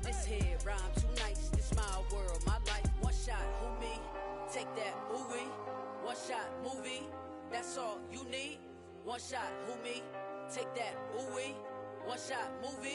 This head rhyme too nice. This my world, my life. One shot, who me? Take that, movie. One shot, movie. That's all you need. One shot, who me? Take that, ooh-wee. One shot, movie.